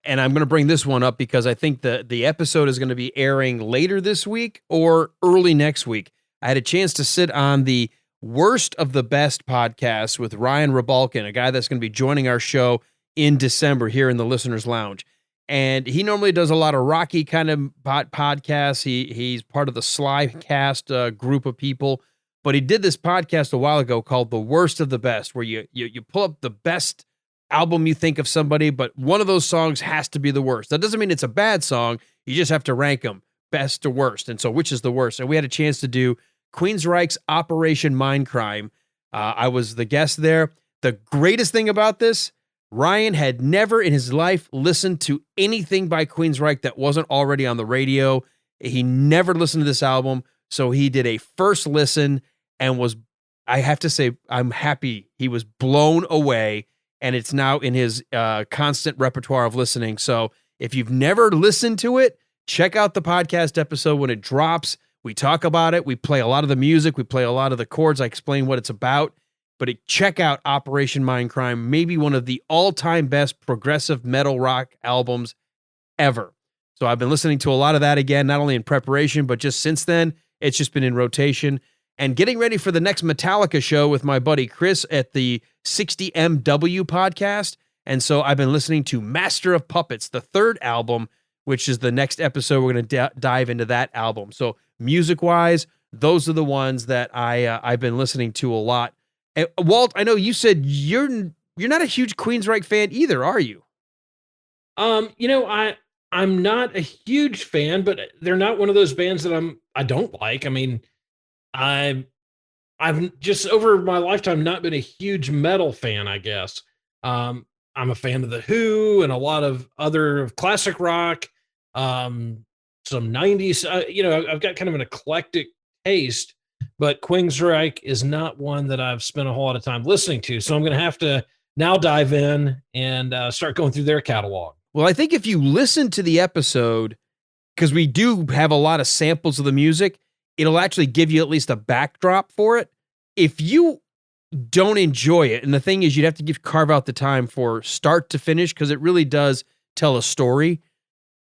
I'm going to bring this one up because I think the episode is going to be airing later this week or early next week. I had a chance to sit on the Worst of the Best podcast with Ryan Rebalkin, a guy that's going to be joining our show in December here in the Listener's Lounge. And he normally does a lot of Rocky kind of podcasts. He's part of the Slycast group of people, but he did this podcast a while ago called The Worst of the Best, where you pull up the best album you think of somebody, but one of those songs has to be the worst. That doesn't mean it's a bad song. You just have to rank them best to worst. And so which is the worst? And we had a chance to do Queensryche's Operation Mindcrime. I was the guest there. The greatest thing about this, Ryan had never in his life listened to anything by Queensryche that wasn't already on the radio. He never listened to this album, so he did a first listen and was, I have to say, I'm happy. He was blown away, and it's now in his constant repertoire of listening. So if you've never listened to it, check out the podcast episode when it drops. We talk about it. We play a lot of the music. We play a lot of the chords. I explain what it's about. But check out Operation Mindcrime, maybe one of the all-time best progressive metal rock albums ever. So I've been listening to a lot of that again, not only in preparation, but just since then. It's just been in rotation. And getting ready for the next Metallica show with my buddy Chris at the 60MW podcast. And so I've been listening to Master of Puppets, the third album, which is the next episode. We're going to dive into that album. So music-wise, those are the ones that I've been listening to a lot. And Walt, I know you said you're not a huge Queensryche fan either, are you? I'm not a huge fan, but they're not one of those bands that I don't like. I mean, I've just over my lifetime not been a huge metal fan, I guess. I'm a fan of The Who and a lot of other classic rock, some 90s. I've got kind of an eclectic taste, but Queensryche is not one that I've spent a whole lot of time listening to. So I'm going to have to now dive in and start going through their catalog. Well, I think if you listen to the episode, because we do have a lot of samples of the music, it'll actually give you at least a backdrop for it. If you don't enjoy it, and the thing is, you'd have to carve out the time for start to finish, because it really does tell a story.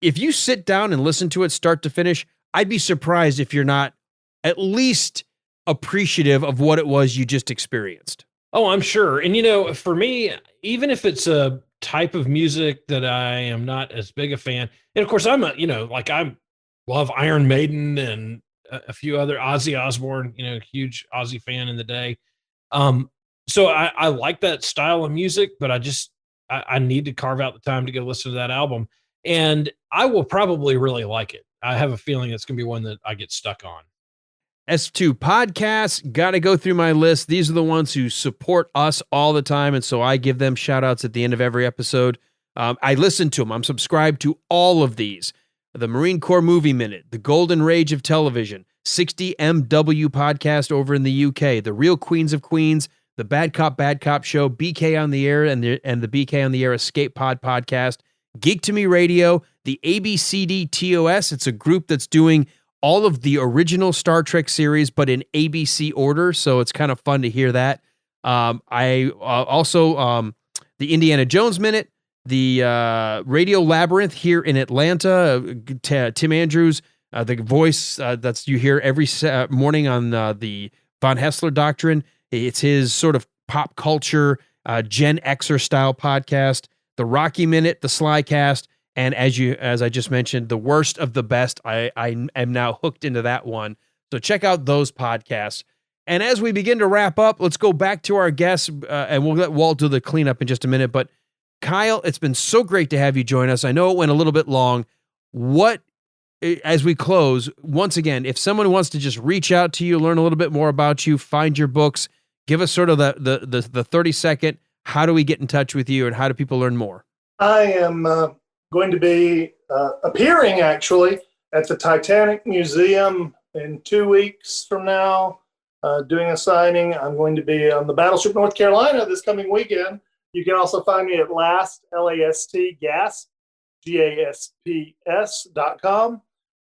If you sit down and listen to it start to finish, I'd be surprised if you're not at least appreciative of what it was you just experienced. Oh, I'm sure. And, for me, even if it's a type of music that I am not as big a fan, and of course I love Iron Maiden and a few other Ozzy Osbourne, huge Ozzy fan in the day. So I like that style of music, but I need to carve out the time to go listen to that album, and I will probably really like it. I have a feeling it's going to be one that I get stuck on. S2 podcasts, got to go through my list. These are the ones who support us all the time, and so I give them shout outs at the end of every episode. I listen to them. I'm subscribed to all of these. The Marine Corps Movie Minute, the Golden Rage of Television, 60MW podcast over in the UK, the Real Queens of Queens, the Bad Cop Show, BK on the Air, and the BK on the Air Escape Pod podcast, Geek to Me Radio, the ABCD TOS. It's a group that's doing all of the original Star Trek series, but in ABC order, so it's kind of fun to hear that. I also the Indiana Jones Minute, the Radio Labyrinth here in Atlanta, Tim Andrews, the voice that's you hear every morning on the Von Hessler Doctrine. It's his sort of pop culture Gen Xer style podcast, the Rocky Minute, the Slycast, and as I just mentioned, the Worst of the Best. I am now hooked into that one. So check out those podcasts. And as we begin to wrap up, let's go back to our guests, and we'll let Walt do the cleanup in just a minute. But Kyle, it's been so great to have you join us. I know it went a little bit long. As we close, once again, if someone wants to just reach out to you, learn a little bit more about you, find your books, give us sort of the 30-second, how do we get in touch with you and how do people learn more? I am going to be appearing, actually, at the Titanic Museum in 2 weeks from now, doing a signing. I'm going to be on the Battleship North Carolina this coming weekend. You can also find me at Last, L-A-S-T, Gasp, GASPS.com.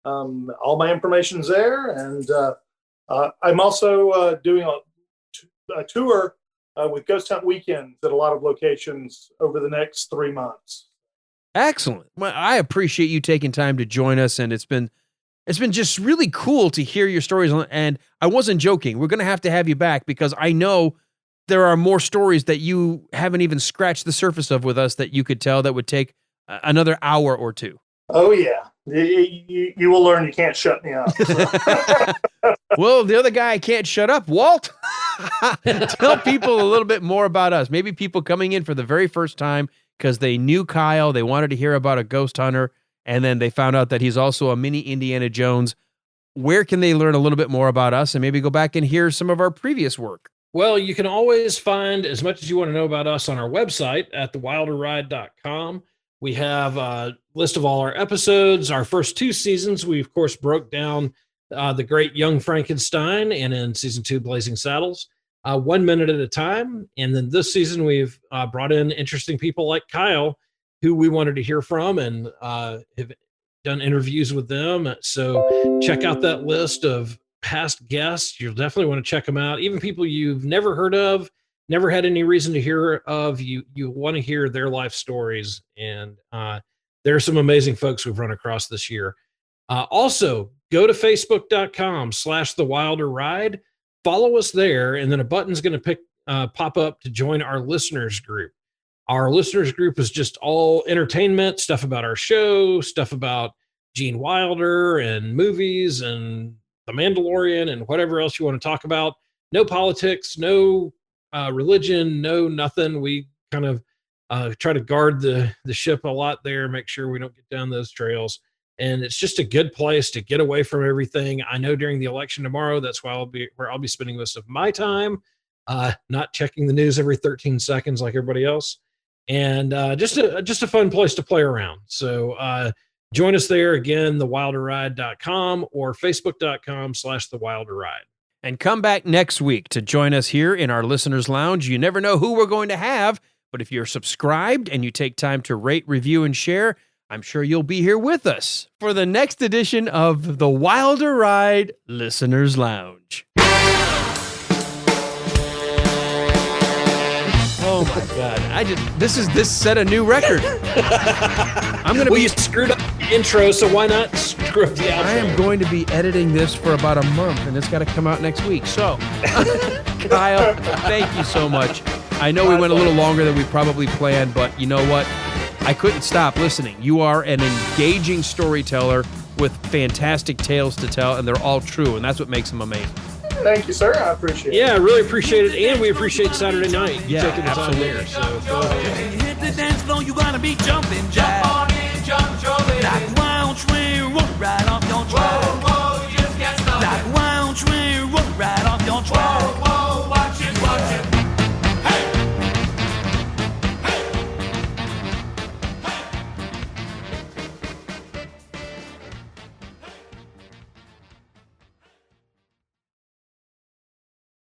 All my information's there. And I'm also doing a tour with Ghost Hunt Weekends at a lot of locations over the next 3 months. Excellent. Well, I appreciate you taking time to join us, and it's been just really cool to hear your stories. And I wasn't joking. We're going to have you back because I know there are more stories that you haven't even scratched the surface of with us that you could tell that would take another hour or two. Oh, yeah. You will learn you can't shut me up. So. Well, the other guy I can't shut up, Walt. Tell people a little bit more about us. Maybe people coming in for the very first time because they knew Kyle, they wanted to hear about a ghost hunter, and then they found out that he's also a mini Indiana Jones. Where can they learn a little bit more about us and maybe go back and hear some of our previous work? Well, you can always find as much as you want to know about us on our website at thewilderride.com. We have a list of all our episodes. Our first 2 seasons, we, of course, broke down the great Young Frankenstein, and in season 2, Blazing Saddles, 1 minute at a time. And then this season, we've brought in interesting people like Kyle, who we wanted to hear from, and have done interviews with them. So check out that list of past guests. You'll definitely want to check them out. Even people you've never heard of, never had any reason to hear of, you want to hear their life stories. And there are some amazing folks we've run across this year. Also, go to facebook.com/thewilderride. Follow us there, and then a button's going to pop up to join our listeners group. Our listeners group is just all entertainment, stuff about our show, stuff about Gene Wilder and movies and The Mandalorian and whatever else you want to talk about. No politics, no religion, no nothing. We kind of try to guard the ship a lot there, make sure we don't get down those trails. And it's just a good place to get away from everything. I know during the election tomorrow, that's where I'll be spending most of my time, not checking the news every 13 seconds like everybody else. And just a fun place to play around. So join us there again, thewilderride.com or facebook.com/thewilderride. And come back next week to join us here in our listeners lounge. You never know who we're going to have, but if you're subscribed and you take time to rate, review, and share, I'm sure you'll be here with us for the next edition of the Wilder Ride Listeners Lounge. Oh my God! This set a new record. You screwed up the intro, so why not screw up the outro? I am going to be editing this for about a month, and it's got to come out next week. So, Kyle, thank you so much. I know we went a little longer than we probably planned, but you know what? I couldn't stop listening. You are an engaging storyteller with fantastic tales to tell, and they're all true, and that's what makes them amazing. Thank you, sir. I appreciate it. Yeah, I really appreciate it, and we appreciate Saturday night. Yeah, taking the absolutely. time there. So go ahead. Hit the dance floor, you gotta be jumping, jump on in, jump, it. Like why don't you roll right off your track? Whoa, whoa, you just get started. Like why don't you roll right off your track? Whoa, whoa.